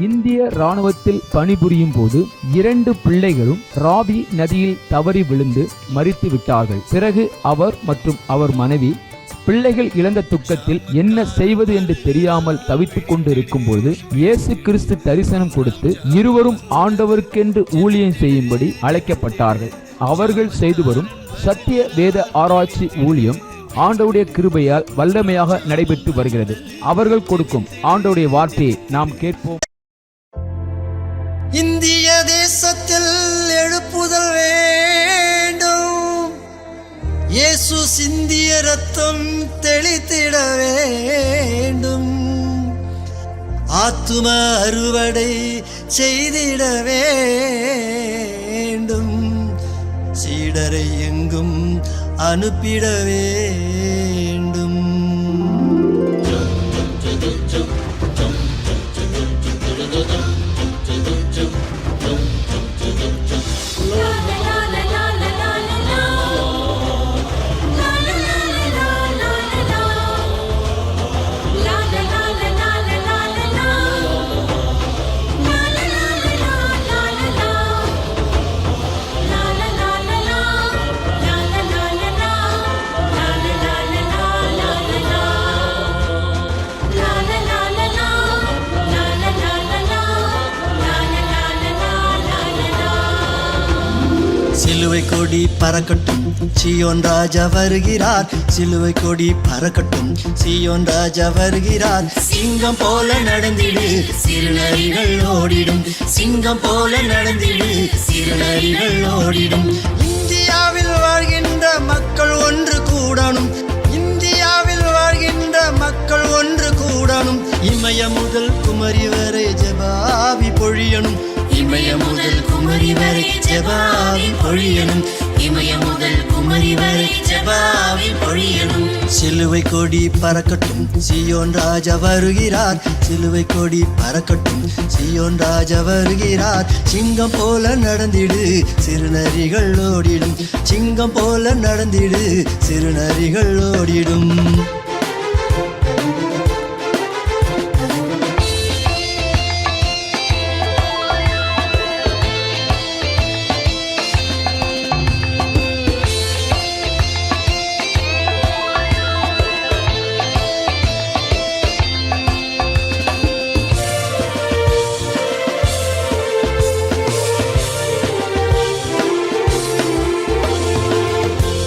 இந்திய ராணுவத்தில் பணிபுரியும் போது 2 பிள்ளைகளும் ராவி நதியில் தவறி விழுந்து மரித்து விட்டார்கள். பிறகு அவர் மற்றும் அவர் மனைவி பிள்ளைகள் இழந்த துக்கத்தில் என்ன செய்வது என்று தெரியாமல் தவித்துக் கொண்டு இருக்கும் போது இயேசு கிறிஸ்து தரிசனம் கொடுத்து இருவரும் ஆண்டவருக்கென்று ஊழியம் செய்யும்படி அழைக்கப்பட்டார்கள். அவர்கள் செய்து வரும் சத்திய வேத ஆராய்ச்சி ஊழியம் ஆண்டவருடைய கிருபையால் வல்லமையாக நடைபெற்று வருகிறது. அவர்கள் கொடுக்கும் ஆண்டவருடைய வார்த்தையை நாம் கேட்போம். இந்திய தேசத்தில் எழுப்புதல் வேண்டும். இயேசு சிந்திய ரத்தம் தெளித்திட வேண்டும். ஆத்தும அறுவடை செய்திட வேண்டும். சீடரை எங்கும் அனுப்பிட வேண்டும். சிலுவை கொடி பறக்கட்டும், சீயோன் ராஜா வருகிறார். சிலுவை கொடி பறக்கட்டும், சீயோன் ராஜா வருகிறார். சிங்கம் போல நடந்திடு, சிறுநரிகள் ஓடிடும். சிங்கம் போல நடந்திடு, சிறுநரிகள் ஓடிடும். இந்தியாவில் வாழ்கின்ற மக்கள் ஒன்று கூடணும். இந்தியாவில் வாழ்கின்ற மக்கள் ஒன்று கூடணும். இமய முதல் குமரி வரை ஜெபாவி பொழியணும். இமய முதல் குமரி வரை ஜெபாவி பொழியணும். இமய முதல் குமரி வரை ஜெபாவி பொழியணும். சிலுவை கொடி பறக்கட்டும், சீயோன் ராஜா வருகிறார். சிலுவை கொடி பறக்கட்டும், சீயோன் ராஜா வருகிறார். சிங்கம் போல நடந்திடு, சிறுநரிகள் ஓடிடும். சிங்கம் போல நடந்திடு, சிறுநரிகள் ஓடிடும்.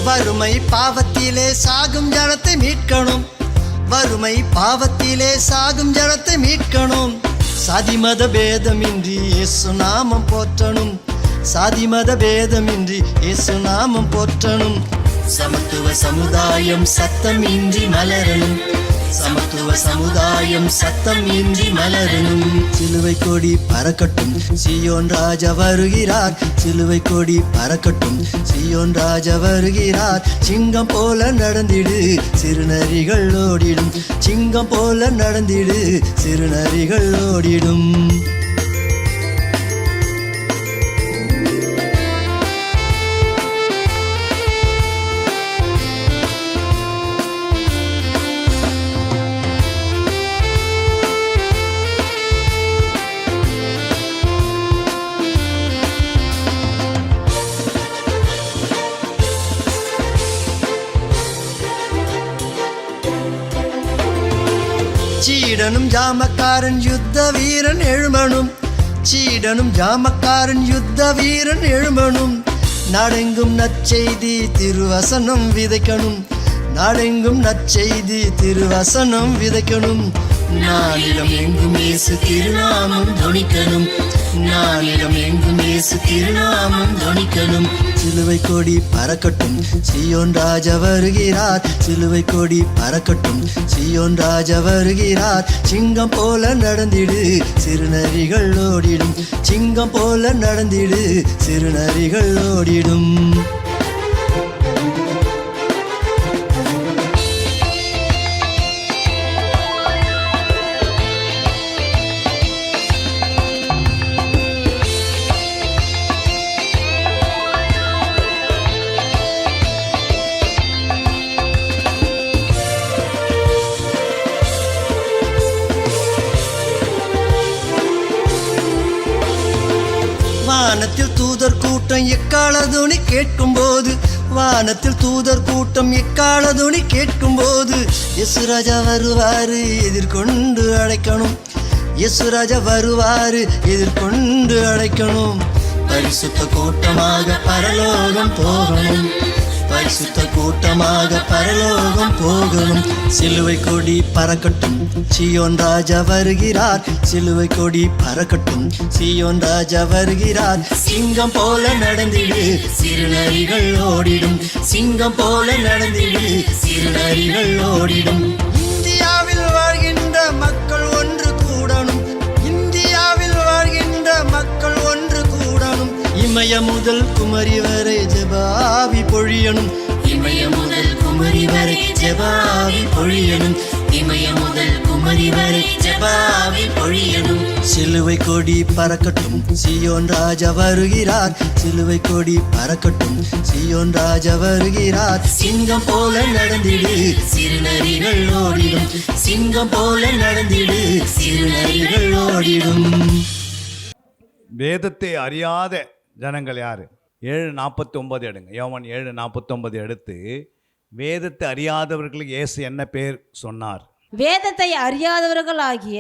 வறுமை பாவத்திலே சாகும் ஜனத்தை மீட்கணும். வறுமை பாவத்திலே சாகும் ஜனத்தை மீட்கணும். சாதி மத பேதமின்றி இயேசு நாமம் போற்றணும். சாதி மத பேதமின்றி இயேசு நாமம் போற்றணும். சமத்துவ சமுதாயம் சத்தம் இன்றி மலரணும். சமத்துவ சமுதாயம் சத்தம் இன்றி மலரணும். சிலுவை கொடி பறக்கட்டும், சீயோன் ராஜா வருகிறார். சிலுவை கொடி பறக்கட்டும், சீயோன் ராஜா வருகிறார். சிங்கம் போல நடந்திடு, சிறுநரிகள் ஓடிடும். சிங்கம் போல நடந்திடு, சிறுநரிகள் ஓடிடும். சீடனும் ஜாமக்காரன் யுத்த வீரன் எழுமணும். சீடனும் ஜாமக்காரன் யுத்த வீரன் எழுமணும். நாடெங்கும் நற்செய்தி திருவசனம் விதைக்கணும். நாடெங்கும் நற்செய்தி திருவசனம் விதைக்கணும். நாளிடம் எங்கும் இயேசு திருநாமம் தொனிக்கணும். நாளிடம் எங்கும் இயேசு திருநாமம் தொனிக்கணும். சிலுவை கொடி பறக்கட்டும், சீயோன் ராஜா வருகிறார். சிலுவை கொடி பறக்கட்டும், சீயோன் ராஜா வருகிறார். சிங்கம் போல நடந்திடு, சிறுநரிகள் ஓடிடும். சிங்கம் போல நடந்திடு, சிறுநரிகள் ஓடிடும். வானத்தில் தூதர் கூட்டம் எக்காலதுணி கேட்கும்போது, வானத்தில் தூதர் கூட்டம் எக்காலதுணி கேட்கும்போது, இயேசு ராஜா வருவாரு எதிர்கொண்டு அழைக்கணும், இயேசு ராஜா வருவாரு எதிர்கொண்டு அழைக்கணும். பரிசுத்த கூட்டமாக பரலோகம் போகணும், பரிசுத்த கூட்டமாக பரலோகம் போகணும். சிலுவை கொடி பறக்கட்டும், சீயோன் ராஜா வருகிறார், சிலுவை கொடி பறக்கட்டும், சீயோன் ராஜா வருகிறார். சிங்கம் போல நடந்திடு, சிறுநரிகள் ஓடிடும், சிங்கம் போல நடந்திடு, சிறுநரிகள் ஓடிடும். இந்தியாவில் வாழ்கின்ற மக்கள் ஒன்று கூடணும், இந்தியாவில் வாழ்கின்ற மக்கள் ஒன்று கூடணும். இமய முதல் குமரி வரை ஜெபாவி பொழியணும், இமய முதல் குமரி வரை ஜெபாவி பொழியணும், இமய முதல் குமரி வரை ஜெபாவி பொழியணும். சிலுவை கொடி பறக்கட்டும், சீயோன் ராஜா வருகிறார், சிலுவை கொடி பறக்கட்டும், சீயோன் ராஜா வருகிறார். சிங்கம் போல நடந்திடு, சிறுநரிகள் ஓடிடும், சிங்கம் போல நடந்திடு, சிறுநரிகள் ஓடிடும். வேதத்தை அறியாத ஜனங்கள் யார்? 7:49 எடுங்க. யோவான் 7:49 எடுத்து, வேதத்தை அறியாதவர்களுக்கு இயேசு என்ன பேர் சொன்னார்? வேதத்தை அறியாதவர்களாகிய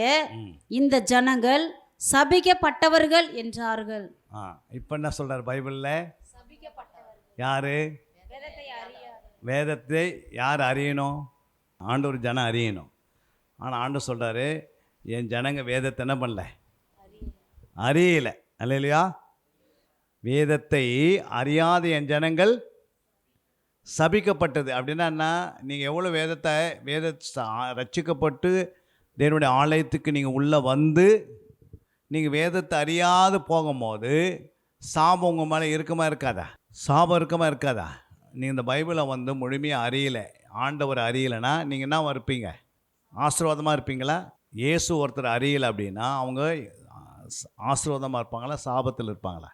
இந்த ஜனங்கள் சபிக்கப்பட்டவர்கள் என்றார்கள். இப்போ என்ன சொல்றார் பைபிளில்? யாரு வேதத்தை யார் அறியணும்? ஆண்டவர் ஜனம் அறியணும். ஆனால் ஆண்டவர் சொல்கிறாரு, என் ஜனங்க வேதத்தை என்ன பண்ணல, அறியலை. அல்லையா? வேதத்தை அறியாத என் ஜனங்கள் சபிக்கப்பட்டது. அப்படின்னா என்ன? நீங்கள் எவ்வளோ வேத ரட்சிக்கப்பட்டு தேவனுடைய ஆலயத்துக்கு நீங்கள் உள்ளே வந்து நீங்கள் வேதத்தை அறியாது போகும்போது சாபம் உங்கள் மேலே இருக்குமா இருக்காதா? சாபம் இருக்குமா இருக்காதா? நீங்கள் இந்த பைபிளை வந்து முழுமையாக அறியலை, ஆண்டவர் அறியலைன்னா நீங்கள் என்ன இருப்பீங்க? ஆசீர்வாதமாக இருப்பீங்களா? இயேசு ஒருத்தர் அறியலை அப்படின்னா அவங்க ஆசீர்வாதமாக இருப்பாங்களா, சாபத்தில் இருப்பாங்களா?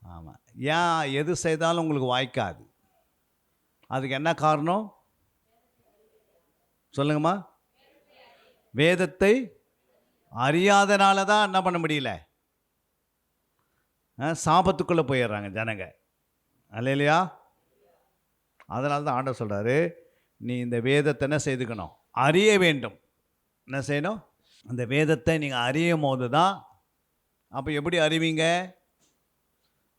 ஆமாம். ஏன் எது செய்தாலும் உங்களுக்கு வாய்க்காது? அதுக்கு என்ன காரணம் சொல்லுங்கம்மா? வேதத்தை அறியாதனால தான் என்ன பண்ண முடியல, சாபத்துக்குள்ளே போயிடுறாங்க ஜனங்க. அல்லையா? அதனால தான் ஆண்டவர் சொல்கிறாரு, நீ இந்த வேதத்தை என்ன செய்துக்கணும், அறிய வேண்டும். என்ன செய்யணும்? அந்த வேதத்தை நீங்கள் அறியும் போது தான். அப்போ எப்படி அறிவீங்க?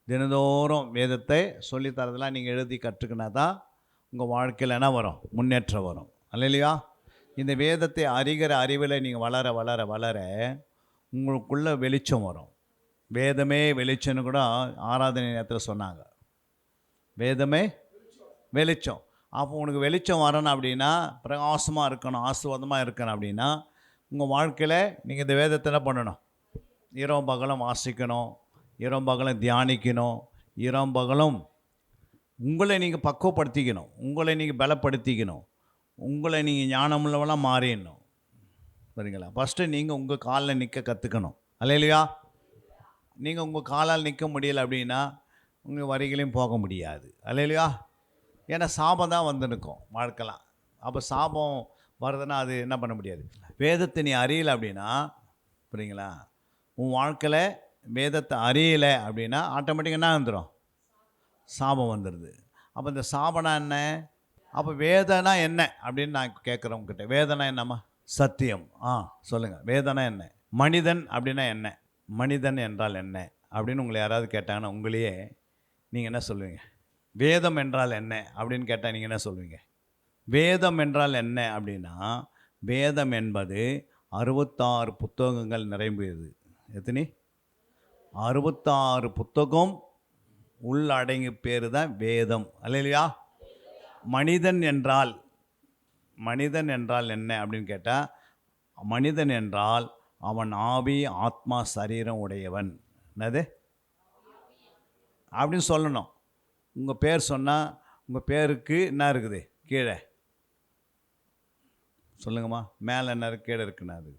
தினந்தோறும் வேதத்தை சொல்லித்தரதெல்லாம் நீங்கள் எழுதி கற்றுக்கினா தான் உங்கள் வாழ்க்கையில் என்ன வரும், முன்னேற்றம் வரும். அல்லையா? இந்த வேதத்தை அறிகிற அறிவில் நீங்கள் வளர வளர வளர உங்களுக்குள்ள வெளிச்சம் வரும். வேதமே வெளிச்சம்னு கூட ஆராதனை நேரத்தில் சொன்னாங்க. வேதமே வெளிச்சம். அப்போ உனக்கு வெளிச்சம் வரணும் அப்படின்னா, பிரகாசமாக இருக்கணும், ஆசீர்வாதமாக இருக்கணும் அப்படின்னா, உங்கள் வாழ்க்கையில் நீங்கள் இந்த வேதத்தை என்ன பண்ணணும்? இரவும் பகலும் வாசிக்கணும், இரவும் பகலும் தியானிக்கணும், இரவும் பகலும் உங்களை நீங்கள் பக்குவப்படுத்திக்கணும், உங்களை நீங்கள் பலப்படுத்திக்கணும், உங்களை நீங்கள் ஞானமுள்ளவெல்லாம் மாறிடணும். சரிங்களா? ஃபஸ்ட்டு நீங்கள் உங்கள் காலில் நிற்க கற்றுக்கணும். அல்லையா? நீங்கள் உங்கள் காலால் நிற்க முடியலை அப்படின்னா உங்கள் வரிகளையும் போக முடியாது. அல்லையா? ஏன்னா சாபம் தான் வந்து நிற்கும் வாழ்க்கலாம். அப்போ சாபம் வருதுன்னா அது என்ன பண்ண முடியாது. வேதத்தை நீ அறியலை அப்படின்னா, புரியுங்களா, உன் வாழ்க்கையில் வேதத்தை அறியலை அப்படின்னா ஆட்டோமேட்டிக்காக என்ன வந்துடும், சாபம் வந்துடுது. அப்போ இந்த சாபனா என்ன? அப்போ வேதனா என்ன அப்படின்னு நான் கேட்குறேன் உங்ககிட்ட. வேதனா என்னம்மா? சத்தியம். சொல்லுங்கள், வேதனா என்ன? மனிதன் அப்படின்னா என்ன? மனிதன் என்றால் என்ன அப்படின்னு உங்களை யாராவது கேட்டாங்கன்னா உங்களையே நீங்கள் என்ன சொல்லுவீங்க? வேதம் என்றால் என்ன அப்படின்னு கேட்டால் நீங்கள் என்ன சொல்லுவீங்க? வேதம் என்றால் என்ன அப்படின்னா, வேதம் என்பது 66 புத்தகங்கள் நிரம்பியது. எத்தனை? 66 புத்தகம் உள்ளடங்கி பேர் தான் வேதம். அல்லையா? மனிதன் என்றால் என்ன அப்படின்னு கேட்டால், மனிதன் என்றால் அவன் ஆவி ஆத்மா சரீரம் உடையவன். என்னது அப்படின்னு சொல்லணும். உங்கள் பேர் சொன்னால் உங்கள் பேருக்கு என்ன இருக்குது கீழே? சொல்லுங்கம்மா, மேலே என்ன இருக்குது, கீழே இருக்குன்னா அது.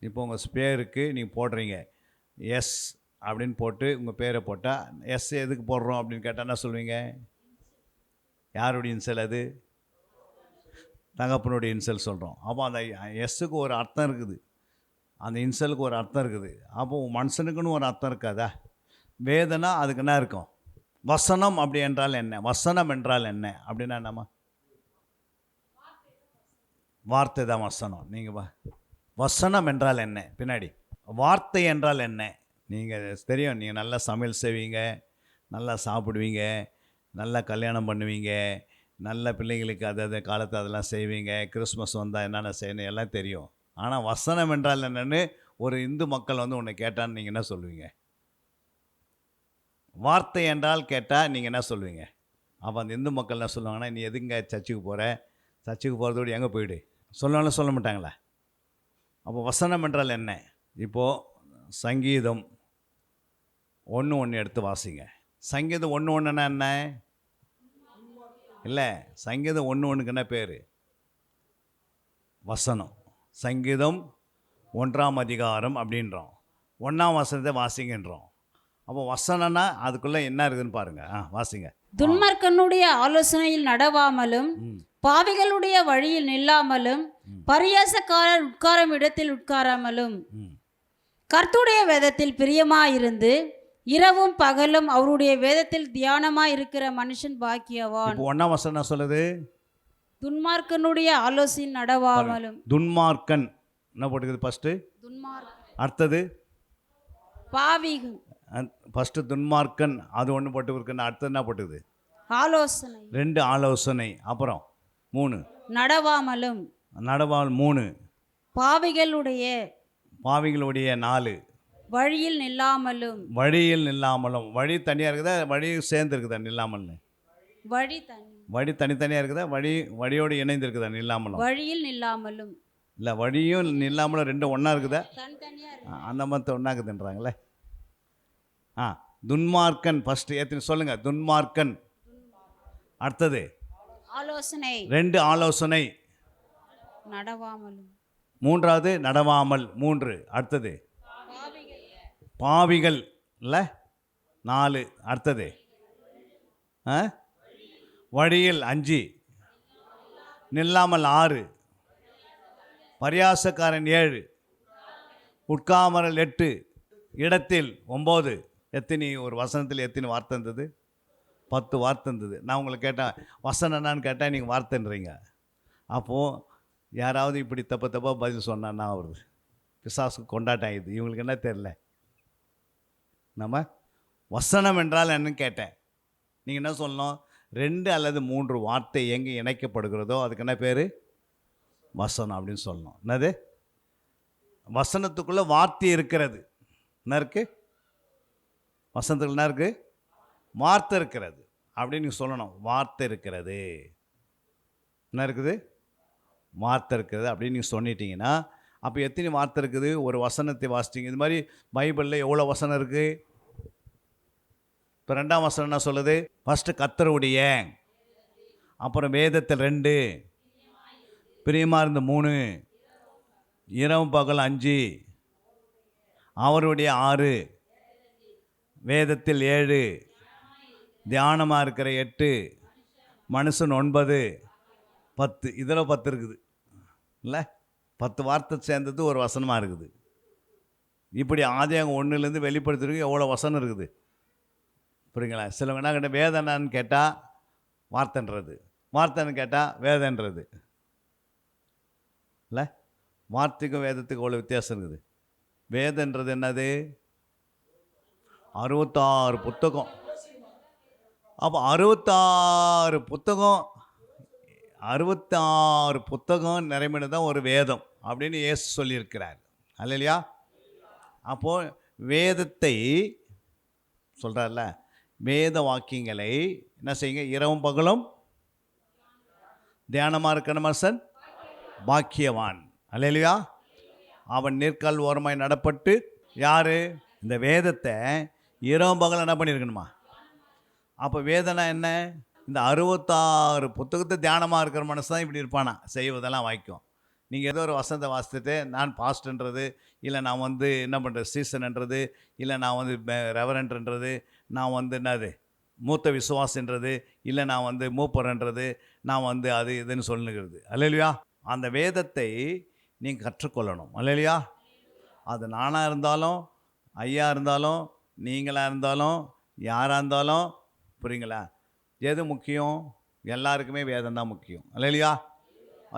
இப்போ உங்கள் பேருக்கு நீங்கள் போடுறீங்க எஸ் அப்படின்னு போட்டு உங்கள் பேரை போட்டால், எஸ் எதுக்கு போடுறோம் அப்படின்னு கேட்டால் என்ன சொல்லுவீங்க? யாருடைய இன்சல் அது? தகப்பனுடைய இன்சல் சொல்கிறோம். அப்போ அந்த எஸ்ஸுக்கு ஒரு அர்த்தம் இருக்குது. அந்த இன்சலுக்கு ஒரு அர்த்தம் இருக்குது. அப்போது மனுஷனுக்குன்னு ஒரு அர்த்தம் இருக்காதா? வேதனா அதுக்கு என்ன இருக்கும்? வசனம் அப்படி என்றால் என்ன? வசனம் என்றால் என்ன அப்படின்னா நம்ம வார்த்தை தான் வசனம். நீங்கள் வசனம் என்றால் என்ன? பின்னாடி வார்த்தை என்றால் என்ன? நீங்கள் தெரியும், நீங்கள் நல்லா சமையல் செய்வீங்க, நல்லா சாப்பிடுவீங்க, நல்லா கல்யாணம் பண்ணுவீங்க, நல்ல பிள்ளைங்களுக்கு அது காலத்தை அதெல்லாம் செய்வீங்க, கிறிஸ்மஸ் வந்தால் என்னென்ன செய்யணும் எல்லாம் தெரியும். ஆனால் வசனம் என்றால் என்னென்னு ஒரு இந்து மக்கள் உன்னை கேட்டான்னு நீங்கள் என்ன சொல்லுவீங்க? வார்த்தை என்றால் கேட்டால் நீங்கள் என்ன சொல்லுவீங்க? அப்போ அந்த இந்து மக்கள் என்ன சொல்லுவாங்கன்னா, நீ எதுங்க சர்ச்சுக்கு போகிற, சர்ச்சுக்கு போகிறதோடு எங்கே போயிடு சொல்லணும் சொல்ல மாட்டாங்களா? அப்போ வசனம் என்றால் என்ன? இப்போது சங்கீதம் 1:1 எடுத்து வாசிங்க. சங்கீதம் 1:1ன்னா என்ன? இல்லை, சங்கீதம் 1:1க்கு என்ன பேர்? வசனம். சங்கீதம் 1ஆம் அதிகாரம் அப்படின்றோம், 1ஆம் வசனத்தை வாசிங்கன்றோம். அப்போ வசனம்னா அதுக்குள்ளே என்ன இருக்குதுன்னு பாருங்கள். வாசிங்க. துன்மார்க்கனுடைய ஆலோசனையில் நடவாமலும் பாவிகளுடைய வழியில் நில்லாமலும் பரியாசக்காரர் உட்காரும் இடத்தில் உட்காராமலும் கர்த்தருடைய வேதத்தில் பிரியமாயிருந்து இரவும் பகலும் அவருடைய வேதத்தில் தியானமாயிருக்கிற மனுஷன் பாக்கியவான். 1ஆம் வசனம் சொல்லுது, துன்மார்க்கனுடைய ஆலோசனையில் நடவாமலும். துன்மார்க்கன் என்ன போட்டுக்குது ஃபஸ்ட்டு? அடுத்தது பாவிகள். ஃபஸ்ட்டு துன்மார்க்கன் அது ஒன்று போட்டு இருக்குன்னு அடுத்தது என்ன போட்டுக்குது? ஆலோசனை. 2 ஆலோசனை. அப்புறம் 3 நடவாமலும். 3 பாவிகளுடைய 4 வழியில் நில்லாமலும். வழி தனியாக இருக்குதா, வழி சேர்ந்து இருக்குதா நில்லாமல்னு? வழி தனித்தனியாக இருக்குதா, வழியோடு இணைந்து இருக்குதா நில்லாமலும்? வழியில் நில்லாமலும். இல்லை, வழியும் நில்லாமலும் 2 ஒன்றா இருக்குதா? தனித்தனியாக அந்த மற்ற ஒன்றாக்குதுன்றாங்களே. துன்மார்க்கன் ஃபஸ்ட்டு ஏற்றி சொல்லுங்கள். துன்மார்க்கன். அடுத்தது ஆலோசனை. 2 ஆலோசனை. நடவாமலும். 3வது நடவாமல். 3. அடுத்தது பாவிகள். இல்லை 4. அடுத்தது வழியில் 5. நில்லாமல் 6. பரியாசக்காரன் 7. உட்காமரல் 8. இடத்தில் 9. எத்தனை ஒரு வசனத்தில் எத்தனை வார்த்தை இருந்தது? 10 வார்த்தை இருந்தது. நான் உங்களை கேட்டேன் வசனம் என்னான்னு கேட்டால் நீங்கள் வார்த்தைன்றீங்க. அப்போது யாராவது இப்படி தப்பாக பதில் சொன்னான்னா வருது, பிசாசுக்கு கொண்டாட்டம். இது இவங்களுக்கு என்ன தெரில. நம்ம வசனம் என்றால் என்னன்னு கேட்டேன். நீங்கள் என்ன சொல்லணும்? 2 அல்லது 3 வார்த்தை எங்கே இணைக்கப்படுகிறதோ அதுக்கு என்ன பேர்? வசனம் அப்படின்னு சொல்லணும். என்னது? வசனத்துக்குள்ளே வார்த்தை இருக்கிறது. என்ன இருக்குது? வசனத்துக்குள்ள என்ன இருக்குது? வார்த்தை இருக்கிறது அப்படின்னு நீங்கள் சொல்லணும். வார்த்தை இருக்கிறது. என்ன இருக்குது? வார்த்தை இருக்கிறது அப்படின்னு நீங்கள் சொன்னிட்டீங்கன்னா அப்போ எத்தனை வார்த்தை இருக்குது? ஒரு வசனத்தை வாசிச்சிங்க. இது மாதிரி பைபிளில் எவ்வளோ வசனம் இருக்குது? இப்போ 2ஆம் வசனம் என்ன சொல்லுது? ஃபஸ்ட்டு கர்த்தருடைய, அப்புறம் வேதத்தில் 2, பிரியமாக இருந்த 3, இரவு பகல் 5, அவருடைய 6, வேதத்தில் 7, தியானமாக இருக்கிற 8, மனுஷன் 9, 10. இதில் 10 இருக்குது. இல்லை, 10 வார்த்தை சேர்ந்தது ஒரு வசனமாக இருக்குது. இப்படி ஆதியாகம் 1லேருந்து வெளிப்படுத்துறதுக்கு எவ்வளோ வசனம் இருக்குது புரியுங்களா? சிலவங்க என்ன கேட்டால் வேதனான்னு கேட்டால் வார்த்தைன்றது, வார்த்தைன்னு கேட்டால் வேதன்றது. இல்லை, வார்த்தைக்கும் வேதத்துக்கும் எவ்வளோ வித்தியாசம் இருக்குது. வேதன்றது என்னது? 66 புத்தகம். அப்போ 66 புத்தகம் நிறைமையில தான் ஒரு வேதம் அப்படின்னு இயேசு சொல்லியிருக்கிறார். அல்லையா? அப்போது வேதத்தை சொல்கிறார்ல, வேத வாக்கியங்களை என்ன செய்யுங்க? இரவும் பகலும் தியானமாக இருக்கிற மனுஷன் பாக்கியவான். அல்லையா? அவன் நீர்க்கால் ஓரமாய் நடப்பட்டு. யார்? இந்த வேதத்தை இரவும் பகலும் என்ன பண்ணியிருக்கணுமா? அப்போ வேதனை என்ன? இந்த 66 புத்தகத்தை தியானமாக இருக்கிற மனசு தான் இப்படி இருப்பானா, செய்வதெல்லாம் வாய்க்கும். நீங்கள் ஏதோ ஒரு வசனத்தை வாசித்துட்டு நான் பாஸ்ட்ன்றது, இல்லை நான் என்ன பண்ணுறது சீசன்ன்றது, இல்லை நான் ரெவரண்ட்ன்றது, நான் என்னது மூத்த விசுவாசன்றது, இல்லை நான் மூப்பர்ன்றது, நான் அது இதுன்னு சொல்லுங்கிறது. அல்லையா? அந்த வேதத்தை நீங்கள் கற்றுக்கொள்ளணும். அல்லையா? அது நானாக இருந்தாலும், ஐயா இருந்தாலும், நீங்களாக இருந்தாலும், யாராக இருந்தாலும், புரியுங்களா? எது முக்கியம்? எல்லாருக்குமே வேதம் தான் முக்கியம். இல்லையா?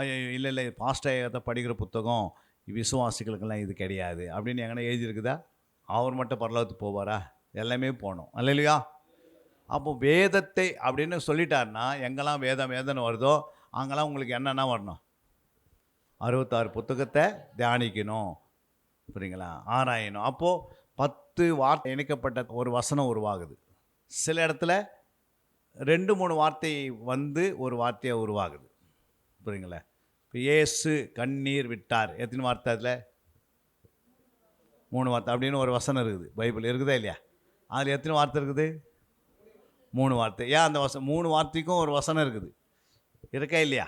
ஐயோ இல்லை இல்லை, பாஸ்டர் படிக்கிற புத்தகம் விசுவாசிகளுக்கெல்லாம் இது கிடையாது அப்படின்னு எங்கன்னா எழுதியிருக்குதா? அவர் மட்டும் பரலோகத்துக்கு போவாரா? எல்லாமே போகணும். இல்லையா? அப்போ வேதத்தை அப்படின்னு சொல்லிட்டாருன்னா, எங்கெல்லாம் வேதம் வேதனை வருதோ அங்கெல்லாம் உங்களுக்கு என்னென்ன வரணும்? 66 புத்தகத்தை தியானிக்கணும். புரியுங்களா? ஆராயணும். அப்போது 10 வார்த்தை இணைக்கப்பட்ட ஒரு வசனம் உருவாகுது. சில இடத்துல 2-3 வார்த்தை வந்து ஒரு வார்த்தையாக உருவாகுது. புரியுங்களா? இப்போ இயேசு கண்ணீர் விட்டார், எத்தனை வார்த்தை அதில்? 3 வார்த்தை அப்படின்னு ஒரு வசனம் இருக்குது. பைபிள் இருக்குதா இல்லையா? அதில் எத்தனை வார்த்தை இருக்குது? 3 வார்த்தை. ஏன் அந்த 3 வார்த்தைக்கும் ஒரு வசனம் இருக்குது, இருக்கா இல்லையா?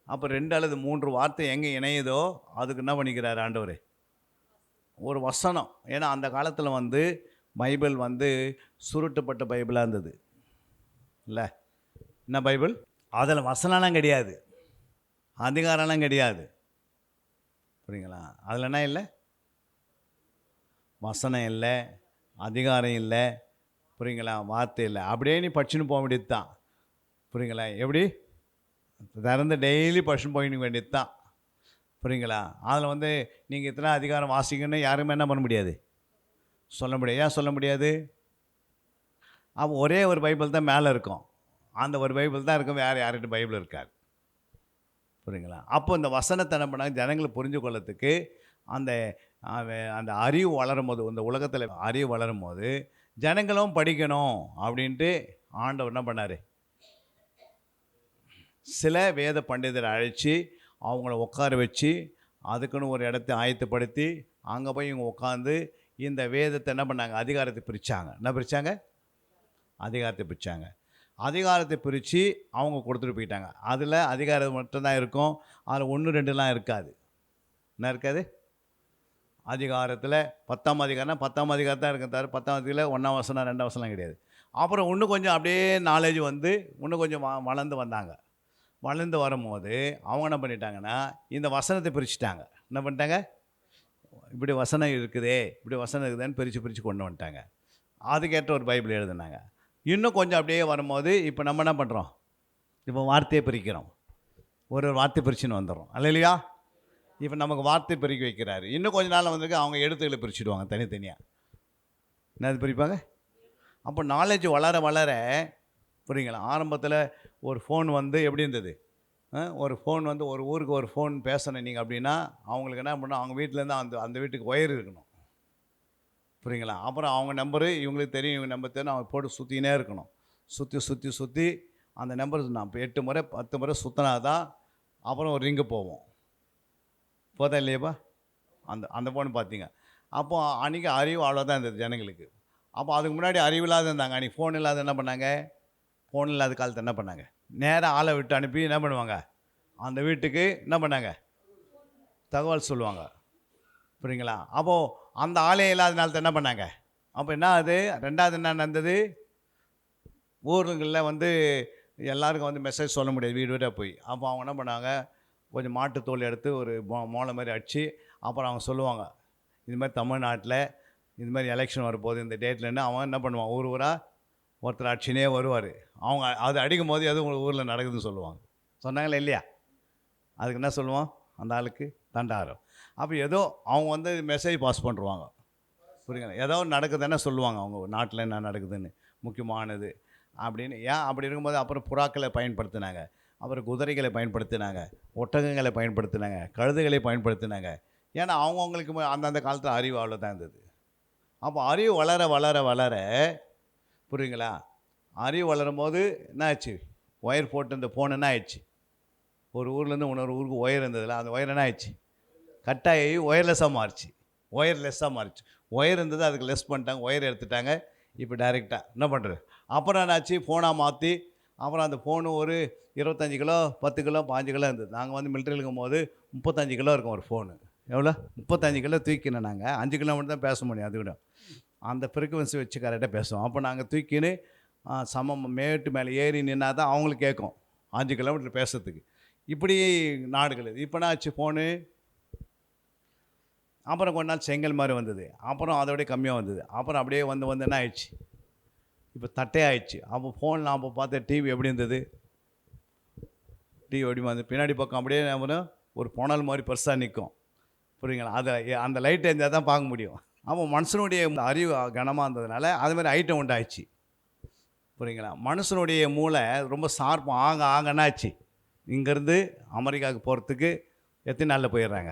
அப்போ 2 அல்லது 3 வார்த்தை எங்கே இணையுதோ அதுக்கு என்ன பண்ணிக்கிறார் ஆண்டவர்? ஒரு வசனம். ஏன்னா அந்த காலத்தில் வந்து பைபிள் வந்து சுருட்டப்பட்ட பைபிளாக இருந்தது இல்லை? என்ன பைபிள்? அதில் வசனம்லாம் கிடையாது, அதிகாரம்லாம் கிடையாது. புரியுங்களா? அதில் என்ன இல்லை? வசனம் இல்லை, அதிகாரம் இல்லை, புரியுங்களா? வார்த்தை இல்லை. அப்படியே நீ படிச்சுன்னு போக வேண்டியது தான். புரியுங்களா? எப்படி திறந்து டெய்லி படிச்சுன்னு போயிட வேண்டியது தான். புரியுங்களா? அதில் வந்து நீங்கள் இத்தனை அதிகாரம் வாசிக்கணும்னு யாருமே என்ன பண்ண முடியாது, சொல்ல முடியாது. ஏன் சொல்ல முடியாது? அப்போ ஒரே ஒரு பைபிள் தான் மேலே இருக்கும், அந்த ஒரு பைபிள் தான் இருக்கும், வேறு யார்கிட்ட பைபிள் இருக்காது. புரியுங்களா? அப்போ இந்த வசனத்தை என்ன பண்ணாங்க, ஜனங்களை புரிஞ்சு கொள்ளத்துக்கு அந்த அந்த அறிவு வளரும் போது, இந்த உலகத்தில் அறிவு வளரும் போது ஜனங்களும் படிக்கணும் அப்படின்ட்டு ஆண்டவர் என்ன பண்ணார், சில வேத பண்டிதரை அழைச்சி அவங்கள உட்கார வச்சு அதுக்குன்னு ஒரு இடத்த ஆயத்தப்படுத்தி அங்கே போய் இவங்க உட்காந்து இந்த வேதத்தை என்ன பண்ணாங்க, அதிகாரத்தை பிரித்தாங்க. என்ன பிரித்தாங்க? அதிகாரத்தை பிரித்தாங்க. அதிகாரத்தை பிரித்து அவங்க கொடுத்துட்டு போயிட்டாங்க. அதில் அதிகாரம் மட்டும்தான் இருக்கும், அதில் 1-2லாம் இருக்காது. என்ன இருக்காது? அதிகாரத்தில் 10ஆம் அதிகாரம்னா 10ஆம் அதிகாரம் தான் இருக்கும், தவிர 10ஆம் அதிகாரத்தில் 1ஆம் வசனம் 2ஆம் வசனம் கிடையாது. அப்புறம் இன்னும் கொஞ்சம் அப்படியே நாலேஜ் வந்து இன்னும் கொஞ்சம் வளர்ந்து வந்தாங்க. வளர்ந்து வரும்போது அவங்க என்ன பண்ணிட்டாங்கன்னா இந்த வசனத்தை பிரிச்சுட்டாங்க. என்ன பண்ணிட்டாங்க? இப்படி வசனம் இருக்குதே, இப்படி வசனம் இருக்குதுன்னு பிரித்து கொண்டு வந்துட்டாங்க. அதுக்கேற்ற ஒரு பைபிள் எழுதுனாங்க. இன்னும் கொஞ்சம் அப்படியே வரும்போது இப்போ நம்ம என்ன பண்ணுறோம், இப்போ வார்த்தையை பிரிக்கிறோம். ஒரு வார்த்தை பிரிச்சுன்னு வந்துடுறோம். இல்லையா? இப்போ நமக்கு வார்த்தை பிரிக்க வைக்கிறாரு. இன்னும் கொஞ்ச நாள் வந்திருக்கு அவங்க எழுத்துக்களை பிரிச்சுடுவாங்க தனித்தனியாக. என்னது பிரிப்பாங்க? அப்போ நாலேஜ் வளர வளர, புரியுங்களா? ஆரம்பத்தில் ஒரு ஃபோன் வந்து எப்படி இருந்தது, ஒரு ஃபோன் வந்து ஒரு ஊருக்கு ஒரு ஃபோன் பேசணும் நீங்கள் அப்படின்னா அவங்களுக்கு என்ன பண்ணணும், அவங்க வீட்டிலேருந்து அந்த வீட்டுக்கு ஒயர் இருக்கணும். புரியுங்களா? அப்புறம் அவங்க நம்பரு இவங்களுக்கு தெரியும், இவங்க நம்பர் தெரியும், அவங்க போட்டு சுற்றினே இருக்கணும். சுற்றி அந்த நம்பர் நான் இப்போ 8 முறை 10 முறை சுற்றினா தான் அப்புறம் ஒரு ரிங்கு போவோம். போதா இல்லையாப்பா? அந்த ஃபோன் பார்த்தீங்க. அப்போ அன்றைக்கி அறிவு அவ்வளோதான் இருந்தது ஜனங்களுக்கு. அப்போ அதுக்கு முன்னாடி அறிவு இல்லாத இருந்தாங்க. அன்றைக்கி ஃபோன் இல்லாத என்ன பண்ணாங்க, ஃபோன் இல்லாத காலத்தை என்ன பண்ணாங்க, நேராக ஆளை விட்டு அனுப்பி என்ன பண்ணுவாங்க, அந்த வீட்டுக்கு என்ன பண்ணாங்க, தகவல் சொல்லுவாங்க. புரியுங்களா? அப்போது அந்த ஆளே இல்லாத நாளத்தை என்ன பண்ணாங்க, அப்போ என்ன அது 2வது என்ன நடந்தது, ஊருங்களில் வந்து எல்லாருக்கும் வந்து மெசேஜ் சொல்ல முடியாது, வீடு வீடாக போய். அப்போ அவங்க என்ன பண்ணாங்க, கொஞ்சம் மாட்டுத்தோல் எடுத்து ஒரு மோளை மாதிரி அடித்து அப்புறம் அவங்க சொல்லுவாங்க, இது மாதிரி தமிழ்நாட்டில் இது மாதிரி எலெக்ஷன் வரப்போகுது இந்த டேட்லன்னு. அவன் என்ன பண்ணுவான், ஊராக ஒருத்தர் அடிச்சுனே வருவார். அவங்க அது அடிக்கும் போது எதுவும் உங்கள் ஊரில் நடக்குதுன்னு சொல்லுவாங்க. சொன்னாங்களே இல்லையா? அதுக்கு என்ன சொல்லுவோம், அந்த ஆளுக்கு தண்டாரம். அப்போ ஏதோ அவங்க வந்து மெசேஜ் பாஸ் பண்ணுவாங்க. புரியுங்களா? ஏதோ நடக்குதுன்னு சொல்லுவாங்க அவங்க நாட்டில் என்ன நடக்குதுன்னு, முக்கியமானது அப்படின்னு. ஏன் அப்படி இருக்கும்போது அப்புறம் புறாக்களை பயன்படுத்தினாங்க, அப்புறம் குதிரைகளை பயன்படுத்தினாங்க, ஒட்டகங்களை பயன்படுத்தினாங்க, கழுதைகளை பயன்படுத்தினாங்க. ஏன்னா அவங்கவுங்களுக்கு அந்தந்த காலத்தில் அறிவு அவ்வளோதான் இருந்தது. அப்போ அறிவு வளர வளர வளர, புரியுங்களா, அறிவு வளரும் போது என்ன ஆச்சு, ஒயர் போட்டு இந்த ஃபோன் என்ன ஆயிடுச்சு, ஒரு ஊர்லேருந்து இன்னொரு ஊருக்கு ஒயர் இருந்ததில்ல, அந்த ஒயர் என்ன ஆயிடுச்சு, கட்டாயி ஒயர்லெஸ்ஸாக மாறிச்சு. ஒயர் இருந்தது, அதுக்கு லெஸ் பண்ணிட்டாங்க, ஒயர் எடுத்துட்டாங்க. இப்போ டைரெக்டாக என்ன பண்ணுறது, அப்புறம் என்னாச்சு, ஃபோனாக மாற்றி அப்புறம் அந்த ஃபோனு ஒரு 25 கிலோ 10 கிலோ 15 கிலோ இருந்தது. நாங்கள் வந்து மிலிட்ரியில் இருக்கும் போது 35 கிலோ இருக்கும் ஒரு ஃபோனு. எவ்வளோ? 35 கிலோ தூக்கினேன் நாங்கள். 5 கிலோ மட்டும் தான் பேச முடியும், அது கூட அந்த ஃப்ரீக்குவன்சி வச்சு கரெக்டாக பேசுவோம். அப்போ நாங்கள் தூக்கின்னு மேட்டு மேலே ஏறி நின்னா தான் அவங்களுக்கு கேட்கும் 5 கிலோமீட்டர் பேசுறதுக்கு. இப்படி நாடுகள். இப்போ என்ன ஆச்சு, ஃபோனு அப்புறம் கொஞ்ச நாள் செங்கல் மாதிரி வந்தது, அப்புறம் அதோடய கம்மியாக வந்தது, அப்புறம் அப்படியே வந்து என்ன ஆயிடுச்சு, இப்போ தட்டே ஆயிடுச்சு. அப்போ ஃபோனில் அப்போ பார்த்த டிவி எப்படி இருந்தது, டிவி எப்படி வந்து பின்னாடி பக்கம் அப்படியே ஒரு புனல் மாதிரி பெருசாக நிற்கும், புரியுங்களா? அதை அந்த லைட் இருந்தால் தான் பார்க்க முடியும். அப்போ மனுஷனுடைய அறிவு கனமாக இருந்ததுனால அதுமாதிரி ஐட்டம் உண்டாயிடுச்சு, புரியுங்களா? மனுஷனுடைய மூளை ரொம்ப ஷார்ப்பாக ஆங்கன்னாச்சு. இங்கேருந்து அமெரிக்காவுக்கு போகிறதுக்கு எத்தனை நாளில் போயிடுறாங்க?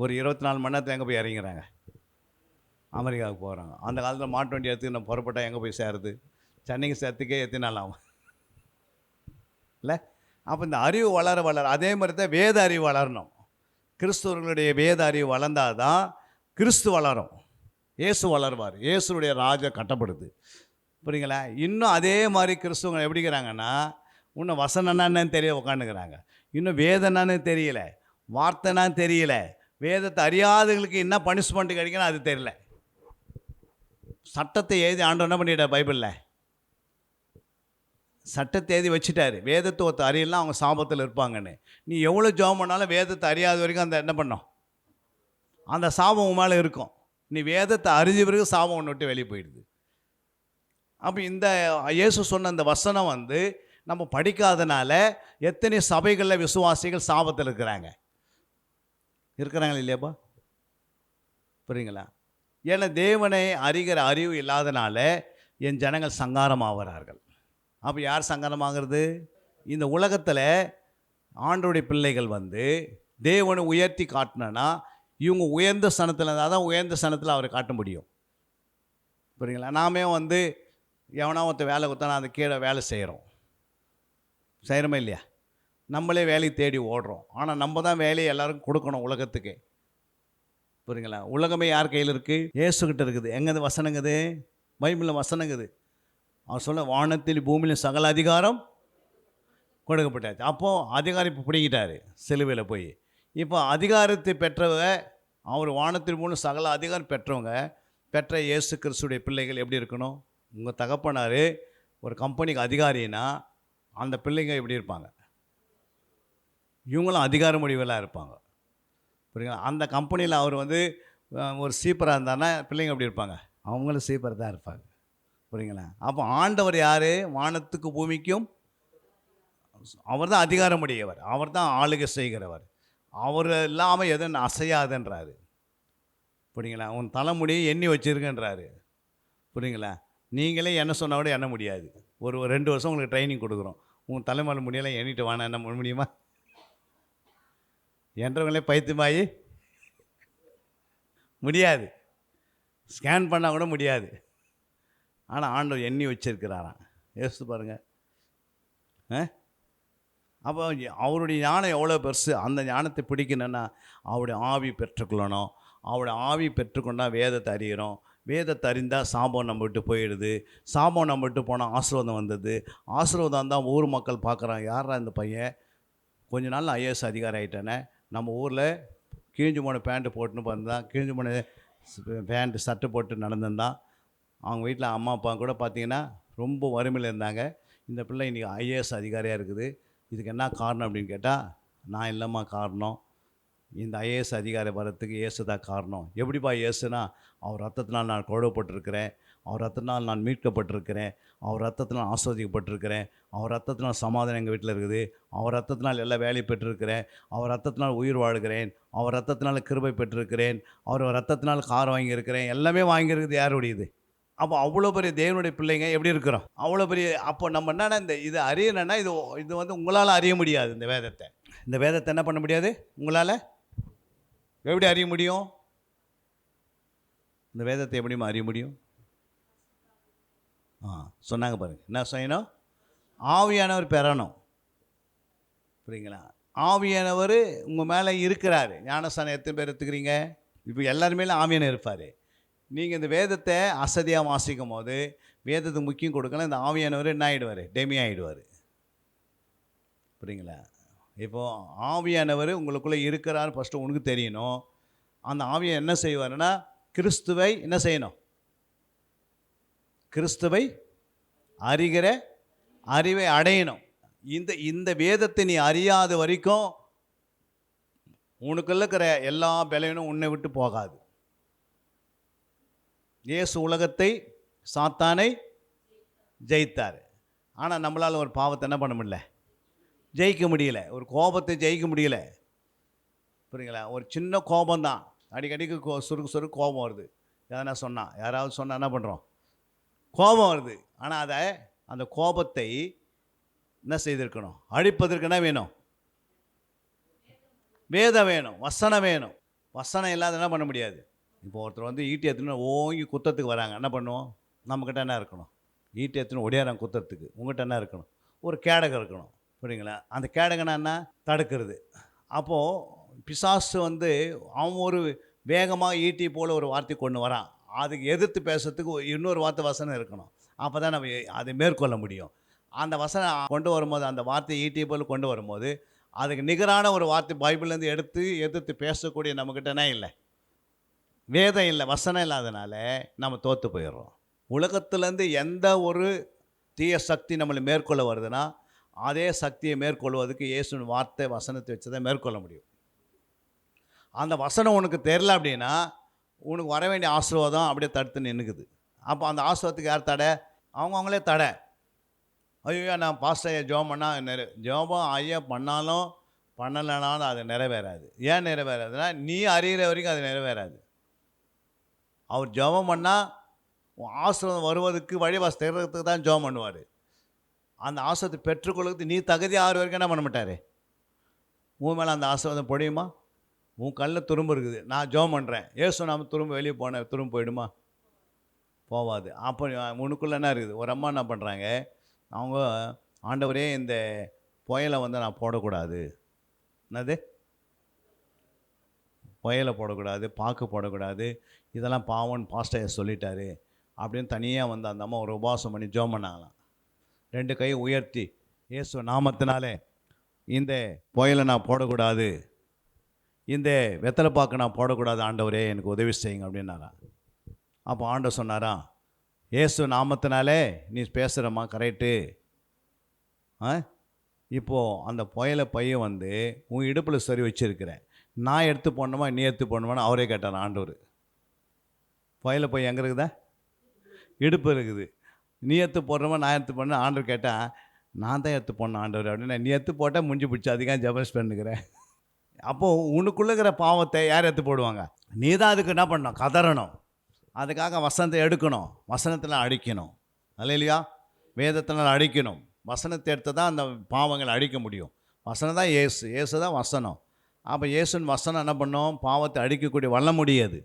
ஒரு 24 மணி நேரத்தில் எங்கே போய் இறங்கிறாங்க? அமெரிக்காவுக்கு போகிறாங்க. அந்த காலத்தில் மாட்டு வண்டி எடுத்துக்கு நம்ம புறப்பட்டால் எங்கே போய் சேருது? சென்னைக்கு சேர்த்துக்கே எத்தனை நாள் ஆகும் இல்லை? அப்போ இந்த அறிவு வளர அதே மாதிரி தான் வேத அறிவு வளரணும். கிறிஸ்துவர்களுடைய வேத அறிவு வளர்ந்தால் தான் கிறிஸ்து வளரும், இயேசு வளருவார், இயேசுடைய ராஜ்யம் கட்டப்படுது, புரியுங்களா? இன்னும் அதே மாதிரி கிறிஸ்துவங்க எப்படிங்கிறாங்கன்னா, இன்னும் வசனம்னான்னு தெரிய உட்காந்துக்கிறாங்க, இன்னும் வேதனான்னு தெரியல, வார்த்தைனான்னு தெரியல, வேதத்தை அறியாதவங்களுக்கு என்ன பனிஷ்மெண்ட் கிடைக்கணும் அது தெரியல. சட்டத்தை எழுதி ஆண்டவர் என்ன பண்ணிட்டார்? பைபிளில் சட்டத்தை எழுதி வச்சுட்டாரு, வேதத்தை ஒருத்த அறியலாம் அவங்க சாபத்தில் இருப்பாங்கன்னு. நீ எவ்வளோ ஜெபம் பண்ணாலும் வேதத்தை அறியாத வரைக்கும் அந்த என்ன பண்ணோம், அந்த சாபம் உன் மேலே இருக்கும். நீ வேதத்தை அறிஞ்ச பிறகு சாபம் ஒன்று விட்டு வெளியே போயிடுது. அப்போ இந்த இயேசு சொன்ன அந்த வசனம் நம்ம படிக்காதனால எத்தனை சபைகளில் விசுவாசிகள் சாபத்தில் இருக்கிறாங்களா இல்லையாப்பா? புரியுங்களா? ஏன்னா தேவனை அறிகிற அறிவு இல்லாதனால என் ஜனங்கள் சங்காரமாகிறார்கள். அப்போ யார் சங்காரமாகிறது? இந்த உலகத்தில் ஆண்டவருடைய பிள்ளைகள் தேவனை உயர்த்தி காட்டினா இவங்க உயர்ந்த ஸ்தானத்தில் இருந்தால் தான் உயர்ந்த ஸ்தானத்தில் அவரை காட்ட முடியும், புரியுங்களா? நாமே எவனா ஒருத்த வேலை கொடுத்தா அந்த கீழே வேலை செய்கிறோமா இல்லையா? நம்மளே வேலையை தேடி ஓடுறோம். ஆனால் நம்ம தான் வேலையை எல்லாருக்கும் கொடுக்கணும் உலகத்துக்கு, புரியுங்களா? உலகமே யார் கையில் இருக்குது? இயேசுக்கிட்ட இருக்குது. எங்கே வசனங்குது? பைபிளில் வசனங்குது. அவர் சொல்ல, வானத்தில் பூமியில் சகல அதிகாரம் கொடுக்கப்பட்டாச்சு. அப்போது அதிகாரம் இப்போ பிடிக்கிட்டாரு சிலுவையில் போய். இப்போ அதிகாரத்தை பெற்றவங்க, அவர் வானத்தில் மூணு சகல அதிகாரம் பெற்ற இயேசு கிறிஸ்துடைய பிள்ளைகள் எப்படி இருக்கணும்? உங்கள் தகப்பனார் ஒரு கம்பெனிக்கு அதிகாரின்னா அந்த பிள்ளைங்க எப்படி இருப்பாங்க? இவங்களும் அதிகார முடிவெல்லாம் இருப்பாங்க, புரியுங்களா? அந்த கம்பெனியில் அவர் ஒரு சீப்பராக இருந்தாருன்னா பிள்ளைங்க எப்படி இருப்பாங்க? அவங்களும் சீப்பர் தான் இருப்பாங்க, புரியுங்களா? அப்போ ஆண்டவர் யார்? வானத்துக்கு பூமிக்கும் அவர் தான் அதிகாரமுடையவர், அவர் தான் ஆளுகை செய்கிறவர். அவர் இல்லாமல் எதுவும் அசையாதுன்றாரு, புரியுங்களா? உன் தலைமுடியை எண்ணி வச்சுருக்கன்றாரு, புரியுங்களா? நீங்களே என்ன சொன்னால் கூட எண்ண முடியாது. ஒரு 2 வருஷம் உங்களுக்கு ட்ரைனிங் கொடுக்குறோம். உன் தலைமுறை முடியெல்லாம் எண்ணிட்டு வானா என்ன முடியுமா? என்றவங்களே பைத்தியமாயி முடியாது, ஸ்கேன் பண்ணால் கூட முடியாது. ஆனால் ஆண்டவர் எண்ணி வச்சிருக்கிறாராம். யோசித்து பாருங்கள். அப்போ அவருடைய ஞானம் எவ்வளோ பெருசு. அந்த ஞானத்தை பிடிக்கணுன்னா அவருடைய ஆவி பெற்றுக்கொள்ளணும். அவருடைய ஆவி பெற்றுக்கொண்டால் வேதத்தை அறிகிறோம். வேதத்தை அறிந்தால் சாபம் நம்ம விட்டு போயிடுது. சாபம் நம்ம விட்டு போனால் ஆசீர்வாதம் வந்தது. ஆசீர்வாதம் தான் ஊர் மக்கள் பார்க்குறாங்க, யாரா இந்த பையன் கொஞ்ச நாள் ஐஏஎஸ் அதிகாரி ஆகிட்டானே. நம்ம ஊரில் கிழிஞ்சு போன பேண்ட்டு போட்டுன்னு வந்தான், கிழிஞ்சு போன பேண்ட்டு சட்டை போட்டு நடந்திருந்தான். அவங்க வீட்டில் அம்மா அப்பா கூட பார்த்திங்கன்னா ரொம்ப வறுமையில் இருந்தாங்க. இந்த பிள்ளை இன்றைக்கி ஐஏஎஸ் அதிகாரியாக இருக்குது. இதுக்கு என்ன காரணம் அப்படின்னு கேட்டால், நான் இல்லைம்மா காரணம், இந்த ஐஏஎஸ் அதிகாரி வரத்துக்கு இயேசு தான் காரணம். எப்படிப்பா இயேசுனா, அவர் ரத்தத்தினால் நான் கழுவப்பட்டிருக்கிறேன், அவர் ரத்தத்தினால் நான் மீட்கப்பட்டிருக்கிறேன், அவர் ரத்தத்தினால் ஆஸ்வதிக்கப்பட்டிருக்கிறேன், அவர் ரத்தத்தினால் சமாதானம் எங்கள் வீட்டில் இருக்குது, அவர் ரத்தத்தினால் எல்லா வேலையும் பெற்றிருக்கிறேன், அவர் ரத்தத்தினால் உயிர் வாழ்கிறேன், அவர் ரத்தத்தினால் கிருபை பெற்றிருக்கிறேன், அவர் ரத்தத்தினால் கார் வாங்கியிருக்கிறேன். எல்லாமே வாங்கியிருக்குது யாருடையது? அப்போ அவ்வளோ பெரிய தேவனுடைய பிள்ளைங்க எப்படி இருக்கிறோம்? அவ்வளோ பெரிய. அப்போ நம்ம என்னென்னா இது அறியணுன்னா இது உங்களால் அறிய முடியாது. இந்த வேதத்தை என்ன பண்ண முடியாது? உங்களால் எப்படி அறிய முடியும்? இந்த வேதத்தை எப்படிமா அறிய முடியும்? சொன்னாங்க பாருங்கள், என்ன செய்யணும்? ஆவியானவர் பெறணும், புரியுங்களா? ஆவியானவர் உங்கள் மேலே இருக்கிறாரு. ஞானஸ்தானம் எத்தனை பேர் எடுத்துக்கிறீங்க? இப்போ எல்லாருமே ஆவியானவர் இருப்பார். நீங்கள் இந்த வேதத்தை அசதியாக வாசிக்கும் போது வேதத்துக்கு முக்கியம் கொடுக்கலாம். இந்த ஆவியானவர் என்ன ஆகிடுவார்? டெமி ஆகிடுவார், புரியுங்களா? இப்போது ஆவியானவர் உங்களுக்குள்ளே இருக்கிறார் ஃபஸ்ட்டு உனக்கு தெரியணும். அந்த ஆவியை என்ன செய்வார்னா, கிறிஸ்துவை என்ன செய்யணும்? கிறிஸ்துவை அறிகிற அறிவை அடையணும். இந்த வேதத்தை நீ அறியாத வரைக்கும் உனக்குள்ள இருக்கிற எல்லா பலனும் உன்னை விட்டு போகாது. இயேசு உலகத்தை சாத்தானை ஜெயித்தார். ஆனால் நம்மளால் ஒரு பாவத்தை என்ன பண்ண முடியல, ஜெயிக்க முடியல. ஒரு கோபத்தை ஜெயிக்க முடியல. புரியுங்களா? ஒரு சின்ன கோபம்தான், அடிக்கடிக்கு சுருக்கு கோபம் வருது. எதனா சொன்னால், யாராவது சொன்னால் என்ன பண்ணுறோம், கோபம் வருது. ஆனால் அந்த கோபத்தை என்ன செய்திருக்கணும், அழிப்பதற்கு என்ன வேணும், வேதம் வேணும், வசனம் வேணும். வசனம் இல்லாத என்ன பண்ண முடியாது. இப்போ ஒருத்தர் வந்து ஈட்டி எடுத்துன்னு ஓங்கி குத்தத்துக்கு வராங்க, என்ன பண்ணுவோம், நம்மக்கிட்ட என்ன இருக்கணும், ஈட்டி எடுத்துன்னு ஒடியாராங்க குத்தத்துக்கு, உங்கள்கிட்ட என்ன இருக்கணும், ஒரு கேடகம் இருக்கணும். புரியுங்களா? அந்த கேடகனா என்ன, தடுக்கிறது. அப்போது பிசாசு வந்து அவன் ஒரு வேகமாக ஈட்டி போல் ஒரு வார்த்தை கொண்டு வரான், அதுக்கு எதிர்த்து பேசுறதுக்கு இன்னொரு வார்த்தை வசனம் இருக்கணும். அப்போ தான் நம்ம அதை மேற்கொள்ள முடியும். அந்த வசனம் கொண்டு வரும்போது, அந்த வார்த்தை ஈட்டி போல் கொண்டு வரும்போது, அதுக்கு நிகரான ஒரு வார்த்தை பைபிள்லேருந்து எடுத்து எதிர்த்து பேசக்கூடிய நம்மக்கிட்டனா இல்லை, வேதம் இல்லை, வசனம் இல்லாதனால நம்ம தோற்று போயிடுறோம். உலகத்துலேருந்து எந்த ஒரு தீய சக்தி நம்மளை மேற்கொள்ள வருதுன்னா, அதே சக்தியை மேற்கொள்வதற்கு இயேசுவின் வார்த்தை வசனத்தை வச்சு தான் மேற்கொள்ள முடியும். அந்த வசனம் உனக்கு தெரில அப்படின்னா, உனக்கு வர வேண்டிய ஆசீர்வாதம் அப்படியே தடுத்து நின்றுக்குது. அப்போ அந்த ஆசீர்வாதத்துக்கு யார் தடை, அவங்களே தடை. ஐயோ நான் பாஸ்டர் ஐயா ஜெபம் பண்ணால் ஜெபம் ஐயா பண்ணாலும் பண்ணலைனாலும் அது நிறைவேறாது. ஏன் நிறைவேறாதுன்னா, நீ அறிகிற வரைக்கும் அது நிறைவேறாது. அவர் ஜெபம் பண்ணால் ஆசீர்வாதம் வருவதற்கு வழிவாசல் தேடுறதுக்கு தான் ஜெபம் பண்ணுவார். அந்த ஆசீர்வாதத்தை பெற்றுக்கொள்ளுறதுக்கு நீ தகுதி ஆறு வரைக்கும் என்ன பண்ண மாட்டார். உன் மேலே அந்த ஆசீர்வாதம் பொழியுமா? உன் கல்லில் துரும்பு இருக்குது, நான் ஜெபம் பண்ணுறேன், ஏசு நாம துரும்பு வெளியே போனேன், துரும்பு போயிடுமா? போவாது. அப்போ உனக்குள்ளே என்ன இருக்குது. ஒரு அம்மா என்ன பண்ணுறாங்க, அவங்க ஆண்டவரே இந்த புயலை வந்து நான் போடக்கூடாது, என்னது புயலை போடக்கூடாது, பாக்கு போடக்கூடாது, இதெல்லாம் பாவம்னு பாஸ்டர் சொல்லிட்டாரு அப்படின்னு தனியாக வந்து அந்த அம்மா ஒரு உபவாசம் பண்ணி ஜெபம் பண்ணாங்களாம். 2 கை உயர்த்தி, இயேசு நாமத்தினாலே இந்த புயலை நான் போடக்கூடாது, இந்த வெத்தலை பாக்கு நான் போடக்கூடாது, ஆண்டவரே எனக்கு உதவி செய்யுங்க அப்படின்னாரா. அப்போ ஆண்டவர் சொன்னாரா, இயேசு நாமத்தினாலே நீ பேசுகிறம்மா கரெக்டு. இப்போது அந்த புயலை பையன் வந்து உன் இடுப்பில் சரி வச்சுருக்கிறேன், நான் எடுத்து போடணுமா நீ எடுத்து போடணுமான்னு அவரே கேட்டார் ஆண்டவர். புயலை பையன் எங்கே இருக்குதா, இடுப்பு இருக்குது, நீ எடுத்து போடுறமா நான் எடுத்து போடணும். ஆண்டவர் கேட்டால், நான் தான் எடுத்து போடணும் ஆண்டவர் அப்படின்னா, நீ எடுத்து போட்டால் முடிஞ்சு பிடிச்சி அதிகம் ஜபஸ் பண்ணுகிறேன். அப்போது உனக்குள்ளே இருக்கிற பாவத்தை யார் எடுத்து போடுவாங்க, நீ தான் அதுக்கு என்ன பண்ணணும், கதறணும். அதுக்காக வசனத்தை எடுக்கணும், வசனத்தில் அழிக்கணும். அல்லையா? வேதத்தினால் அழிக்கணும். வசனத்தை எடுத்து தான் அந்த பாவங்களை அழிக்க முடியும். வசனம் தான் இயேசு, இயேசு தான் வசனம். அப்போ இயேசுன்னு வசனம் என்ன பண்ணோம், பாவத்தை அழிக்கக்கூடிய வல்ல முடியாது.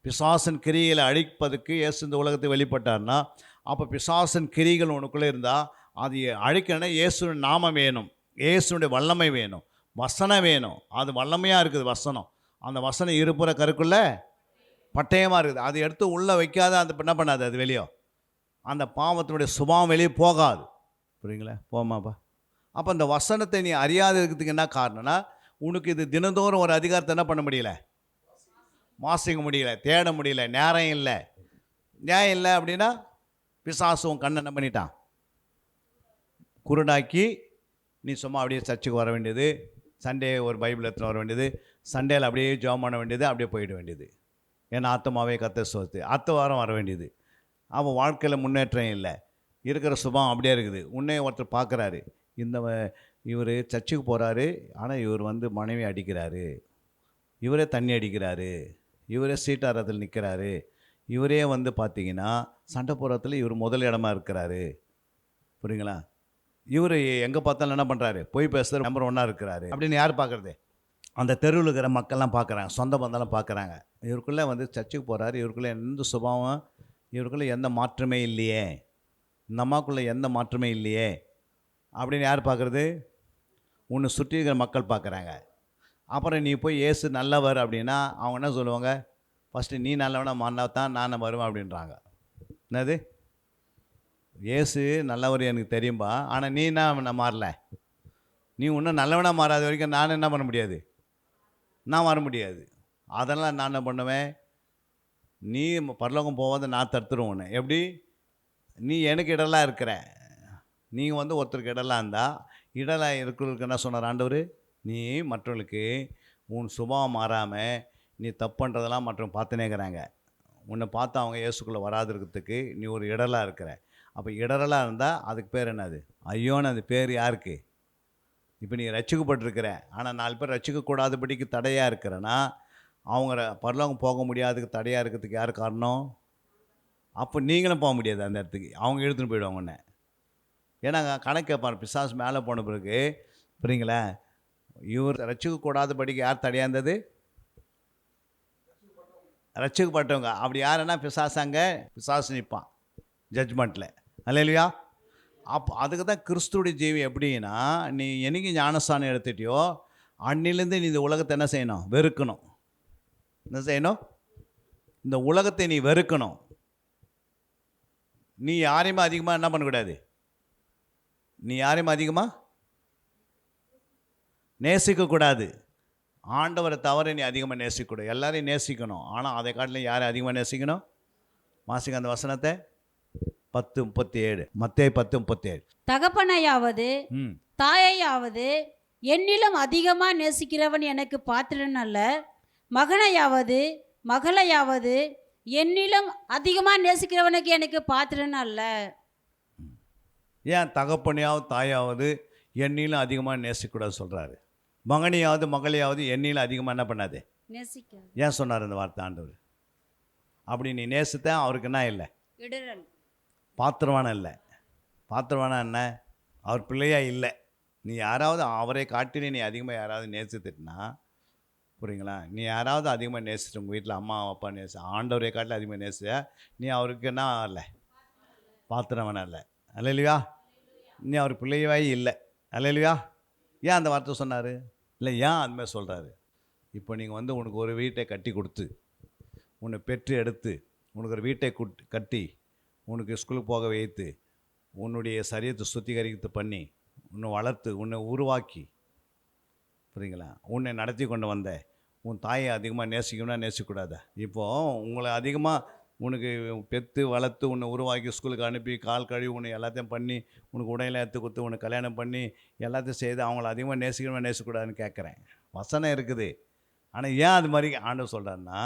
பிசாசின் கிரிகளை அழிப்பதுக்கு இயேசு இந்த உலகத்தை வெளிப்பட்டார்னா, அப்போ பிசாசின் கிரிகள் உனக்குள்ளே இருந்தால் அது அழிக்கணும்னா இயேசுவின் நாமம் வேணும், இயேசுனுடைய வல்லமை வேணும், வசனம் வேணும். அது வல்லமையாக இருக்குது வசனம். அந்த வசனம் இருப்புற கருக்குள்ள பட்டயமாக இருக்குது. அது எடுத்து உள்ளே வைக்காத அந்த என்ன பண்ணாது, அது வெளியே அந்த பாவத்தினுடைய சுபாவம் வெளியே போகாது. புரியுங்களா? போமாப்பா. அப்போ அந்த வசனத்தை நீ அறியாத இருக்கிறதுக்கு என்ன காரணம்னா, உனக்கு இது தினந்தோறும் ஒரு அதிகாரத்தை என்ன பண்ண முடியல, வாசிக்க முடியல, தேட முடியல, நேரம் இல்லை. நியாயம் இல்லை அப்படின்னா பிசாசு உன் கண்ணை என்ன பண்ணிட்டான், குருடாக்கி நீ சும்மா அப்படியே சர்ச்சுக்கு வர வேண்டியது, சண்டே ஒரு பைபிள் எடுத்துன்னு வர வேண்டியது, சண்டேயில் அப்படியே ஜெபம் பண்ண வேண்டியது, அப்படியே போயிட வேண்டியது. ஏன்னா ஆத்மாவே கர்த்தர் சோத்து, அடுத்த வாரம் வர வேண்டியது. அவன் வாழ்க்கையில் முன்னேற்றம் இல்லை, இருக்கிற சுபம் அப்படியே இருக்குது. உன்னே ஒருத்தர் பார்க்குறாரு, இவர் சர்ச்சுக்கு போகிறாரு, ஆனால் இவர் வந்து மனைவி அடிக்கிறாரு, இவரே தண்ணி அடிக்கிறாரு, இவரே சீட்டாரத்தில் நிற்கிறாரு, இவரே வந்து பார்த்திங்கன்னா சண்டை போடுறதுல இவர் முதல் இடமா இருக்கிறாரு. புரியுங்களா? இவர் எங்கே பார்த்தாலும் என்ன பண்ணுறாரு, போய் பேசுகிற நம்பர் 1 இருக்கிறாரு அப்படின்னு யார் பார்க்குறது? அந்த தெருவில் இருக்கிற மக்கள்லாம் பார்க்குறாங்க, சொந்த பந்தெல்லாம் பார்க்குறாங்க. இவருக்குள்ளே வந்து சர்ச்சுக்கு போகிறாரு, இவருக்குள்ளே எந்த சுபாவம், இவருக்குள்ளே எந்த மாற்றமே இல்லையே, இந்த அம்மாக்குள்ளே எந்த மாற்றமே இல்லையே அப்படின்னு யார் பார்க்குறது? உன்னை சுற்றி இருக்கிற மக்கள் பார்க்குறாங்க. அப்புறம் நீ போய் இயேசு நல்லவர் அப்படின்னா அவங்க என்ன சொல்லுவாங்க, ஃபஸ்ட்டு நீ நல்லவனாக மாறினா தான் நான் வருவேன் அப்படின்றாங்க. என்னது, இயேசு நல்லவர் எனக்கு தெரியும்பா, ஆனால் நீ என்ன மாறல, நீ இன்னும் நல்லவனாக மாறாத வரைக்கும் நான் என்ன பண்ண முடியாது, நான் வர முடியாது. அதெல்லாம் நான் என்ன பண்ணுவேன், நீ பரலோகம் போவாத நான் தடுத்துருவேன் உன்னை. எப்படி? நீ எனக்கு இடலாக இருக்கிற, நீ வந்து ஒருத்தருக்கு இடலாக இருந்தால், இடலாக இருக்கிறவருக்கு என்ன சொன்னார் ஆண்டவர், நீ மற்றவர்களுக்கு உன் சுபாவம் மாறாமல் நீ தப்பு பண்ணுறதெல்லாம் மற்றவங்க பார்த்துனே இருக்கிறாங்க, உன்னை பார்த்து அவங்க இயேசுக்குள்ளே வராது இருக்கிறதுக்கு நீ ஒரு இடரலாக இருக்கிற. அப்போ இடரலாக இருந்தால் அதுக்கு பேர் என்னது? ஐயோன்னு அது பேர் யாருக்கு? இப்போ நீ ரட்சிக்கப்பட்டிருக்கிற, ஆனால் 4 பேர் ரட்சிக்கக்கூடாதபடிக்கு தடையாக இருக்கிறன்னா அவங்க பரலோகம் போக முடியாததுக்கு தடையாக இருக்கிறதுக்கு யார் காரணம்? அப்போ நீங்களும் போக முடியாது அந்த இடத்துக்கு, அவங்க எடுத்துன்னு போயிடுவாங்க உன்னை. ஏன்னா கணக்கு கேட்பார் பிசாசு மேலே போன பிறகு, புரியுங்களா? இவர் ரட்சிக்கக்கூடாதபடிக்கு யார் தடையாக இருந்தது? ரட்சிக்கப்பட்டவங்க. அப்படி யாருன்னா பிசாசாங்க, பிசாசு நிற்பான் ஜட்ஜ்மெண்ட்டில். அல்லேலூயா. அப்போ அதுக்கு தான் கிறிஸ்துவுடைய ஜீவி எப்படின்னா, நீ என்னைக்கு ஞானஸ்தானம் எடுத்துட்டியோ அன்னிலேருந்து நீ இந்த உலகத்தை என்ன செய்யணும்? வெறுக்கணும். என்ன செய்யணும்? இந்த உலகத்தை நீ வெறுக்கணும். நீ யாரையுமே அதிகமாக என்ன பண்ணக்கூடாது? நீ யாரையும் அதிகமாக நேசிக்கக்கூடாது. ஆண்டவரை தவிர நீ அதிகமாக நேசிக்கக்கூடாது. எல்லாரையும் நேசிக்கணும். ஆனால் அதை காட்டிலும் யாரை அதிகமாக நேசிக்கணும்? வாசிங்க அந்த வசனத்தை. 10:37, மத்தேயு 10:37. தகப்பனையாவது தாயையாவது என்னிலும் அதிகமாக நேசிக்கிறவன் எனக்கு பாத்திரன் அல்ல. மகனையாவது மகளையாவது என்னிலும் அதிகமாக நேசிக்கிறவனுக்கு எனக்கு பாத்திரன் அல்ல. ஏன் தகப்பனையாவது தாயாவது எண்ணிலும் அதிகமாக நேசிக்கக்கூடாது சொல்கிறாரு? மகனையாவது மகளையாவது எண்ணிலும் அதிகமாக என்ன பண்ணாது? நேசிக்க. ஏன் சொன்னார் இந்த வார்த்தை ஆண்டவர்? அப்படி நீ நேசித்த அவருக்கு என்ன இல்லை? இடரல். பாத்திரவான இல்லை. பாத்திரவான என்ன? அவர் பிள்ளையா இல்லை. நீ யாராவது அவரை காட்டினே நீ அதிகமாக யாராவது நேசித்துட்டுனா, புரியுங்களா? நீ யாராவது அதிகமாக நேசிச்சு உங்கள் வீட்டில் அம்மா அப்பா ஆண்டவரை காட்டில் அதிகமாக நேசிச்ச நீ அவருக்கு என்ன இல்லை? பாத்திரவான இல்லை. அல்லேலூயா. நீ அவர் பிள்ளையாவே இல்லை. அல்லேலூயா. ஏன் அந்த வார்த்தை சொன்னார்? இல்லை, ஏன் அதுமாதிரி சொல்கிறாரு? இப்போ நீங்கள் வந்து உனக்கு ஒரு வீட்டை கட்டி கொடுத்து, உன்னை பெற்று எடுத்து, உனக்கு ஒரு வீட்டை கட்டி, உனக்கு ஸ்கூலுக்கு போக வைத்து, உன்னுடைய சரீரத்தை சுத்திகரித்து பண்ணி, உன்னை வளர்த்து, உன்னை உருவாக்கி, புரியுங்களா, உன்னை நடத்தி கொண்டு வந்த உன் தாயை அதிகமாக நேசிக்கணும்னா நேசிக்கக்கூடாது? இப்போது உங்களை அதிகமாக உனக்கு பெற்று வளர்த்து உன்னை உருவாக்கி ஸ்கூலுக்கு அனுப்பி கால் கழுவி உன்னை எல்லாத்தையும் பண்ணி உனக்கு உடையில எடுத்து கொடுத்து உனக்கு கல்யாணம் பண்ணி எல்லாத்தையும் செய்து அவங்கள அதிகமாக நேசிக்கணுமா நேசிக்கக்கூடாதுன்னு கேட்குறேன். வசனம் இருக்குது. ஆனால் ஏன் அது மாதிரி ஆண்டவர் சொல்கிறாருன்னா,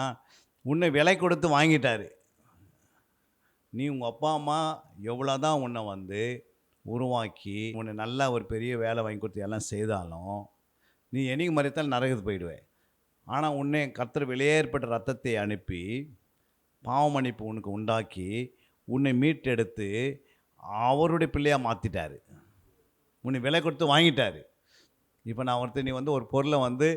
உன்னை விலை கொடுத்து வாங்கிட்டாரு. நீ உங்கள் அப்பா அம்மா எவ்வளோ தான் உன்னை வந்து உருவாக்கி உன்னை நல்லா ஒரு பெரிய வேலை வாங்கி கொடுத்து எல்லாம் செய்தாலும் நீ என்னைக்கு மறைத்தால் நரகத்துக்கு போயிடுவேன். ஆனால் உன்னை கர்த்தர் வெளியேற்பட்ட ரத்தத்தை அனுப்பி பாவ மன்னிப்பு உனக்கு உண்டாக்கி உன்னை மீட்டெடுத்து அவருடைய பிள்ளையாக மாற்றிட்டார். உன்னை விலை கொடுத்து வாங்கிட்டார். இப்போ நான் ஒருத்தர், நீ வந்து ஒரு பொருளை வந்து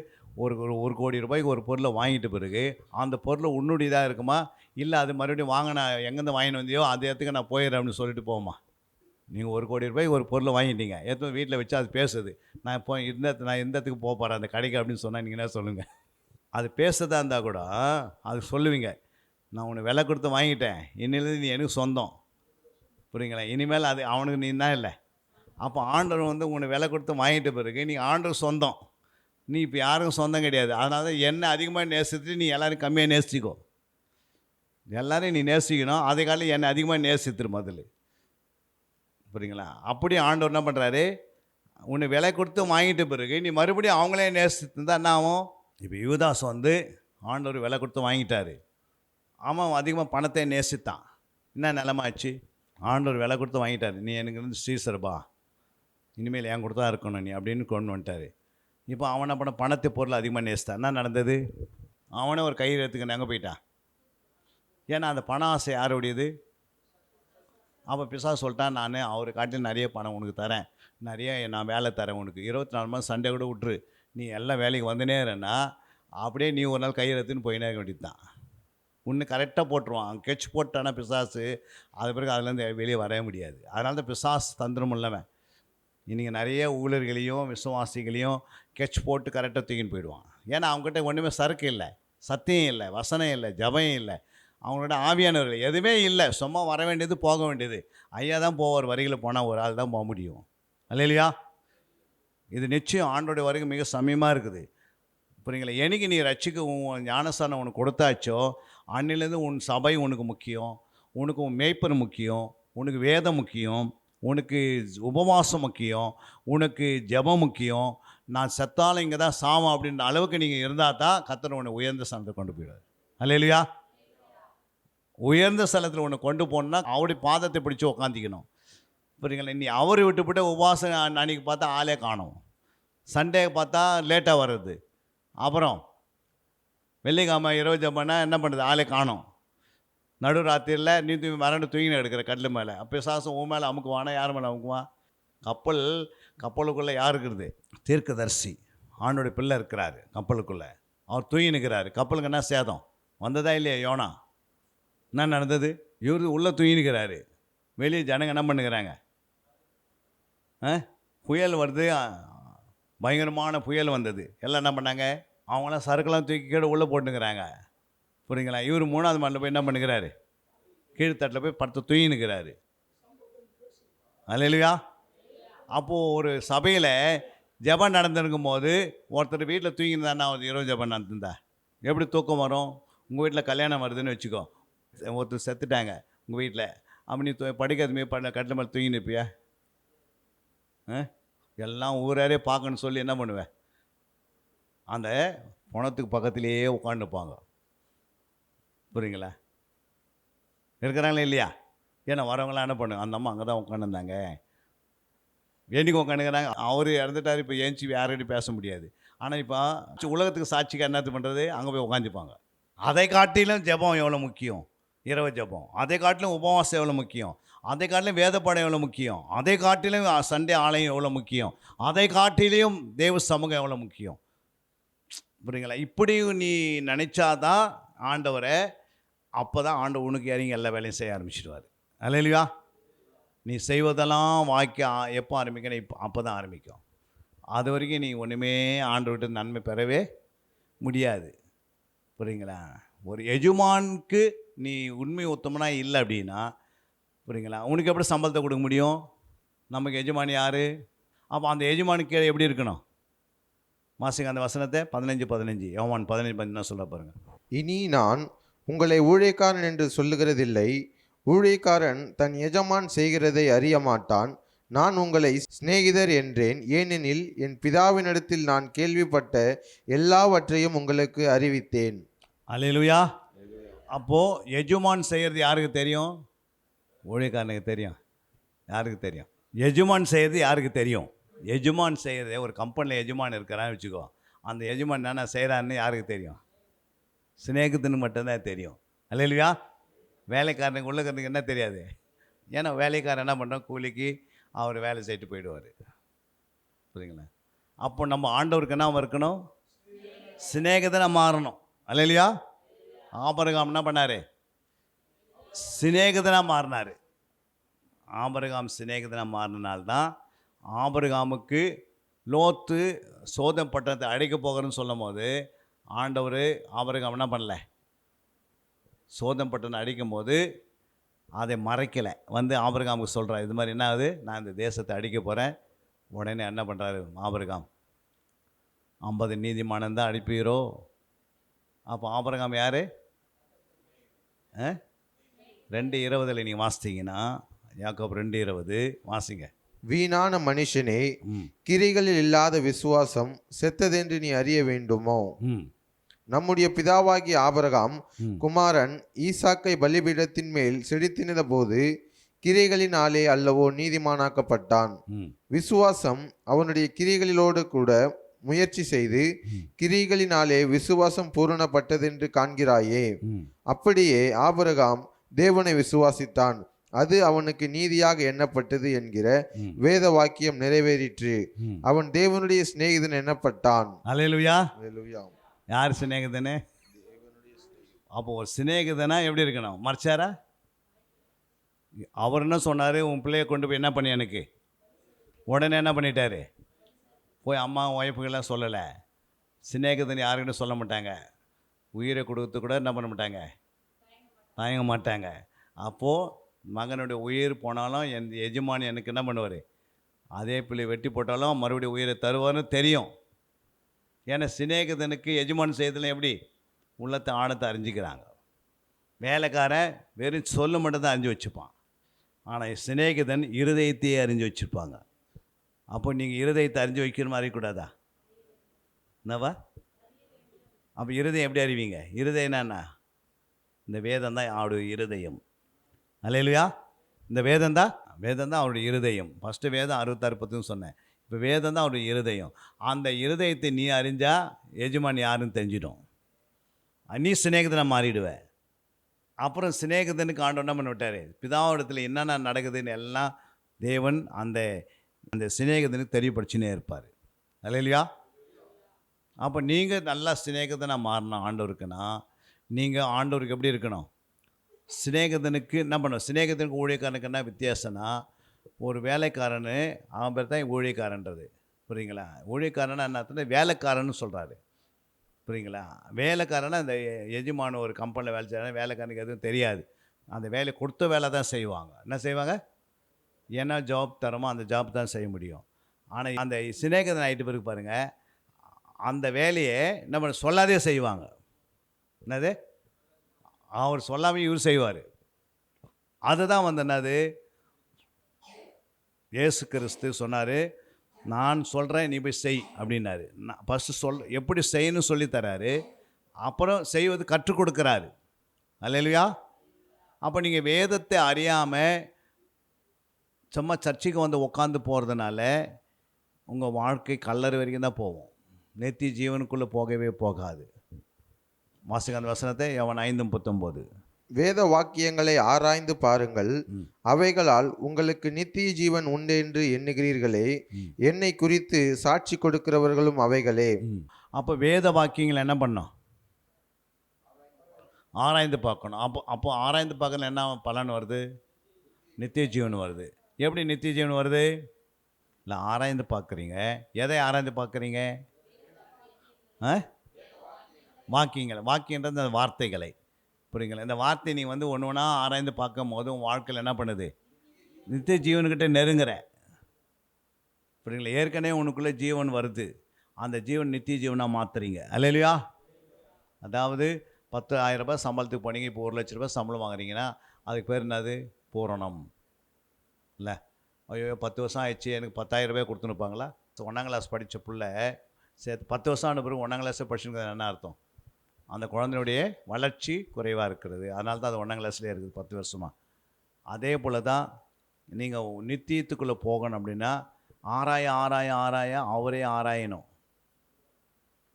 ஒரு கோடி ரூபாய்க்கு ஒரு பொருளை வாங்கிட்ட பிறகு அந்த பொருளை உன்னுடையதாக இருக்குமா, இல்லை அது மறுபடியும் வாங்க நான் எங்கேருந்து வாங்கிட்டு வந்தியோ அந்த இடத்துக்கு நான் போயிடுறேன் அப்படின்னு சொல்லிட்டு போமா? நீங்கள் 1 கோடி ரூபாய்க்கு ஒரு பொருளை வாங்கிட்டீங்க, எடுத்து வீட்டில் வச்சு அது பேசுது, நான் இப்போ நான் எந்த இடத்துக்கு போக போகிறேன் அந்த கடைக்கு அப்படின்னு சொன்னால் நீங்கள் என்ன சொல்லுங்கள்? அது பேசுறதா இருந்தால் கூட அது சொல்லுவீங்க, நான் உன்னை விலை கொடுத்து வாங்கிட்டேன், இன்னிலேருந்து நீ எனக்கு சொந்தம். புரியுங்களா? இனிமேல் அது அவனுக்கு நீ தான் இல்லை. அப்போ ஆண்டவர் வந்து உன்னை விலை கொடுத்து வாங்கிட்ட பிறகு நீ ஆண்டவர் சொந்தம். நீ இப்போ யாருக்கும் சொந்தம் கிடையாது. அதனால தான் என்னை அதிகமாக நேசித்துட்டு நீ எல்லோரும் கம்மியாக நேசிக்கோ. எல்லோரையும் நீ நேசிக்கணும். அதை காலையில் என்னை அதிகமாக நேசித்துரு முதல்ல. புரியுங்களா? அப்படி ஆண்டவர் என்ன பண்ணுறாரு, உன்னை விலை கொடுத்து வாங்கிட்ட பிறகு நீ மறுபடியும் அவங்களே நேசித்துருந்தா என்ன ஆகும்? இப்போ யூதாஸ் வந்து ஆண்டவர் விலை கொடுத்து வாங்கிட்டாரு. அவன் அதிகமாக பணத்தை நேசித்தான். என்ன நிலமாச்சு? ஆண்டவர் விலை கொடுத்து வாங்கிட்டார். நீ எனக்கு இருந்து ஸ்ரீசர்பா, இனிமேல் என் கொடுத்தா இருக்கணும் நீ அப்படின்னு கொண்டு வந்துட்டார். இப்போ அவனை பணத்தை பொருள் அதிகமாக நேசித்தான். என்ன நடந்தது? அவனே ஒரு கயிறு எடுத்துக்கின்னு எங்கே போயிட்டான்? ஏன்னா அந்த பண ஆசை யாருடையது? அப்போ பிசாசு சொல்லிட்டான், நான் அவரை காட்டில் நிறைய பணம் உனக்கு தரேன், நிறைய நான் வேலை தரேன் உனக்கு, 24 மாதம் சண்டே கூட விட்டுரு, நீ எல்லாம் வேலைக்கு வந்துனே இருன்னா அப்படியே நீ ஒரு நாள் கயிறு எடுத்துன்னு போயினே இருக்க வேண்டியது தான். ஒன்று கரெக்டாக போட்டுருவான். கெச் போட்டானா பிசாசு, அது பிறகு அதுலேருந்து வெளியே வரவே முடியாது. அதனால தான் பிசாசு தந்திரம் உள்ளவன். இன்றைக்கி நிறைய ஊழியர்களையும் விசுவாசிகளையும் கெச் போட்டு கரெக்டாக தூக்கின்னு போயிடுவான். ஏன்னா அவங்ககிட்ட ஒன்றுமே சரக்கு இல்லை, சத்தியம் இல்லை, வசனம் இல்லை, ஜபம் இல்லை, அவங்களோட ஆவியானவர்கள் எதுவுமே இல்லை. சும்மா வர வேண்டியது போக வேண்டியது. ஐயா தான் போவார், வரிகளை போனால் ஒரு ஆள் தான் போக முடியும். அல்லையா? இது நிச்சயம் ஆண்டோடைய வருகை மிக சமயமாக இருக்குது. புரியுங்களா? என்னைக்கு நீ ரட்சிக்க உன் ஞானஸ்தானம் உனக்கு கொடுத்தாச்சோ அன்னிலேருந்து உன் சபை உனக்கு முக்கியம், உனக்கு உன் மேய்ப்பர் முக்கியம், உனக்கு வேதம் முக்கியம், உனக்கு உபவாசம் முக்கியம், உனக்கு ஜெபம் முக்கியம். நான் செத்தாலும் இங்கே தான் சாமம் அப்படின்ற அளவுக்கு நீங்கள் இருந்தால் தான் கர்த்தர் உன்னை உயர்ந்த ஸ்தானத்தை கொண்டு போயிடுவார். அல்லேலூயா. உயர்ந்த ஸ்தலத்தில் உன்னை கொண்டு போகணுன்னா அவருடைய பாதத்தை பிடிச்சி உக்காந்திக்கணும். புரியுங்களா? நீ அவரை விட்டுவிட்டு உபவாசம் அன்னைக்கு பார்த்தா ஆளே காணும். சண்டே பார்த்தா லேட்டாக வர்றது. அப்புறம் வெள்ளிக்கிழமை இரவு ஜெபம்னா என்ன பண்ணுறது? ஆளே காணும். நடு ராத்திரியில் நீ மறந்து தூங்கின எடுக்கிற கட்டில் மேலே. அப்போ சாசம் உன் மேலே அமுக்குவானா? யார் மேலே அமுக்குவான்? கப்பலுக்குள்ளே யார் இருக்கிறது? தீர்க்கதரிசி ஆணுடைய பிள்ளை இருக்கிறாரு கப்பலுக்குள்ளே. அவர் தூங்கினுக்கிறாரு. கப்பலுக்கு என்ன சேதம் வந்ததா இல்லையா? யோனா என்ன நடந்தது? இவர் உள்ளே தூங்கினுக்கிறாரு. வெளியே ஜனங்க என்ன பண்ணுகிறாங்க? புயல் வருது, பயங்கரமான புயல் வந்தது. எல்லாம் என்ன பண்ணாங்க? அவங்களாம் சறுக்கெல்லாம் தூக்கி கீழே உள்ளே போட்டுக்கிறாங்க. புரியுங்களா? இவர் 3வது மாடியில் போய் என்ன பண்ணுகிறாரு? கீழ்த்தட்டில் போய் படுத்து தூங்கினுக்கிறாரு. அல்லேலூயா. அப்போது ஒரு சபையில் ஜெபம் நடந்துருக்கும் போது ஒருத்தர் வீட்டில் தூங்கியிருந்தான்னா இரவு ஜெபம் நடந்துருந்தா எப்படி தூக்கம் வரும்? உங்கள் வீட்டில் கல்யாணம் வருதுன்னு வச்சுக்கோ, ஒருத்தர் செத்துட்டாங்க உங்கள் வீட்டில். அப்போ நீ படிக்காதுமே கட்டில் மேலே தூங்கி நிற்பியா? எல்லாம் ஊரே பார்க்கணுன்னு சொல்லி என்ன பண்ணுவேன்? அந்த பணத்துக்கு பக்கத்திலேயே உட்காந்துப்பாங்க. புரியுங்களா? இருக்கிறாங்களே இல்லையா? ஏன்னா வரவங்களாம் என்ன பண்ணுங்க, அந்த அம்மா அங்கே தான் உட்காந்துருந்தாங்க, என்னைக்கு உட்காந்துக்கிறாங்க. அவர் இறந்துட்டார், இப்போ ஏஞ்சி யார்கிட்டையும் பேச முடியாது. ஆனால் இப்போ உலகத்துக்கு சாட்சிக்கு என்னது பண்ணுறது? அங்கே போய் உட்காந்துப்பாங்க. அதை காட்டிலும் ஜெபம் எவ்வளோ முக்கியம்? இரவு ஜெபம். அதை காட்டிலும் உபவாசம் எவ்வளோ முக்கியம்? அதை காட்டிலும் வேதப்பாடம் எவ்வளோ முக்கியம்? அதை காட்டிலும் சண்டே ஆலயம் எவ்வளோ முக்கியம்? அதை காட்டிலையும் தேவ சமூகம் எவ்வளோ முக்கியம்? புரியுங்களா? இப்படி நீ நினச்சாதான் ஆண்டவரை, அப்போ தான் ஆண்டவர் உனக்கு இறங்கி எல்லா வேலையும் செய்ய ஆரம்பிச்சிடுவார். அல்லேலூயா. நீ செய்வதெல்லாம் வாய்க்க எப்போ ஆரம்பிக்கணும்? இப்போ அப்போ தான் ஆரம்பிக்கும். அது வரைக்கும் நீ ஒன்றுமே ஆண்டவர்கிட்ட நன்மை பெறவே முடியாது. புரியுங்களா? ஒரு எஜமானுக்கு நீ உண்மை உத்தமனா இல்லை அப்படின்னா, புரியுங்களா, உனக்கு எப்படி சம்பளத்தை கொடுக்க முடியும்? நமக்கு எஜமானி யார்? அப்போ அந்த எஜமானுக்கு எப்படி இருக்கணும்? மாசிங்க அந்த வசனத்தை 15:15 யோவான் 15:15 சொல்ல பாருங்கள். இனி நான் உங்களை ஊழியக்காரன் என்று சொல்லுகிறதில்லை. ஊழியக்காரன் தன் எஜமான் செய்கிறதை அறிய மாட்டான். நான் உங்களை சிநேகிதர் என்றேன், ஏனெனில் என் பிதாவினிடத்தில் நான் கேள்விப்பட்ட எல்லாவற்றையும் உங்களுக்கு அறிவித்தேன். அல்லேலூயா. அப்போது எஜமான் செய்கிறது யாருக்கு தெரியும்? ஊழியக்காரனுக்கு தெரியும். யாருக்கு தெரியும்? எஜமான் செய்கிறது யாருக்கு தெரியும்? எஜமான் செய்கிறது, ஒரு கம்பெனியில் எஜமான் இருக்கிறான்னு வச்சுக்கோ, அந்த எஜமான் என்னென்ன செய்கிறான்னு யாருக்கு தெரியும்? சிநேகத்துன்னு மட்டும்தான் தெரியும். அல்லேலூயா. வேலைக்காரனுக்கு உள்ளக்கிறதுக்கு என்ன தெரியாது? ஏன்னா வேலைக்காரன் என்ன பண்ணுறோம்? கூலிக்கு அவர் வேலை செய்துட்டு போயிடுவார். புரியுங்களா? அப்போ நம்ம ஆண்டவருக்கு என்ன இருக்கணும்? சிநேகத்தை மாறணும். அல்லேலூயா. ஆபிரகாம் என்ன பண்ணார்? சிநேகிதனாக மாறினார். ஆபிரகாம் சிநேகிதனாக மாறினால்தான் ஆபிரகாமுக்கு லோத்து சோதம் பட்டணத்தை அழைக்க போகிறேன்னு சொல்லும் போது ஆண்டவர் ஆபிரகாம் என்ன பண்ணல? சோதம் பட்டணம் அடிக்கும் போது அதை மறைக்கலை. வந்து ஆபிரகாமுக்கு சொல்கிறார், இது மாதிரி என்ன ஆகுது, நான் இந்த தேசத்தை அடிக்க போகிறேன். உடனே என்ன பண்ணுறாரு ஆபிரகாம்? 50 நீதிமானம் தான் அடிப்பீரோ? அப்போ ஆபிரகாம் யார்? 2:20 நீங்கள் வாசித்தீங்கன்னா, யாக்கோபு 2:20 வாசிங்க. வீணான மனுஷனே, கிரிகளில் இல்லாத விசுவாசம் செத்ததென்று நீ அறிய வேண்டுமோ? நம்முடைய பிதாவாகிய ஆபிரகாம் குமாரன் ஈசாக்கை பலிபீடத்தின் மேல் செலுத்தின போது கிரிகளினாலே அல்லவோ நீதிமானாக்கப்பட்டான். விசுவாசம் அவனுடைய கிரிகளிலோடு கூட முயற்சி செய்து கிரிகளினாலே விசுவாசம் பூரணப்பட்டதென்று காண்கிறாயே. அப்படியே ஆபிரகாம் தேவனை விசுவாசித்தான், அது அவனுக்கு நீதியாக எண்ணப்பட்டது என்கிற வேத வாக்கியம் நிறைவேறிற்று. அவன் தேவனுடைய சிநேகிதன் எண்ணப்பட்டான். அல்லேலூயா. அல்லேலூயா. யார் சிநேகிதனே? அப்போ ஒரு சிநேகிதனா எப்படி இருக்கணும்? மறைச்சாரா? அவர் என்ன சொன்னார்? உன் பிள்ளைய கொண்டு போய் என்ன பண்ணி எனக்கு? உடனே என்ன பண்ணிட்டாரு? போய் அம்மா ஒய்ஃபுக்கெல்லாம் சொல்லலை. சிநேகிதன் யாருக்கிட்ட சொல்ல மாட்டாங்க. உயிரை கொடுத்து கூட என்ன பண்ண மாட்டாங்க? தயங்க மாட்டாங்க. அப்போது மகனுடைய உயிர் போனாலும் என் எஜமானி எனக்கு என்ன பண்ணுவார்? அதே பிள்ளை வெட்டி போட்டாலும் மறுபடியும் உயிரை தருவார்னு தெரியும். ஏன்னா சிநேகிதனுக்கு எஜமான் செய்யறதுல எப்படி உள்ளத்தை ஆழத்தை அறிஞ்சிக்கிறாங்க. வேலைக்காரன் வெறும் சொல்ல மட்டும்தான் அறிஞ்சு வச்சுப்பான். ஆனால் சிநேகிதன் இருதயத்தையே அறிஞ்சு வச்சுருப்பாங்க. அப்போ நீங்கள் இருதயத்தை அறிஞ்சு வைக்கிற மாதிரி கூடாதா? என்னவா? அப்போ இருதயம் எப்படி அறிவீங்க? இருதயம் என்னன்னா இந்த வேதம் தான் அவருடைய இருதயம். அல்லேலூயா. இந்த வேதம் தான் அவருடைய இருதயம். ஃபஸ்ட்டு வேதம் 66 சொன்னேன். இப்போ வேதம் தான் அவருடைய இருதயம். அந்த இருதயத்தை நீ அறிஞ்சா எஜமான் யாருன்னு தெரிஞ்சிடும். நீ சிநேகிதனை மாறிடுவ. அப்புறம் சிநேகிதனுக்கு ஆண்டவர் என்ன பண்ண விட்டார், பிதாவிடத்தில் என்னென்ன நடக்குதுன்னு எல்லாம் தேவன் அந்த அந்த சிநேகிதனுக்கு தெரியப்படுத்தினே இருப்பார். அல்லேலூயா. அப்போ நீங்கள் நல்லா சிநேகிதனாக மாறணும் ஆண்டவருக்குன்னா, நீங்கள் ஆண்டவருக்கு எப்படி இருக்கணும், சிநேகிதனுக்கு என்ன பண்ணணும். சிநேகிதனுக்கு ஊழியக்காரனுக்கு என்ன வித்தியாசம்னா, ஒரு வேலைக்காரன் அவன் பேர் தான் ஊழியக்காரன்றது. புரியுங்களா? ஊழியக்காரனா என்ன அர்த்தம், வேலைக்காரன்னு சொல்கிறாரு. புரியுங்களா? வேலைக்காரனா இந்த எஜமான ஒரு கம்பெனியில் வேலை செய்கிறாங்க, வேலைக்காரனுக்கு எதுவும் தெரியாது. அந்த வேலை கொடுத்த வேலை தான் செய்வாங்க. என்ன செய்வாங்க, என்ன ஜாப் தரமோ அந்த ஜாப் தான் செய்ய முடியும். ஆனால் அந்த சிநேகிதன் ஆகிட்டு பிறகு பாருங்கள், அந்த வேலையை நம்ம சொல்லாதே செய்வாங்க. என்னது, அவர் சொல்லாமல் இவர் செய்வார். அதுதான் வந்து என்னது, இயேசு கிறிஸ்து சொன்னார், நான் சொல்கிறேன் நீ போய் செய் அப்படின்னாரு. நான் ஃபஸ்ட்டு எப்படி செய்யணும்னு சொல்லி தராரு, அப்புறம் செய்வது கற்றுக் கொடுக்குறாரு. அல்லேலூயா. அப்போ நீங்கள் வேதத்தை அறியாமல் சும்மா சர்ச்சைக்கு வந்து உட்காந்து போகிறதுனால உங்கள் வாழ்க்கை கல்லறை வரைக்கும் தான் போவோம். நித்திய ஜீவனுக்குள்ளே போகவே போகாது. வாசிங்க அந்த வசனத்தை, யோவான் 5:19. வேத வாக்கியங்களை ஆராய்ந்து பாருங்கள், அவைகளால் உங்களுக்கு நித்திய ஜீவன் உண்டு என்று எண்ணுகிறீர்களே, என்னை குறித்து சாட்சி கொடுக்கிறவர்களும் அவைகளே. அப்போ வேத வாக்கியங்கள் என்ன பண்ணோம், ஆராய்ந்து பார்க்கணும். அப்போ ஆராய்ந்து பார்க்கணும், என்ன பலன் வருது, நித்திய ஜீவன் வருது. எப்படி நித்திய ஜீவன் வருது, இல்லை ஆராய்ந்து பார்க்குறீங்க. எதை ஆராய்ந்து பார்க்குறீங்க, வாக்கியன்றது அந்த வார்த்தைகளை. புரியுங்களா? இந்த வார்த்தை நீ வந்து ஒன்று ஒன்றா ஆராய்ந்து பார்க்கும் போது உன் வாழ்க்கையில் என்ன பண்ணுது, நித்திய ஜீவனுக்கிட்ட நெருங்குற. புரியுங்களா? ஏற்கனவே உனக்குள்ளே ஜீவன் வருது, அந்த ஜீவன் நித்திய ஜீவனாக மாற்றுறீங்க. அல்லேலூயா. அதாவது 10,000 ரூபாய் சம்பளத்துக்கு போனீங்க, இப்போ 1,00,000 ரூபாய் சம்பளம் வாங்குறீங்கன்னா அதுக்கு பேர் என்னது, பூரணம். இல்லை, ஐயோ 10 வருஷம் ஆயிடுச்சு எனக்கு 10,000 ரூபாய் கொடுத்துனுப்பாங்களா? 1ஆம் கிளாஸ் படித்த பிள்ளை சேர்த்து 10 வருஷம் ஆன பிறகு 1ஆம் கிளாஸில் படிச்சுருக்கிறது என்ன அர்த்தம், அந்த குழந்தையுடைய வளர்ச்சி குறைவாக இருக்கிறது. அதனால தான் அது 1ஆம் கிளாஸ்லேயே இருக்குது 10 வருஷமாக. அதே போல் தான் நீங்கள் நித்தியத்துக்குள்ளே போகணும் அப்படின்னா ஆராய அவரே ஆராயணும்.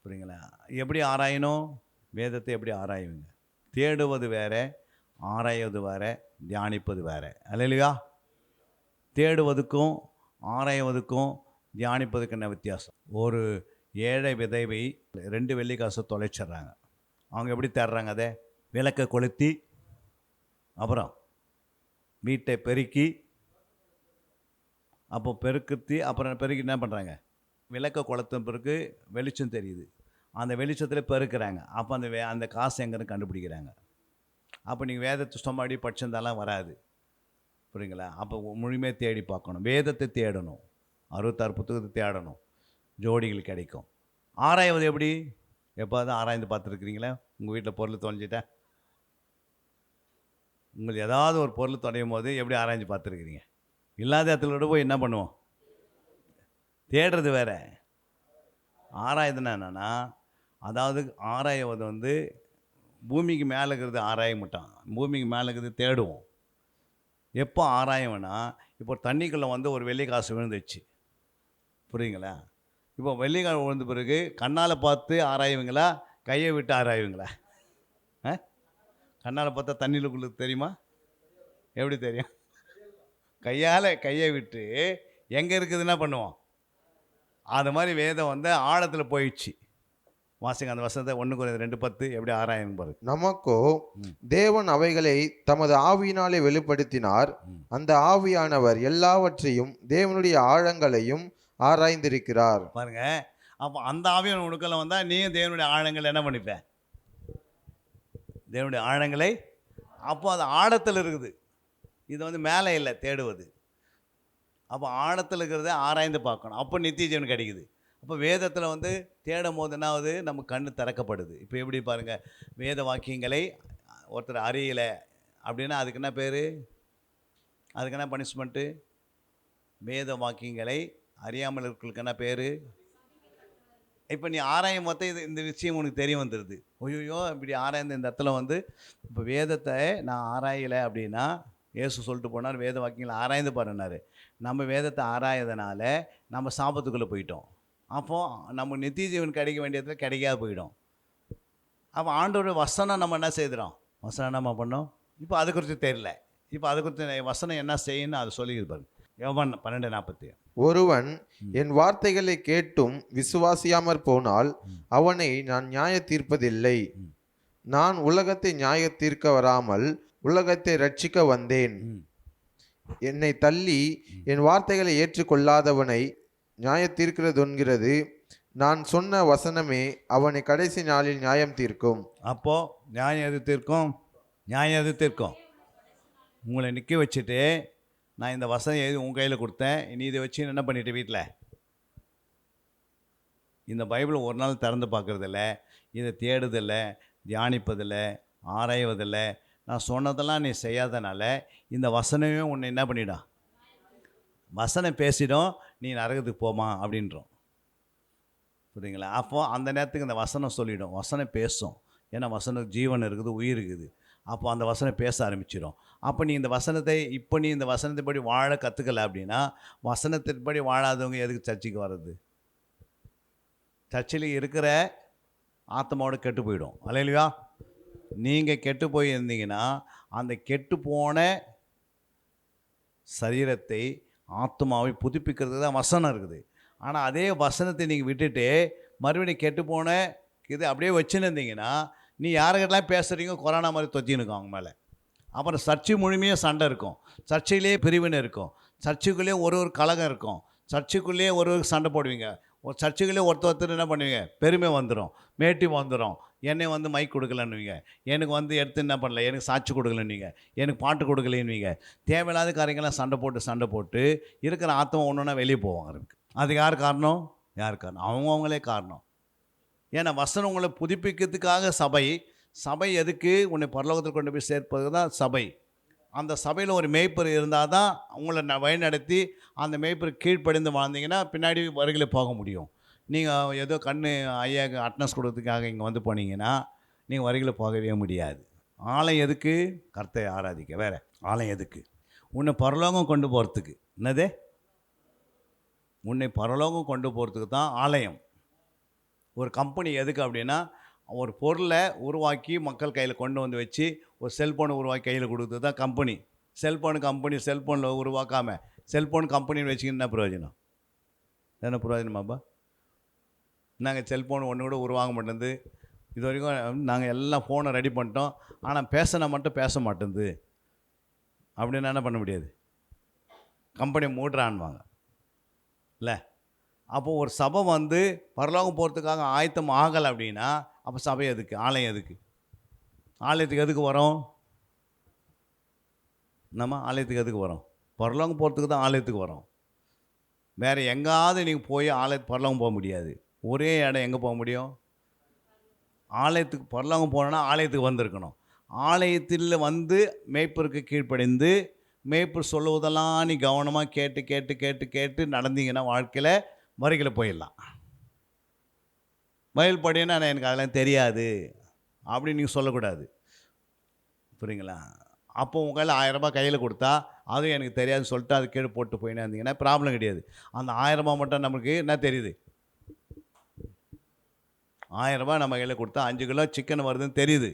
புரியுங்களா? எப்படி ஆராயணும், வேதத்தை எப்படி ஆராயுவீங்க, தேடுவது வேறு, ஆராய்வது வேறு, தியானிப்பது வேறு. அல்லேலூயா. தேடுவதுக்கும் ஆராய்வதுக்கும் தியானிப்பதுக்கு என்ன வித்தியாசம்? ஒரு ஏழை விதவை 2 வெள்ளிக்காசை தொலைச்சிட்றாங்க. அவங்க எப்படி தேடுறாங்க, அதை விளக்கை கொளுத்தி அப்புறம் வீட்டை பெருக்கி, அப்போ பெருக்கி அப்புறம் பெருக்கி என்ன பண்ணுறாங்க, விளக்கை கொளுத்த பிறகு வெளிச்சம் தெரியுது, அந்த வெளிச்சத்தில் பெருக்கிறாங்க. அப்போ அந்த காசு எங்கன்னு கண்டுபிடிக்கிறாங்க. அப்போ நீங்கள் வேதத்தை சும்மாடி படிச்சிருந்தாலாம் வராது. புரியுங்களா? அப்போ முழுமையாக தேடி பார்க்கணும், வேதத்தை தேடணும், 66 புத்தகத்தை தேடணும், ஜோடிகள் கிடைக்கும். ஆராய்வது எப்படி, எப்போதான் ஆராய்ந்து பார்த்துருக்குறீங்களா? உங்கள் வீட்டில் பொருள் தொலைஞ்சிட்டா, உங்களுக்கு ஏதாவது ஒரு பொருள் தொலையும் போது எப்படி ஆராய்ஞ்சு பார்த்துருக்குறீங்க? இல்லாத இடத்துல போய் என்ன பண்ணுவோம், தேடுறது வேறு. ஆராய்துன்னா என்னென்னா, அதாவது ஆராய்வது வந்து பூமிக்கு மேலே இருக்கிறது ஆராய மாட்டான், பூமிக்கு மேலே இருக்கிறது தேடுவோம். எப்போ ஆராயவேன்னா, இப்போ தண்ணிக்குள்ளே வந்து ஒரு வெள்ளி காசு விழுந்துச்சு. புரியுங்களா? இப்போ வெள்ளிக்காய் விழுந்த பிறகு கண்ணால் பார்த்து ஆராயுவீங்களா, கையை விட்டு ஆராயுவீங்களா? கண்ணால் பார்த்தா தண்ணிக்குள்ளே தெரியுமா, எப்படி தெரியும்? கையை விட்டு எங்கே இருக்குதுன்னா பண்ணுவோம். அது மாதிரி வேதம் வந்து ஆழத்தில் போயிடுச்சு. வாசிங்க அந்த வசனத்தை, 1 Corinthians 2:10 எப்படி ஆராயும் பாரு. நமக்கோ தேவன் அவைகளை தமது ஆவியினாலே வெளிப்படுத்தினார், அந்த ஆவியானவர் எல்லாவற்றையும் தேவனுடைய ஆழங்களையும் ஆராய்ந்திருக்கிறார். பாருங்க, அப்போ அந்த ஆவியான உனக்குள்ள வந்தால் நீயும் தேவனுடைய ஆழங்களை என்ன பண்ணிப்பேன், தேவனுடைய ஆழங்களை. அப்போ அது ஆழத்தில் இருக்குது, இது வந்து மேலே இல்லை தேடுவது. அப்போ ஆழத்தில் இருக்கிறத ஆராய்ந்து பார்க்கணும், அப்போ நித்திய ஜீவன் கிடைக்குது. அப்போ வேதத்தில் வந்து தேடும் போது என்ன ஆகுது, நம்ம கண் திறக்கப்படுது. இப்போ எப்படி பாருங்கள், வேத வாக்கியங்களை ஒருத்தர் அறியலை அப்படின்னா அதுக்கு என்ன பேர், அதுக்கு என்ன பனிஷ்மெண்ட்டு? வேத வாக்கியங்களை அறியாமல் இருக்கிறதுக்கு என்ன பேர்? இப்போ நீ ஆராயும் போது இந்த விஷயம் உனக்கு தெரிய வந்துடுது. ஐயோ இப்படி ஆராய்ந்த இந்த இடத்துல வந்து இப்போ வேதத்தை நான் ஆராயலை அப்படின்னா, இயேசு சொல்லிட்டு போனார், வேத வாக்கியங்களை ஆராய்ந்து பாருன்னாரு. நம்ம வேதத்தை ஆராயறதுனால நம்ம சாபத்துக்குள்ளே போயிட்டோம். அப்போது நம்ம நித்திய ஜீவன் கிடைக்க வேண்டியதுல கிடைக்காது போயிடும். அப்போ ஆண்டோட வசனம் நம்ம என்ன செய்கிறோம், வசனம் நம்ம பண்ணோம். இப்போ அது குறித்து தெரியல. இப்போ அது குறித்து வசனம் என்ன செய்யணும் அது சொல்லிக்கிது பாருங்க. யோவான் 12:40. ஒருவன் என் வார்த்தைகளை கேட்டும் விசுவாசியாமற் போனால் அவனை நான் நியாய தீர்ப்பதில்லை. நான் உலகத்தை நியாய தீர்க்க வராமல் உலகத்தை ரட்சிக்க வந்தேன். என்னை தள்ளி என் வார்த்தைகளை ஏற்றுக்கொள்ளாதவனை நியாய தீர்க்கிறதொன்கிறது நான் சொன்ன வசனமே அவனை கடைசி நாளில் நியாயம் தீர்க்கும். அப்போது நியாயம் எது தீர்க்கும்? நியாயம் எது தீர்க்கும்? உங்களை நிற்க வச்சுட்டு நான் இந்த வசனம் எழுதி உங்கள் கையில் கொடுத்தேன், நீ இதை வச்சு என்ன பண்ணிட்டு வீட்டில் இந்த பைபிளை ஒரு நாள் திறந்து பார்க்குறதில்ல, இதை தேடுதில்ல, தியானிப்பதில்ல, ஆராய்வதில்ல. நான் சொன்னதெல்லாம் நீ செய்யாதனால இந்த வசனமே உன்னை என்ன பண்ணிடும், வசனம் பேசிடும், நீ நரகத்துக்கு போமா அப்படின்றோம். புரியுங்களா? அப்போது அந்த நேரத்துக்கு இந்த வசனம் சொல்லிடும், வசனம் பேசும். ஏன்னா வசனம் ஜீவன் இருக்குது, உயிர் இருக்குது. அப்போ அந்த வசனம் பேச ஆரம்பிச்சிடும். அப்போ நீ இந்த வசனத்தை நீ இந்த வசனத்தைப்படி வாழ கற்றுக்கல அப்படின்னா, வசனத்தின்படி வாழாதவங்க எதுக்கு சர்ச்சைக்கு வர்றது? சர்ச்சில் இருக்கிற ஆத்மாவோட கெட்டு போயிடும். அல்லையா? நீங்கள் கெட்டு போய் இருந்தீங்கன்னா அந்த கெட்டு போன சரீரத்தை ஆத்மாவை புதுப்பிக்கிறதுக்கு தான் வசனம் இருக்குது. ஆனால் அதே வசனத்தை நீங்கள் விட்டுட்டு மறுபடியும் கெட்டு போன இது அப்படியே வச்சுன்னு இருந்தீங்கன்னா, நீ யாருக்கிட்டலாம் பேசுகிறீங்க கொரோனா மாதிரி தொத்தினுக்கும் அவங்க மேலே. அப்புறம் சர்ச்சை முழுமையாக சண்டை இருக்கும், சர்ச்சையிலே பிரிவினை இருக்கும், சர்ச்சைக்குள்ளேயே ஒரு கலகம் இருக்கும், சர்ச்சைக்குள்ளேயே ஒரு சண்டை போடுவீங்க, ஒரு சர்ச்சைக்குள்ளேயே ஒருத்தர் என்ன பண்ணுவீங்க, பெருமை வந்துடும், மேட்டி வந்துடும். என்னை வந்து மைக் கொடுக்கலன்னுவீங்க, எனக்கு வந்து எடுத்து என்ன பண்ணல, எனக்கு சாட்சி கொடுக்கலன்னுவீங்க, எனக்கு பாட்டு கொடுக்கலன்னுவீங்க. தேவையில்லாத காரியங்கள்லாம் சண்டை போட்டு இருக்கிற ஆத்மா ஒன்றுன்னா வெளியே போவாங்க. அதுக்கு யார் காரணம்? அவங்களே காரணம். ஏன்னா வசனம் உங்களை புதுப்பிக்கிறதுக்காக சபை எதுக்கு? உன்னை பரலோகத்தில் கொண்டு போய் சேர்ப்பது தான் சபை. அந்த சபையில் ஒரு மேய்ப்பர் இருந்தால் தான் உங்களை வழிநடத்தி அந்த மேய்ப்பர் கீழ்ப்படிந்து வாழ்ந்தீங்கன்னா பின்னாடி வருகளை போக முடியும். நீங்கள் ஏதோ ஐயாவுக்கு அட்னஸ் கொடுக்கறதுக்காக இங்கே வந்து போனீங்கன்னா நீங்கள் வருகளை போகவே முடியாது. ஆலயம் எதுக்கு? கர்த்தரை ஆராதிக்க. வேறு ஆலயம் எதுக்கு? உன்னை பரலோகம் கொண்டு போகிறதுக்கு. என்னது? உன்னை பரலோகம் கொண்டு போகிறதுக்கு தான் ஆலயம். ஒரு கம்பெனி எதுக்கு அப்படின்னா, ஒரு பொருளை உருவாக்கி மக்கள் கையில் கொண்டு வந்து வச்சு ஒரு செல்ஃபோனை உருவாக்கி கையில் கொடுத்தது தான் கம்பெனி. செல்ஃபோனில் உருவாக்காமல் செல்ஃபோன் கம்பெனின்னு வச்சுக்கின்னு என்ன பிரயோஜனம்? என்ன பிரயோஜனமாப்பா? நாங்கள் செல்ஃபோன் ஒன்று கூட உருவாக மாட்டேங்குது. இது வரைக்கும் நாங்கள் எல்லாம் ஃபோனை ரெடி பண்ணிட்டோம், ஆனால் பேசினா மட்டும் பேச மாட்டேங்குது அப்படின்னு என்ன பண்ண முடியாது? கம்பெனி மூடுறான்வாங்க இல்லை? அப்போது ஒரு சபை வந்து பரலோகம் போகிறதுக்காக ஆயத்தம் ஆகலை அப்படின்னா அப்போ சபை எதுக்கு? ஆலயம் எதுக்கு? ஆலயத்துக்கு எதுக்கு வரோம்? நம்ம ஆலயத்துக்கு எதுக்கு வரோம்? பரலோகம் போகிறதுக்கு தான் ஆலயத்துக்கு வரோம். வேறு எங்காவது நீங்கள் போய் பரலோகம் போக முடியாது. ஒரே இடம் எங்கே போக முடியும்? ஆலயத்துக்கு. பரலோகம் போனோன்னா ஆலயத்துக்கு வந்திருக்கணும். ஆலயத்தில் வந்து மேய்ப்பருக்கு கீழ்ப்படிந்து மேய்ப்பர் சொல்லுவதெல்லாம் நீ கவனமாக கேட்டு நடந்தீங்கன்னா வாழ்க்கையில் வரிகளை போயிடலாம். பைபிள் படினா எனக்கு அதெல்லாம் தெரியாது அப்படின்னு நீங்கள் சொல்லக்கூடாது. புரியுங்களா? அப்போ உங்கள் கையில் 1000 ரூபாய் கையில் கொடுத்தா அதுவும் எனக்கு தெரியாதுன்னு சொல்லிட்டு அது கீழே போட்டு போயினே இருந்தீங்கன்னா ப்ராப்ளம் கிடையாது. அந்த 1000 ரூபாய் மட்டும் நமக்கு என்ன தெரியுது? 1000 ரூபாய் நம்ம கையில் கொடுத்தா 5 கிலோ சிக்கன் வருதுன்னு தெரியுது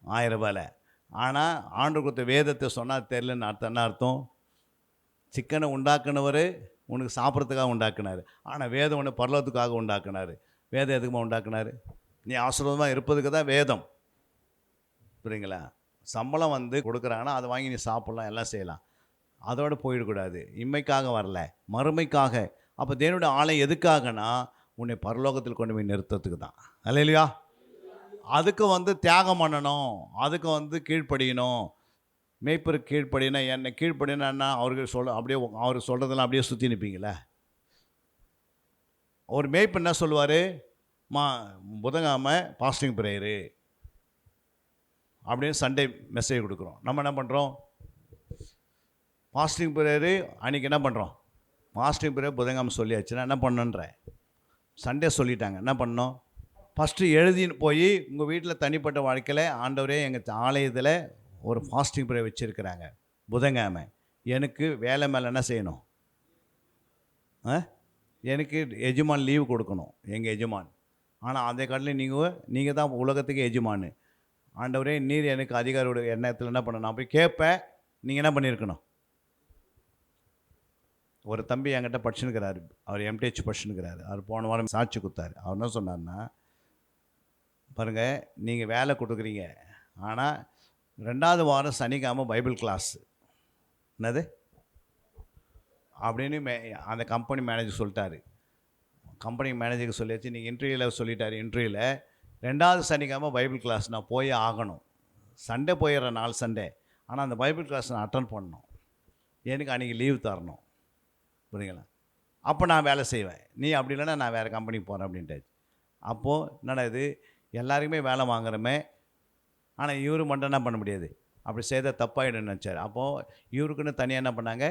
1000 ரூபாயில். ஆனால் ஆண்டவர் கொடுத்த வேதத்தை சொன்னால் தெரியலன்னு என்ன அர்த்தம்? சிக்கனை உண்டாக்குனவர் உனக்கு சாப்பிட்றதுக்காக உண்டாக்குனார், ஆனால் வேதம் ஒன்று பரலோகத்துக்காக உண்டாக்குனார். வேதம் எதுக்குமா உண்டாக்குனார்? நீ ஆசீர்வாதமாக இருப்பதுக்கு தான் வேதம். புரியுங்களா? சம்பளம் வந்து கொடுக்குறாங்கன்னா அதை வாங்கி நீ சாப்பிட்லாம், எல்லாம் செய்யலாம். அதோடு போயிடக்கூடாது. இம்மைக்காக வரல, மறுமைக்காக. அப்போ தேவனுடைய ஆலயம் எதுக்காகனா உன்னை பரலோகத்தில் கொண்டு போய் நிறுத்தத்துக்கு தான். அல்லேலூயா. அதுக்கு வந்து தியாகம் பண்ணணும், அதுக்கு வந்து கீழ்ப்படியணும். மேய்ப்பருக்கு கீழ்ப்படினா என்னை கீழ்ப்படினா அவருக்கு அப்படியே அவர் சொல்கிறதெல்லாம் அப்படியே சுற்றி நிற்பீங்களே. ஒரு மேய்ப்பு என்ன சொல்லுவார்? புதன்கிழமை பாஸ்டிங் ப்ரேயரு அப்படின்னு சண்டே மெசேஜ் கொடுக்குறோம். நம்ம என்ன பண்ணுறோம்? ஃபாஸ்டிங் ப்ரேயரு அன்றைக்கி என்ன பண்ணுறோம்? ஃபாஸ்டிங் ப்ரேயர் புதன்கிழமை சொல்லியாச்சுன்னா என்ன பண்ணுன்ற சண்டே சொல்லிட்டாங்க. என்ன பண்ணோம்? ஃபஸ்ட்டு எழுதின்னு போய் உங்கள் வீட்டில் தனிப்பட்ட வாழ்க்கையில், ஆண்டவரே எங்கள் ஆலயத்தில் ஒரு ஃபாஸ்டிங் ப்ரே வச்சுருக்கிறாங்க புதன்கிழமை, எனக்கு வேலை மேலே என்ன செய்யணும்? எனக்கு எஜமான் லீவு கொடுக்கணும், எங்கள் எஜமான். ஆனால் அதே காட்டில் நீங்கள் தான் உலகத்துக்கு எஜமானு. ஆண்டவரே நீர் எனக்கு அதிகாரோட எண்ணத்தில் என்ன பண்ணணும்? நான் போய் கேட்பேன், நீங்கள் என்ன பண்ணியிருக்கணும்? ஒரு தம்பி என்கிட்ட படிச்சுன்னுக்கிறாரு, அவர் எம்டிஹெச் படிச்சுன்னுக்கிறாரு. அவர் போன வாரம் சாட்சி கொடுத்தாரு. அவர் என்ன சொன்னார்னா, பாருங்கள், நீங்கள் வேலை கொடுக்குறீங்க, ஆனால் 2வது வாரம் சனிக்கிழமை பைபிள் கிளாஸ். என்னது அப்படின்னு அந்த கம்பெனி மேனேஜர் சொல்லிட்டாரு. கம்பெனி மேனேஜருக்கு சொல்லியாச்சு, நீங்கள் இன்டர்வியூவில் சொல்லிட்டாரு. இன்டர்வியூவில் 2வது சனிக்கிழமை பைபிள் கிளாஸ் நான் போய் ஆகணும். சண்டே போயிடுறேன், 4 சண்டே. ஆனால் அந்த பைபிள் கிளாஸ் நான் அட்டன் பண்ணணும், எனக்கு அன்றைக்கி லீவ் தரணும். புரியுங்களா? அப்போ நான் வேலை செய்வேன், நீ அப்படி இல்லைன்னா நான் வேறு கம்பெனிக்கு போகிறேன் அப்படின்ட்டாச்சு. அப்போது என்னடா இது, எல்லாருக்குமே வேலை வாங்குறோமே, ஆனால் இவரு மட்டும் என்ன பண்ண முடியாது, அப்படி செய்தால் தப்பாகிடுன்னு நினச்சார். அப்போது இவருக்குன்னு தனியாக என்ன பண்ணாங்க,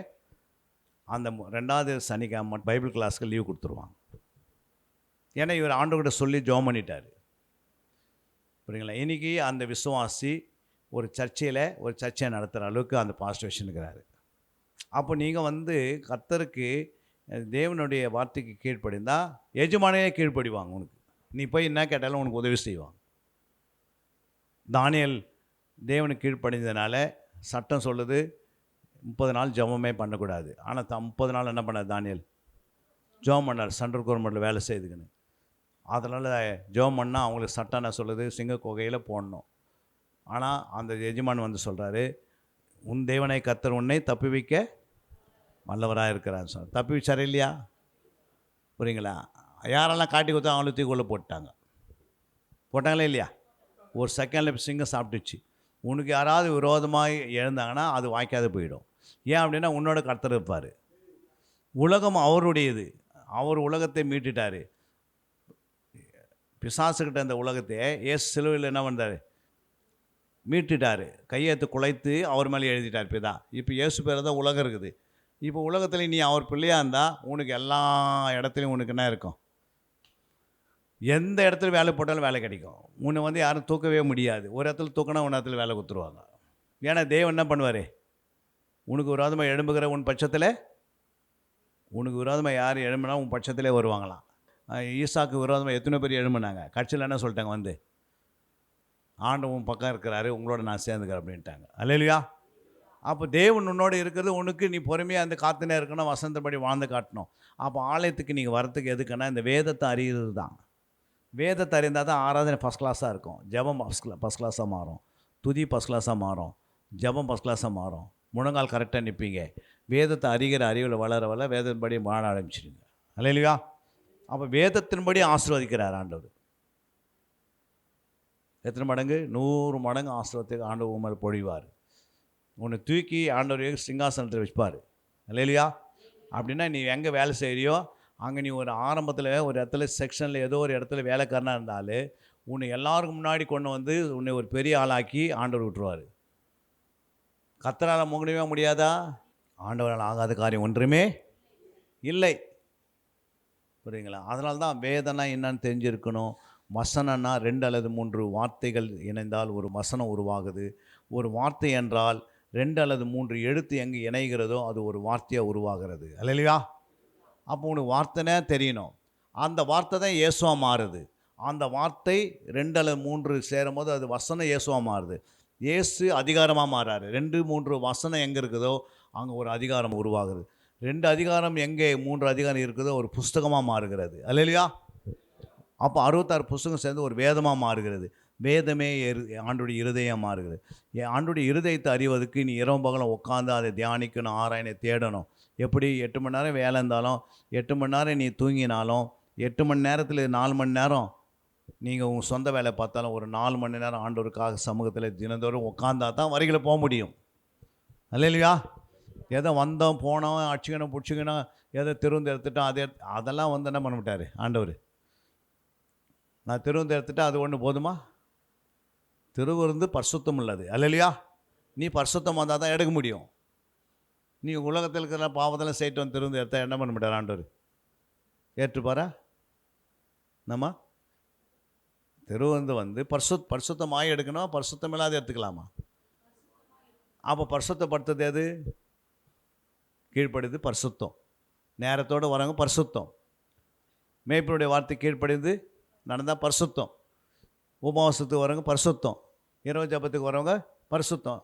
அந்த 2வது சனிக்கிழமை பைபிள் கிளாஸ்க்கு லீவ் கொடுத்துருவாங்க. ஏன்னா இவர் ஆண்டவர்கிட்ட சொல்லி ஜெபம் பண்ணிட்டார். புரியுங்களா? இன்றைக்கி அந்த விசுவாசி ஒரு சர்ச்சையை நடத்துகிற அளவுக்கு அந்த பாஸ்டர் இருக்கிறாரு. அப்போ நீங்கள் கர்த்தருக்கு தேவனுடைய வார்த்தைக்கு கீழ்ப்படிந்தால் எஜமானையே கீழ்ப்படிவாங்க. உனக்கு நீ போய் என்ன கேட்டாலும் உனக்கு உதவி செய்வாங்க. தானியேல் தேவனுக்கு கீழ்ப்படிந்ததுனால சட்டம் சொல்லுது 30 நாள் ஜெபமே பண்ணக்கூடாது. ஆனால் 30 நாள் என்ன பண்ணார் தானியேல்? ஜெபம் பண்ணார், சென்ட்ரல் கவர்மெண்ட்டில் வேலை செய்துக்குன்னு. அதனால் ஜெபம் பண்ணால் அவங்களுக்கு சட்டம் என்ன சொல்லுது? சிங்க குகையில் போடணும். ஆனால் அந்த எஜமான் சொல்கிறாரு, உன் தேவனை கர்த்தர் உன்னை தப்பி வைக்க வல்லவராக இருக்கிறான்னு சொன்னார். தப்பி வச்சார் இல்லையா? புரியுங்களா? யாரெல்லாம் காட்டி கொடுத்தா அவங்கள தூக்கி உள்ள போட்டாங்களே இல்லையா? ஒரு செகண்டில் சிங்கம் சாப்பிட்டுச்சு. உனக்கு யாராவது விரோதமாக எழுந்தாங்கன்னா அது வாய்க்காது போயிடும். ஏன் அப்படின்னா உன்னோட கர்த்தர் இருப்பார். உலகம் அவருடையது, அவர் உலகத்தை மீட்டுட்டார். பிசாசுக்கிட்ட இந்த உலகத்தை ஏசு சிலுவையில் என்ன பண்ணுறாரு? மீட்டுட்டார். கையெழுத்து குலைத்து அவர் மேலே எழுதிட்டார் பிதா. இப்போ இயேசு பேர் தான் உலகம் இருக்குது. இப்போ உலகத்தில் நீ அவர் பிள்ளையாக இருந்தால் உனக்கு எல்லா இடத்துலையும் உனக்கு என்ன இருக்கும்? எந்த இடத்துல வேலை போட்டாலும் வேலை கிடைக்கும். உன்னை யாரும் தூக்கவே முடியாது. ஒரு இடத்துல தூக்கினா ஒரு இடத்துல வேலை கொடுத்துருவாங்க. ஏன்னா தேவன் என்ன பண்ணுவார்? உனக்கு விரோதமாக எழும்புகிற உன் பட்சத்தில், உனக்கு விரோதமாக யார் எழும்புனா உன் பட்சத்திலே வருவாங்களாம். ஈசாக்கு விரோதமாக எத்தனை பேர் எழும்புனாங்க. கட்சியில் என்ன சொல்லிட்டாங்க? ஆண்டவன் பக்கம் இருக்கிறாரு, உங்களோட நான் சேர்ந்துக்கிறேன் அப்படின்ட்டாங்க. அல்லேலூயா. அப்போ தேவன் உன்னோடு இருக்கிறது, உனக்கு நீ பொறுமையாக காத்துனே இருக்கணும், வசந்தபடி வாழ்ந்து காட்டணும். அப்போ ஆலயத்துக்கு நீங்கள் வரத்துக்கு எதுக்குன்னா இந்த வேதத்தை அறிகிறது தான். வேதத்தை அறிந்தால் தான் ஆராதனை ஃபஸ்ட் கிளாஸாக இருக்கும், ஜெபம் ஃபஸ்ட் கிளாஸாக மாறும், துதி ஃபஸ்ட் கிளாஸாக மாறும், ஜெபம் ஃபஸ்ட் கிளாஸாக மாறும், முழங்கால் கரெக்டாக நிற்பீங்க. வேதத்தை அறிகிற அறிவில் வளர வேதத்தின்படி வாழ ஆரம்பிச்சிடுங்க. அல்லேலூயா. அப்போ வேதத்தின்படி ஆசீர்வதிக்கிறார் ஆண்டவர். எத்தனை மடங்கு? 100 மடங்கு ஆசீர்வாதத்துக்கு ஆண்டவர் உண்மை பொழிவார். உன்னை தூக்கி ஆண்டவர் சிங்காசனத்தில் வச்சுப்பார். அல்லேலூயா. அப்படின்னா நீ எங்கே வேலை செய்கிறியோ அங்கே நீ ஒரு ஆரம்பத்தில் ஒரு இடத்துல செக்ஷனில் ஏதோ ஒரு இடத்துல வேலைக்காரனாக இருந்தாலும் உன்னை எல்லாருக்கும் முன்னாடி கொண்டு உன்னை ஒரு பெரிய ஆளாக்கி ஆண்டவர் விட்டுருவார். கர்த்தரால் முகடவே முடியாதா? ஆண்டவரால் ஆகாத காரியம் ஒன்றுமே இல்லை. புரியுங்களா? அதனால தான் வேதனை என்னன்னு தெரிஞ்சிருக்கணும். வசனம்னா 2 அல்லது 3 வார்த்தைகள் இணைந்தால் ஒரு வசனம் உருவாகுது. ஒரு வார்த்தை என்றால் 2 அல்லது 3 எழுத்து எங்கே இணைகிறதோ அது ஒரு வார்த்தையாக உருவாகிறது. அல்லேலூயா. அப்போ உனக்கு வார்த்தைனே தெரியணும். அந்த வார்த்தை தான் இயேசுவாக மாறுது. அந்த வார்த்தை 2 அல்லது 3 சேரும் போது அது வசனம் இயேசுவாக மாறுது. இயேசு அதிகாரமாக மாறாரு. 2, 3 வசனம் எங்கே இருக்குதோ அங்கே ஒரு அதிகாரம் உருவாகுது. 2 அதிகாரம் எங்கே 3 அதிகாரம் இருக்குதோ ஒரு புஸ்தகமாக மாறுகிறது. அல்லேலூயா. அப்போ 66 புஸ்தகம் சேர்ந்து ஒரு வேதமாக மாறுகிறது. வேதமே ஆண்டுடைய இருதயம் மாறுகிறது. ஆண்டுடைய இருதயத்தை அறிவதற்கு நீ இரவு பகலும் உட்காந்து அதை தியானிக்கணும், ஆராயணை தேடணும். எப்படி 8 மணி நேரம் வேலை இருந்தாலும் 8 மணி நேரம் நீ தூங்கினாலும் 8 மணி நேரத்தில் 4 மணி நேரம் நீங்கள் உங்கள் சொந்த வேலை பார்த்தாலும் ஒரு 4 மணி நேரம் ஆண்டவருக்காக சமூகத்தில் தினந்தோறும் உட்காந்தா தான் வரிகளை போக முடியும். அல்லேலூயா. எதை வந்தோம் போனோம் அடிச்சுக்கணும் பிடிச்சிக்கணும் எதை திருந்து எடுத்துட்டோம் அதெல்லாம் என்ன பண்ண மாட்டார் ஆண்டவர். நான் திருவிருந்து எடுத்துட்டா அது ஒன்று போதுமா? திருவிருந்து பரிசுத்தம் உள்ளது. அல்லேலூயா. நீ பரிசுத்தம் வந்தால் தான் எடுக்க முடியும். நீ உலகத்தில் இருக்கிற பாவத்தெல்லாம் செய்யிட்டு வந்து திருவிருந்து எடுத்தால் என்ன பண்ண மாட்டார் ஆண்டவர்? ஏற்றுப்பாரா? நம்ம வந்து பரிசுத்தமாய் எடுக்கணும், பரிசுத்தம் இல்லாத எடுத்துக்கலாமா? அப்போ பரிசுத்தப்படுத்துறது எது? கீழ்ப்படிது பரிசுத்தம். நேரத்தோடு வரவங்க பரிசுத்தம். மேய்ப்பனுடைய வார்த்தை கீழ்ப்படிந்து நடந்தால் பரிசுத்தம். உபவாசத்துக்கு வரவங்க பரிசுத்தம். இரவு ஜபத்துக்கு வரவங்க பரிசுத்தம்.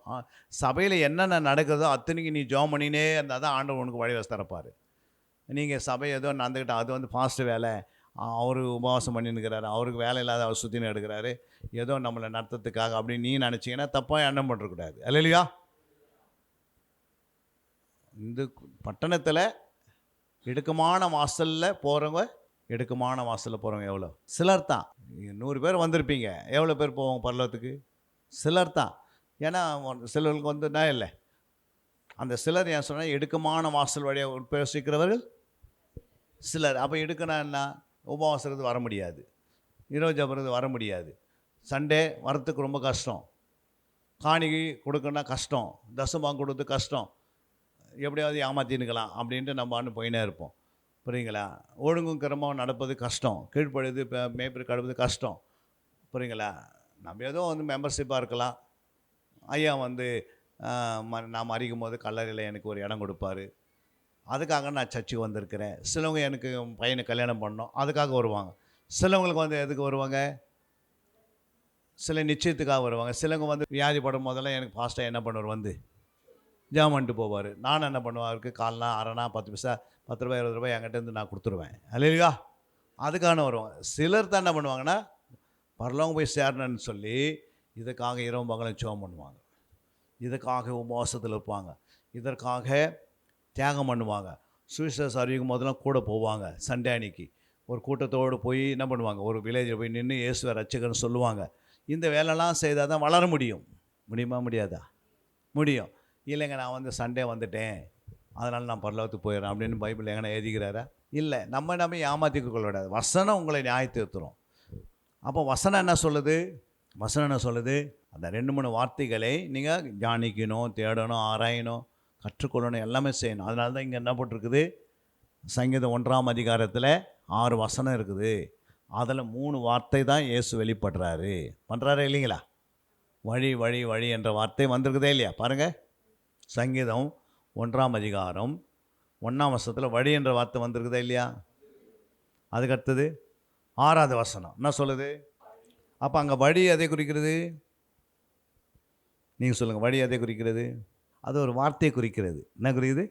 சபையில் என்னென்ன நடக்குதோ அத்தனைக்கு நீ ஜெபம் பண்ணினே இருந்தால் தான் ஆண்டவர் உனக்கு வழி வச்சு தரப்பார். நீங்கள் சபை ஏதோ நடந்துக்கிட்ட அது வந்து ஃபாஸ்ட்டு வேலை, அவர் உபவாசம் பண்ணின்னுக்கிறாரு, அவருக்கு வேலை இல்லாத அவர் சுற்றின்னு எடுக்கிறாரு, ஏதோ நம்மளை நடத்துறதுக்காக அப்படின்னு நீ நினச்சிங்கன்னா தப்பாக எண்ணம் பண்ணுறக்கூடாது. இல்லையா? இந்த பட்டணத்தில் இடுக்கமான வாசலில் போகிறவங்க, இடுக்கமான வாசலில் போகிறவங்க எவ்வளோ? சிலர் தான். 100 பேர் வந்திருப்பீங்க, எவ்வளோ பேர் போவாங்க பரலோகத்துக்கு? சிலர் தான். ஏன்னா சிலருக்கு வந்து நான் இல்லை. அந்த சிலர் ஏன் சொன்னால் இடுக்கமான வாசல் வழியாக உட்பிரவேசிக்கிறவர்கள் சிலர். அப்போ இடுக்கனா என்ன? உபவாசத்துக்கு வர முடியாது, இரவு ஜபத்துக்கு வர முடியாது, சண்டே வரத்துக்கு ரொம்ப கஷ்டம், காணிக்கை கொடுக்கணும்னா கஷ்டம், தசமாங்க கொடுத்து கஷ்டம், எப்படியாவது ஏமாற்றினுக்கலாம் அப்படின்ட்டு நம்ம ஆண்டு போயினே இருப்போம். புரியுங்களா? ஒழுங்கும் கிரமம் நடப்பது கஷ்டம், கீழ்ப்படுது மேய்ப்பர் கடுப்பது கஷ்டம். புரியுங்களா? நம்ம ஏதோ வந்து மெம்பர்ஷிப்பாக இருக்கலாம். ஐயா வந்து நான் மறிக்கும் போது கல்லறையில் எனக்கு ஒரு இடம் கொடுப்பாரு, அதுக்காக நான் சர்ச்சுக்கு வந்திருக்கிறேன். சிலவங்க எனக்கு பையனை கல்யாணம் பண்ணோம், அதுக்காக வருவாங்க. சிலவங்களுக்கு வந்து எதுக்கு வருவாங்க? சில நிச்சயத்துக்காக வருவாங்க. சிலவங்க வந்து வியாதி படும் போதெல்லாம் எனக்கு ஃபாஸ்ட்டாக என்ன பண்ணுவார், வந்து ஜாம் பண்ணிட்டு போவார். நான் என்ன பண்ணுவாருக்கு, கால்னா அரைனா 10 பைசா 10 ரூபாய் 20 ரூபாய் என்கிட்டேருந்து நான் கொடுத்துருவேன். இல்லையா? அதுக்கான வருவாங்க. சிலர் தான் என்ன பண்ணுவாங்கன்னா, பரலோகம் போய் சேரணுன்னு சொல்லி இதுக்காக இரவும் பகலும் ஜெபம் பண்ணுவாங்க, இதுக்காக உபவாசத்தில் இருப்பாங்க, இதற்காக தியாகம் பண்ணுவாங்க. சுவிசேஷம் அறிவிக்கும் போதெல்லாம் கூட போவாங்க. சண்டே அன்னைக்கு ஒரு கூட்டத்தோடு போய் என்ன பண்ணுவாங்க, ஒரு வில்லேஜில் போய் நின்று இயேசுவை ரட்சகர்னு சொல்லுவாங்க. இந்த வேலைலாம் செய்தால் தான் வளர முடியும். முடியுமா? முடியாதா? முடியும். இல்லைங்க நான் வந்து சண்டே வந்துட்டேன் அதனால் நான் பரலோகத்துக்கு போயிடுறேன் அப்படின்னு பைபிள் எங்கன்னா எழுதிக்கிறாரா? இல்லை. நம்ம ஏமாற்றிக்க கொள்ளக்கூடாது. வசனம் உங்களை நியாயத்தீர்த்துரும். அப்போ வசனம் என்ன சொல்லுது? வசனம் என்ன சொல்லுது? அந்த 2-3 வார்த்தைகளை நீங்கள் தியானிக்கணும், தேடணும், ஆராயணும், கற்றுக்கொள்ளணும், எல்லாமே செய்யணும். அதனால தான் இங்கே என்ன போட்டிருக்குது, சங்கீதம் 1ஆம் அதிகாரத்தில் 6 வசனம் இருக்குது. அதில் 3 வார்த்தை தான் இயேசு வெளிப்படுறாரு. பண்ணுறாரு இல்லைங்களா? வழி வழி வழி என்ற வார்த்தை வந்திருக்குதே இல்லையா? பாருங்கள், சங்கீதம் 1ஆம் அதிகாரம் 1ஆம் வசனத்தில் வழி என்ற வார்த்தை வந்திருக்குதா இல்லையா? அதுக்கடுத்தது 6ஆவது வசனம் என்ன சொல்லுது? அப்போ அங்கே வழி எதை குறிக்கிறது? நீங்கள் சொல்லுங்கள். வழி எதை குறிக்கிறது? அது ஒரு வார்த்தையை குறிக்கிறது. என்ன குறிக்குது?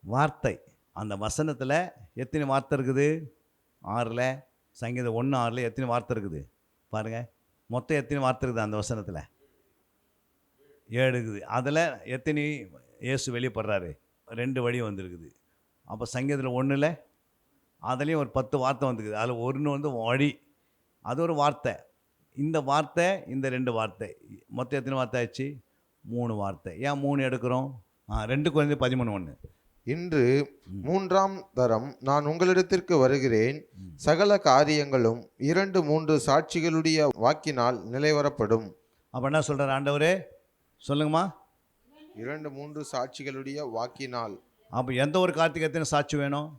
வார்த்தை. அந்த வசனத்தில் எத்தனை வார்த்தை இருக்குது? 6ல், சங்கீதம் 1:6 எத்தனை வார்த்தை இருக்குது பாருங்கள். மொத்தம் எத்தனை வார்த்தை இருக்குது அந்த வசனத்தில்? 7 இருக்குது. அதில் எத்தனை இயேசு வெளிப்படுறாரு? 2 வழி வந்திருக்குது. அப்போ சங்கீதத்தில் 1ல் அதுலேயும் ஒரு 10 வார்த்தை வந்துருக்குது. அதில் 1 வந்து வழி, அது ஒரு வார்த்தை. இந்த வார்த்தை, இந்த 2 வார்த்தை, மொத்தம் எத்தனை வார்த்தை ஆச்சு? 3 வார்த்தை. ஏன் 3 எடுக்கிறோம்? 2 Corinthians 13:1. இன்று 3ஆம் தரம் நான் உங்களிடத்திற்கு வருகிறேன், சகல காரியங்களும் 2-3 சாட்சிகளுடைய வாக்கினால் நிலைவரப்படும். அப்போ என்ன சொல்கிறார் ஆண்டவரே? சொல்லுங்கம்மா. 2-3 சாட்சிகளுடைய வாக்கினால். அப்போ எந்த ஒரு காரியத்துக்கு எத்தனை சாட்சி வேணும்?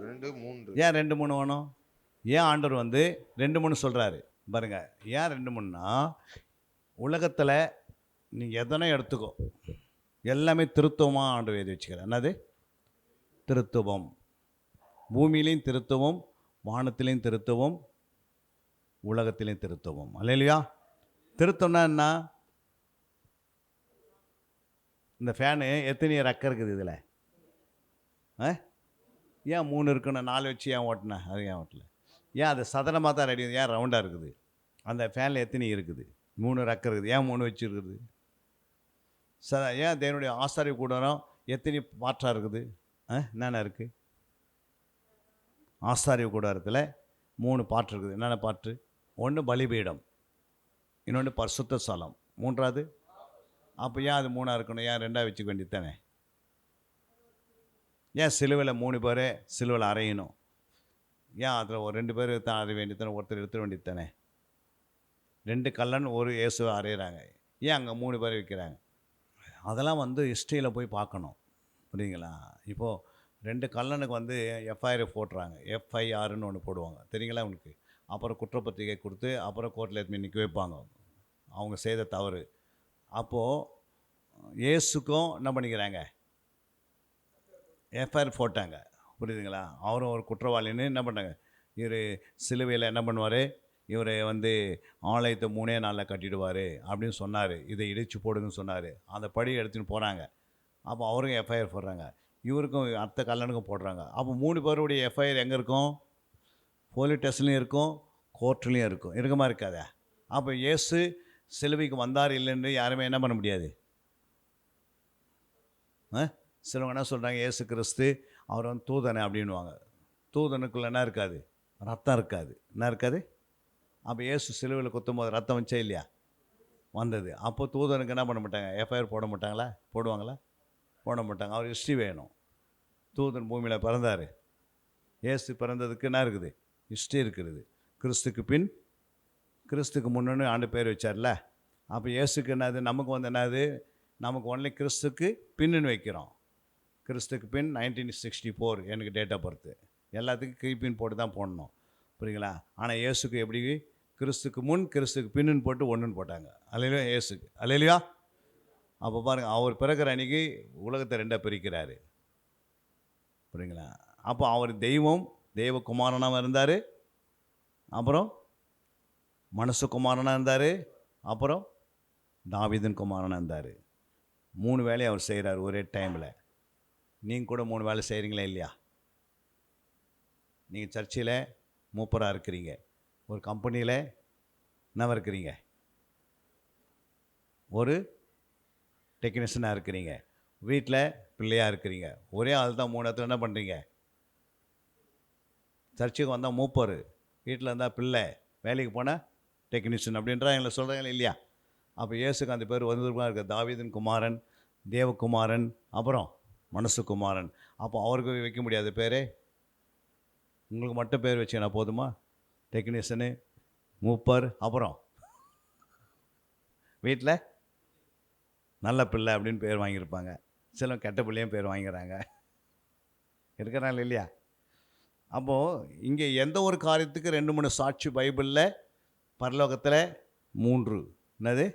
2-3. ஏன் 2-3 வேணும்? ஏன் ஆண்டவர் வந்து 2-3 சொல்கிறாரு பாருங்க? ஏன் 2-3னா, உலகத்தில் நீங்கள் எதனை எடுத்துக்கோ, எல்லாமே திருத்துவமாக ஆண்டவர் எழுதி வச்சுக்கிறேன். என்னது? திருத்துவம். பூமியிலையும் திருத்துவம், வானத்திலையும் திருத்துவம், உலகத்திலையும் திருத்துவம். அல்லையா? திருத்தம்னா என்ன? இந்த ஃபேனு எத்தனை ரெக்க இருக்குது இதில்? ஏன் 3 இருக்குன்னு 4 வச்சு ஏன் ஓட்டினேன்? அது ஏன் ஓட்டல? ஏன் அது சதுரமாக தான் ரெடி, ஏன் ரவுண்டாக இருக்குது? அந்த ஃபேனில் எத்தனை இருக்குது? 3 ரெக்க இருக்குது. ஏன் 3 வச்சு இருக்குது? ஏன் தேவனுடைய ஆசாரிய கூடாரம் எத்தனை பாற்றாக இருக்குது? என்னென்ன இருக்குது? ஆசாரிய கூடாரத்தில் 3 பாட்டு இருக்குது. என்னென்ன பாட்டு? 1 பலிபீடம், இன்னொன்று பரிசுத்த ஸ்தலம், 3வது. அப்போ ஏன் அது 3ஆக இருக்கணும்? ஏன் 2ஆக வச்சுக்க வேண்டியது தானே? ஏன் சிலுவையில் 3 பேர் சிலுவையில் அறையணும்? ஏன் அதில் ஒரு 2 பேர் தான் அறைய வேண்டியது தானே? ஒருத்தர் எடுத்துட வேண்டியது தானே? 2 கல்லன் ஒரு இயேசுவை அறையிறாங்க. ஏன் அங்கே 3 பேர் வைக்கிறாங்க? அதெல்லாம் வந்து ஹிஸ்ட்ரியில் போய் பார்க்கணும். புரியுங்களா? இப்போது 2 கள்ளனுக்கு வந்து எஃப்ஐஆர் போட்டுறாங்க. எஃப்ஐஆர்னு ஒன்று போடுவாங்க, தெரியுங்களா உனக்கு? அப்புறம் குற்றப்பத்திரிகை கொடுத்து அப்புறம் கோர்ட்டில் எடுத்து நிற்க வைப்பாங்க, அவங்க செய்த தவறு. அப்போது இயேசுக்கும் என்ன பண்ணிக்கிறாங்க, எஃப்ஐஆர் போட்டாங்க, புரியுதுங்களா? அவரும் ஒரு குற்றவாளின்னு என்ன பண்ணாங்க, இவர் சிலுவையில் என்ன பண்ணுவார், இவரை வந்து ஆலயத்தை 3 நாளில் கட்டிடுவார் அப்படின்னு சொன்னார், இதை இடித்து போடுங்கன்னு சொன்னார். அந்த படி எடுத்துன்னு போகிறாங்க. அப்போ அவருக்கும் எஃப்ஐஆர் போடுறாங்க, இவருக்கும் அடுத்த கல்லனுக்கும் போடுறாங்க. அப்போ 3 பேருடைய எஃப்ஐஆர் எங்கே இருக்கும்? போலீஸ் ஸ்டேஷன்லையும் இருக்கும், கோர்ட்லேயும் இருக்கும். இருக்குமா இருக்காதா? அப்போ இயேசு சிலுவைக்கு வந்தார் இல்லைன்னு யாருமே என்ன பண்ண முடியாது. சிலவங்க என்ன சொல்கிறாங்க, இயேசு கிறிஸ்து அவர் வந்து தூதனை அப்படின்வாங்க. தூதனுக்குள்ளே என்ன இருக்காது? ரத்தம் இருக்காது. என்ன இருக்காது? அப்போ இயேசு சிலுவையில் குத்தும்போது ரத்தம் வச்சே இல்லையா? வந்தது. அப்போ தூதனுக்கு என்ன பண்ண மாட்டாங்க, எஃப்ஐஆர் போட மாட்டாங்களா? போடுவாங்களா? போட மாட்டாங்க. அவர் ஹிஸ்ட்ரி வேணும். தூதன் பூமியில் பிறந்தார், இயேசு பிறந்ததுக்கு என்ன இருக்குது? ஹிஸ்ட்ரி இருக்கிறது. கிறிஸ்துக்கு பின், கிறிஸ்துக்கு முன்னு ஆண்டு பேர் வச்சார்ல. அப்போ இயேசுக்கு என்னது, நமக்கு வந்து என்னது, நமக்கு ஒன்லி கிறிஸ்துக்கு பின்னு வைக்கிறோம். கிறிஸ்துக்கு பின் 1964 எனக்கு டேட் ஆஃப் பர்த்து. எல்லாத்துக்கும் கிபின் போட்டு தான் போடணும், புரியுங்களா? ஆனால் இயேசுக்கு எப்படி, கிறிஸ்துக்கு முன் கிறிஸ்துக்கு பின்னு போட்டு 1ன்னு போட்டாங்க. அல்லேலூயா இயேசுக்கு, அல்லேலூயா. அப்போ பாருங்கள், அவர் பிறக்கிற அன்றைக்கி உலகத்தை 2ஆக பிரிக்கிறாரு, புரியுங்களா? அப்போ அவர் தெய்வம், தெய்வகுமாரனாக இருந்தார், அப்புறம் மனுஷகுமாரனாக இருந்தார், அப்புறம் தாவீதின் குமாரனாக இருந்தார். 3 வேலையை அவர் செய்கிறார் ஒரே டைமில். நீங்கள் கூட 3 வேலை செய்கிறீங்களா இல்லையா? நீங்கள் சர்ச்சில் மூப்பராக இருக்கிறீங்க, ஒரு கம்பெனியில் என்னவா இருக்கிறீங்க, ஒரு டெக்னீஷியனாக இருக்கிறீங்க, வீட்டில் பிள்ளையாக இருக்கிறீங்க. ஒரே ஆள் தான் 3 இடத்துல என்ன பண்ணுறீங்க? சர்ச்சுக்கு வந்தால் மூப்பர், வீட்டில் இருந்தால் பிள்ளை, வேலைக்கு போனால் டெக்னீஷியன் அப்படின்றாங்க, எங்களை சொல்கிறாங்க இல்லையா? அப்போ இயேசுக்கு அந்த பேர் வந்துருமா இருக்குது, தாவீதின் குமாரன், தேவகுமாரன், அப்புறம் மனுஷகுமாரன். அப்போ அவருக்கு வைக்க முடியாத பேரே உங்களுக்கு மட்டும் பேர் வச்சுக்கணா போதுமா? டெக்னீஷியனு, மூப்பர், அப்புறம் வீட்டில் நல்ல பிள்ளை அப்படின்னு பேர் வாங்கியிருப்பாங்க. சில கெட்ட பிள்ளையும் பேர் வாங்கிறாங்க, இருக்கிறாங்க இல்லையா? அப்போது இங்கே எந்த ஒரு காரியத்துக்கு 2-3 சாட்சி பைபிளில், பரலோகத்தில் 3, என்னது?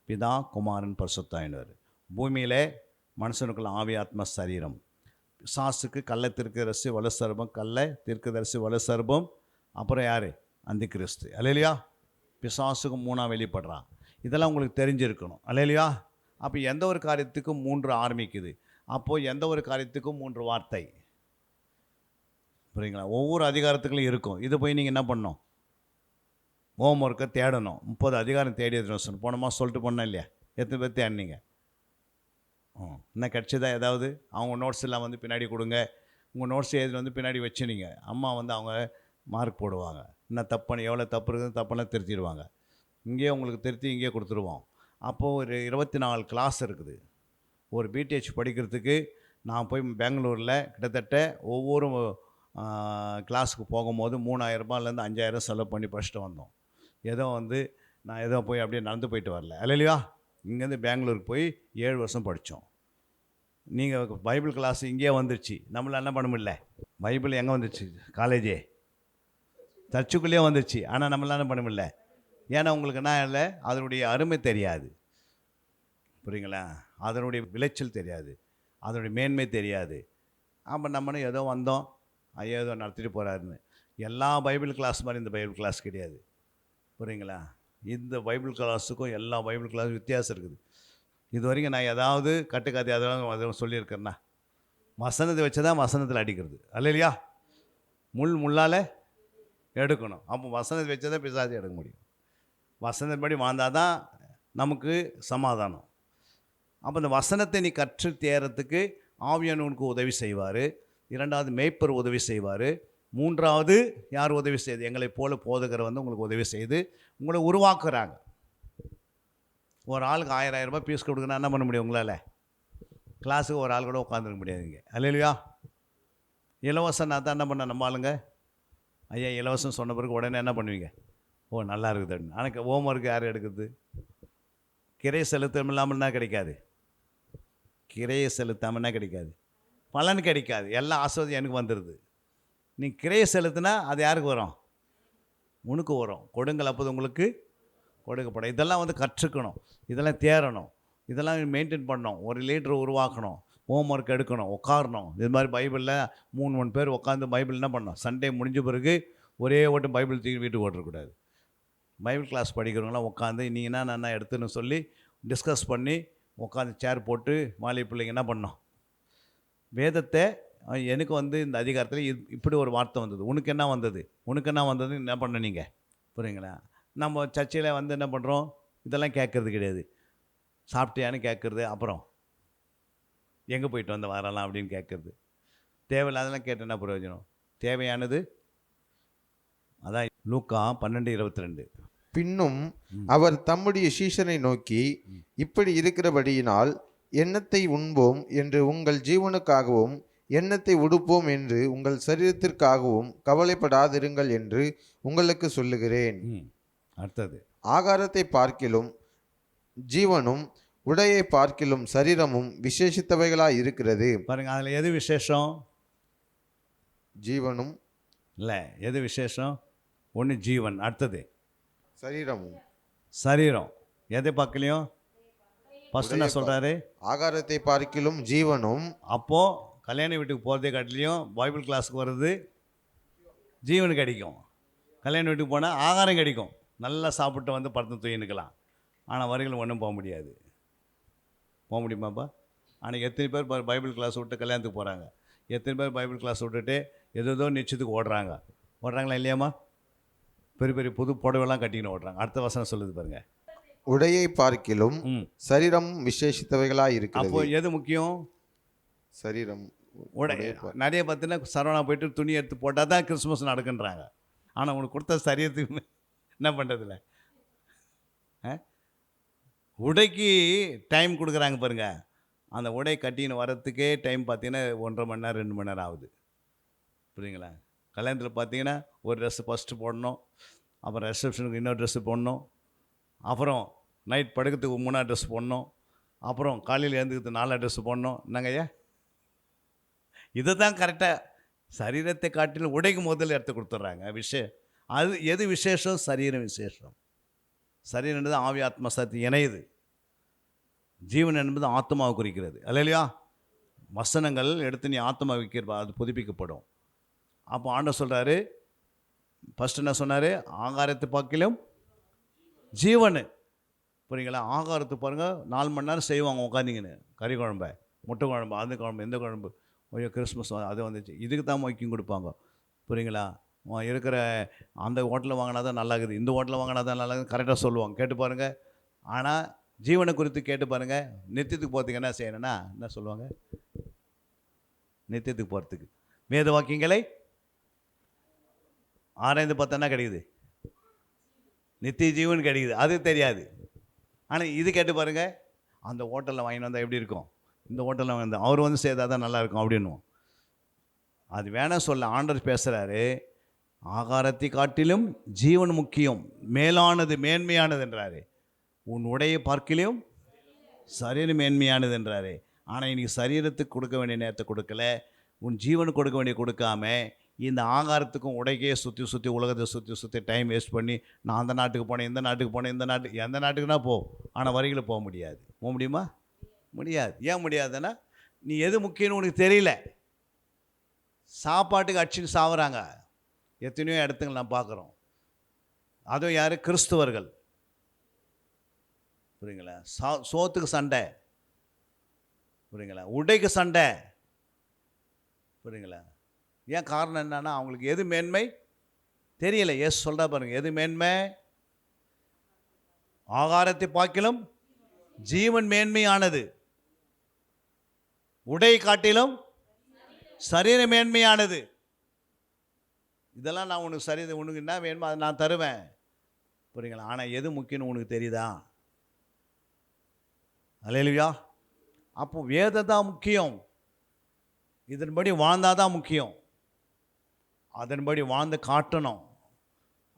பிதா, குமாரன், பரிசுத்தாவியானவர். பூமியில் மனுஷனுக்குள்ள ஆவி, ஆத்மா, சரீரம். பிசாசுக்கு கள்ள தீர்க்கதரிசி வலு சர்பம், கள்ள தீர்க்கதரிசி வலு சர்பம், அப்புறம் யார்? அந்தி கிறிஸ்து. அல்லேலூயா. பிசாசுக்கு 3ஆக வெளிப்படுறான். இதெல்லாம் உங்களுக்கு தெரிஞ்சிருக்கணும், அல்லேலூயா. அப்போ எந்த ஒரு காரியத்துக்கும் 3 ஆரம்பிக்குது. அப்போது எந்த ஒரு காரியத்துக்கும் 3 வார்த்தை, புரியுங்களா? ஒவ்வொரு அதிகாரத்துக்குள்ளும் இருக்கும். இது போய் நீங்கள் என்ன பண்ணணும், ஹோம் ஒர்க்கை தேடணும். 30 அதிகாரம் தேடி எடுத்துன்னு போனோமா சொல்லிட்டு போனோம் இல்லையா? எத்தனை பேர் தேடினீங்க? என்ன கிடச்சிதா ஏதாவது? அவங்க நோட்ஸ் எல்லாம் வந்து பின்னாடி கொடுங்க, உங்கள் நோட்ஸ் எழுதி வந்து பின்னாடி வச்சுனீங்க. அம்மா வந்து அவங்க மார்க் போடுவாங்க. என்ன தப்புன்னு, எவ்வளோ தப்பு இருக்குதுன்னு தப்பெல்லாம் திருத்திடுவாங்க. இங்கேயே உங்களுக்கு திருத்தி இங்கேயே கொடுத்துருவோம். அப்போது ஒரு 24 கிளாஸ் இருக்குது. ஒரு பிடிஹெச் படிக்கிறதுக்கு நான் போய் பெங்களூரில் கிட்டத்தட்ட ஒவ்வொரு கிளாஸுக்கு போகும்போது 3000 ரூபாயிலேருந்து 5000 செலவு பண்ணி படிச்சுட்டு வந்தோம். ஏதோ வந்து நான் ஏதோ போய் அப்படியே நடந்து போயிட்டு வரல, அல்லையா? இங்கேருந்து பெங்களூருக்கு போய் 7 வருஷம் படித்தோம். நீங்கள் பைபிள் கிளாஸ் இங்கேயே வந்துருச்சு, நம்மளால் என்ன பண்ண முடியல. பைபிள் எங்கே வந்துருச்சு? காலேஜே சர்ச்சுக்குள்ளேயே வந்துருச்சு. ஆனால் நம்மளால் என்ன பண்ண முடியல. ஏன்னா உங்களுக்கு என்ன இல்லை, அதனுடைய அருமை தெரியாது, புரியுங்களா? அதனுடைய விளைச்சல் தெரியாது, அதனுடைய மேன்மை தெரியாது. அப்போ நம்மளும் ஏதோ வந்தோம், ஐயோ ஏதோ நடத்திட்டு போகிறாருன்னு. எல்லா பைபிள் கிளாஸ் மாதிரி இந்த பைபிள் கிளாஸ் கிடையாது, புரியுங்களா? இந்த பைபிள் கிளாஸுக்கும் எல்லா பைபிள் கிளாஸுக்கும் வித்தியாசம் இருக்குது. இது வரைக்கும் நான் ஏதாவது கட்டுக்கதை அதெல்லாம் சொல்லியிருக்கேன்னா, வசனத்தை வச்சு தான் வசனத்தில் அடிக்கிறது, அல்லையா? முள்ளால் எடுக்கணும். அப்போ வசனத்தை வச்சு தான் பிசாசு எடுக்க முடியும். வசனப்படி வாழ்ந்தால் தான் நமக்கு சமாதானம். அப்போ இந்த வசனத்தை நீ கற்று தேர்றதுக்கு ஆவியானவனுக்கு உதவி செய்வார். 2வது மேய்ப்பர் உதவி செய்வார். 3வது யார் உதவி செய்து? எங்களை போல போதகர் வந்து உங்களுக்கு உதவி செய்து உங்களை உருவாக்குறாங்க. ஒரு ஆளுக்கு 1000 ரூபாய் ஃபீஸ் கொடுக்குன்னா என்ன பண்ண முடியும் உங்களால்? கிளாஸுக்கு ஒரு ஆள் கூட உட்காந்துருக்க முடியாதுங்க, அல்லையா? இலவசம்னா தான் என்ன பண்ண நம்ம ஆளுங்க, ஐயா இலவசம் சொன்ன பிறகு உடனே என்ன பண்ணுவீங்க? ஓ நல்லா இருக்குது அப்படின்னு. ஆனால் ஹோம் ஒர்க் யார் எடுக்குது? கிரையை செலுத்தம் இல்லாமல் என்ன கிடைக்காது? கிரையை செலுத்தாமல்னா கிடைக்காது. பலன் கிடைக்காது. எல்லா ஆசீர்வாதம் எனக்கு வந்துடுது. நீ கிரையை செலுத்தினா அது யாருக்கு வரும்? உனக்கு வரும். கொடுங்கள் அப்போது உங்களுக்கு கொடுக்கப்படும். இதெல்லாம் வந்து கற்றுக்கணும், இதெல்லாம் தேரணும், இதெல்லாம் மெயின்டைன் பண்ணணும். ஒரு லீடர் உருவாக்கணும், ஹோம் ஒர்க் எடுக்கணும், உட்காரணும். இது மாதிரி பைபிளில் 3 பேர் உட்காந்து பைபிள் என்ன பண்ணணும்? சண்டே முடிஞ்ச பிறகு ஒரே ஓட்டம் பைபிள் தூக்கி வீட்டுக்கு ஓட்டக்கூடாது. பைபிள் கிளாஸ் படிக்கிறவங்களாம் உட்காந்து நீங்கன்னா நான் எடுத்துன்னு சொல்லி டிஸ்கஸ் பண்ணி உட்காந்து சேர் போட்டு மாலை பிள்ளைங்க என்ன பண்ணோம்? வேதத்தை எனக்கு வந்து இந்த அதிகாரத்தில் இப்படி ஒரு வார்த்தை வந்தது, உனக்கு என்ன வந்தது, உனக்கு என்ன வந்ததுன்னு என்ன பண்ண நீங்கள்? புரியுங்களா? நம்ம சர்ச்சையில் வந்து என்ன பண்ணுறோம்? இதெல்லாம் கேட்குறது கிடையாது. சாப்பிட்டியான்னு கேட்குறது, அப்புறம் எங்கே போயிட்டு வந்த வரலாம் அப்படின்னு கேட்குறது. தேவையில்லாதெல்லாம் கேட்டு என்ன பிரயோஜனம்? தேவையானது அதான் லூக்கா 12:22. பின்னும் அவர் தம்முடைய சீஷனை நோக்கி, இப்படி இருக்கிறபடியினால் எண்ணத்தை உண்போம் என்று உங்கள் ஜீவனுக்காகவும் எண்ணத்தை உடுப்போம் என்று உங்கள் சரீரத்திற்காகவும் கவலைப்படாதிருங்கள் என்று உங்களுக்கு சொல்லுகிறேன். அடுத்தது, ஆகாரத்தை பார்க்கிலும் ஜீவனும் உடையை பார்க்கிலும் சரீரமும் விசேஷித்தவைகளாய் இருக்கிறது. பாருங்கள், அதில் எது விசேஷம்? ஜீவனும் இல்லை, எது விசேஷம்? ஒன்று ஜீவன், அடுத்தது சரீரமும். சரீரம். எதை பார்க்கலையும் ஃபஸ்ட்டு என்ன சொல்கிறாரு? ஆகாரத்தை பார்க்கிலும் ஜீவனும். அப்போது கல்யாண வீட்டுக்கு போகிறதே காட்டிலையும் பைபிள் கிளாஸுக்கு வர்றது ஜீவன் கிடைக்கும். கல்யாண வீட்டுக்கு போனால் ஆகாரம் கிடைக்கும், நல்லா சாப்பிட்டு வந்து படுத்து தூங்கினுக்கலாம். ஆனால் வரைகள் ஒன்றும் போக முடியாது. போக முடியுமாப்பா? ஆனால் எத்தனை பேர் பைபிள் கிளாஸ் விட்டு கல்யாணத்துக்கு போகிறாங்க? எத்தனை பேர் பைபிள் கிளாஸ் விட்டுட்டு ஏதோ நிச்சயத்துக்கு ஓடுறாங்களா இல்லையாம்மா? பெரிய பெரிய புது புடவெல்லாம் கட்டின்னு ஓடுறாங்க. அடுத்த வசனம் சொல்லுது பாருங்க, உடையை பார்க்கிலும் சரீரம் விசேஷித்தவைகளாய் இருக்கிறது. அப்போ எது முக்கியம்? சரீரம். உடை. நிறைய பார்த்தீங்கன்னா சரவணா போயிட்டு துணி எடுத்து போட்டால் தான் கிறிஸ்மஸ் நடக்குன்றாங்க. ஆனால் உனக்கு கொடுத்த சரீரத்துக்கு என்ன பண்ணுறதில்ல? உடைக்கு டைம் கொடுக்குறாங்க பாருங்க. அந்த உடை கட்டின்னு வரத்துக்கே டைம் பார்த்தீங்கன்னா 1.5 மணி நேரம் 2 மணி நேரம் ஆகுது. புரியுங்களா? கல்யாணத்தில் பார்த்தீங்கன்னா ஒரு ட்ரெஸ்ஸு ஃபஸ்ட்டு போடணும், அப்புறம் ரிசப்ஷனுக்கு இன்னொரு ட்ரெஸ்ஸு போடணும், அப்புறம் நைட் படுக்கிறதுக்கு 3ஆவது ட்ரெஸ் போடணும், அப்புறம் காலையில் எழுந்துக்கிறதுக்கு 4ஆவது ட்ரெஸ்ஸு போடணும். என்னங்க ஐயா, இதை தான் கரெக்டாக சரீரத்தை காட்டிலும் உடைக்கு முதல்ல எடுத்து கொடுத்துட்றாங்க. அது எது விசேஷம்? சரீரம் விசேஷம். சரீரம் என்பது ஆவி ஆத்மா சக்தி இணையுது. ஜீவன் என்பது ஆத்மாவை குறிக்கிறது. இல்லையா? வசனங்கள் எடுத்து நீ ஆத்மா வைக்கிற அது புதுப்பிக்கப்படும். அப்போ ஆண்டவர் சொல்கிறாரு, ஃபஸ்ட்டு என்ன சொன்னார்? ஆகாரத்தை பார்க்கிலும் ஜீவன். புரியுங்களா? ஆகாரத்தை பாருங்கள், 4 மணி நேரம் செய்வாங்க உட்காந்திங்கன்னு. கறி குழம்பு, முட்டை குழம்பு, அந்த குழம்பு, எந்த குழம்பு. ஐயோ கிறிஸ்மஸ் அது வந்துச்சு, இதுக்கு தான் முக்கியம் கொடுப்பாங்க. புரியுங்களா? இருக்கிற அந்த ஹோட்டலில் வாங்கினா தான் நல்லா இருக்குது, இந்த ஹோட்டலில் வாங்கினா தான் நல்லா இருக்குது, கரெக்டாக சொல்லுவாங்க. கேட்டு பாருங்கள். ஆனால் ஜீவனை குறித்து கேட்டு பாருங்கள். நித்தியத்துக்கு போகிறதுக்கு என்ன செய்யணும்னா என்ன சொல்லுவாங்க? நித்தியத்துக்கு போகிறதுக்கு வேத வாக்கியங்களை ஆராய்ந்து பார்த்தா கிடைக்குது, நித்திய ஜீவன் கிடைக்குது. அது தெரியாது. ஆனால் இது கேட்டு பாருங்கள். அந்த ஹோட்டலில் வாங்கிட்டு வந்தால் எப்படி இருக்கும், இந்த ஹோட்டலில் வந்து அவர் வந்து செய்தால் தான் நல்லாயிருக்கும் அப்படின்னும். அது வேணாம் சொல்ல. ஆண்டவர் பேசுகிறாரு, ஆகாரத்தை காட்டிலும் ஜீவன் முக்கியம், மேலானது, மேன்மையானது என்றாரு. உன் உடையை பார்க்கலையும் சரீரம் மேன்மையானது என்றாரு. ஆனால் இன்றைக்கி சரீரத்துக்கு கொடுக்க வேண்டிய நேரத்தை கொடுக்கல, உன் ஜீவனுக்கு கொடுக்க வேண்டிய கொடுக்காம இந்த ஆகாரத்துக்கும் உடைக்கே சுற்றி உலகத்தை சுற்றி டைம் வேஸ்ட் பண்ணி நான் அந்த நாட்டுக்கு போனேன், இந்த நாட்டுக்கு போனேன், இந்த நாட்டுக்கு, எந்த நாட்டுக்குன்னா போ, ஆனால் வரிகளை போக முடியாது. போக முடியுமா? முடியாது. ஏன் முடியாதுன்னா நீ எது முக்கியம்னு உனக்கு தெரியல. சாப்பாட்டுக்கு அடிச்சுன்னு சாவுறாங்க எத்தனையோ இடத்துங்க நான் பார்க்குறோம். அதுவும் யார்? கிறிஸ்துவர்கள். புரியுங்களா? சோத்துக்கு சண்டை, புரியுங்களா? உடைக்கு சண்டை, புரியுங்களா? ஏன் காரணம் என்னன்னா அவங்களுக்கு எது மேன்மை தெரியல. ஏசு சொல்கிறா பாருங்க, எது மேன்மை? ஆகாரத்தை பார்க்கிலும் ஜீவன் மேன்மையானது, உடை காட்டிலும் சரீர மேன்மையானது. இதெல்லாம் நான் உனக்கு சரீரம் உனக்கு என்ன வேணுமோ அதை நான் தருவேன். புரியுங்களா? ஆனால் எது முக்கியம்னு உனக்கு தெரியுதா? அல்லேலூயா. அப்போ வேதம் தான் முக்கியம். இதன்படி வாழ்ந்தால் தான் முக்கியம். அதன்படி வாழ்ந்து காட்டணும்.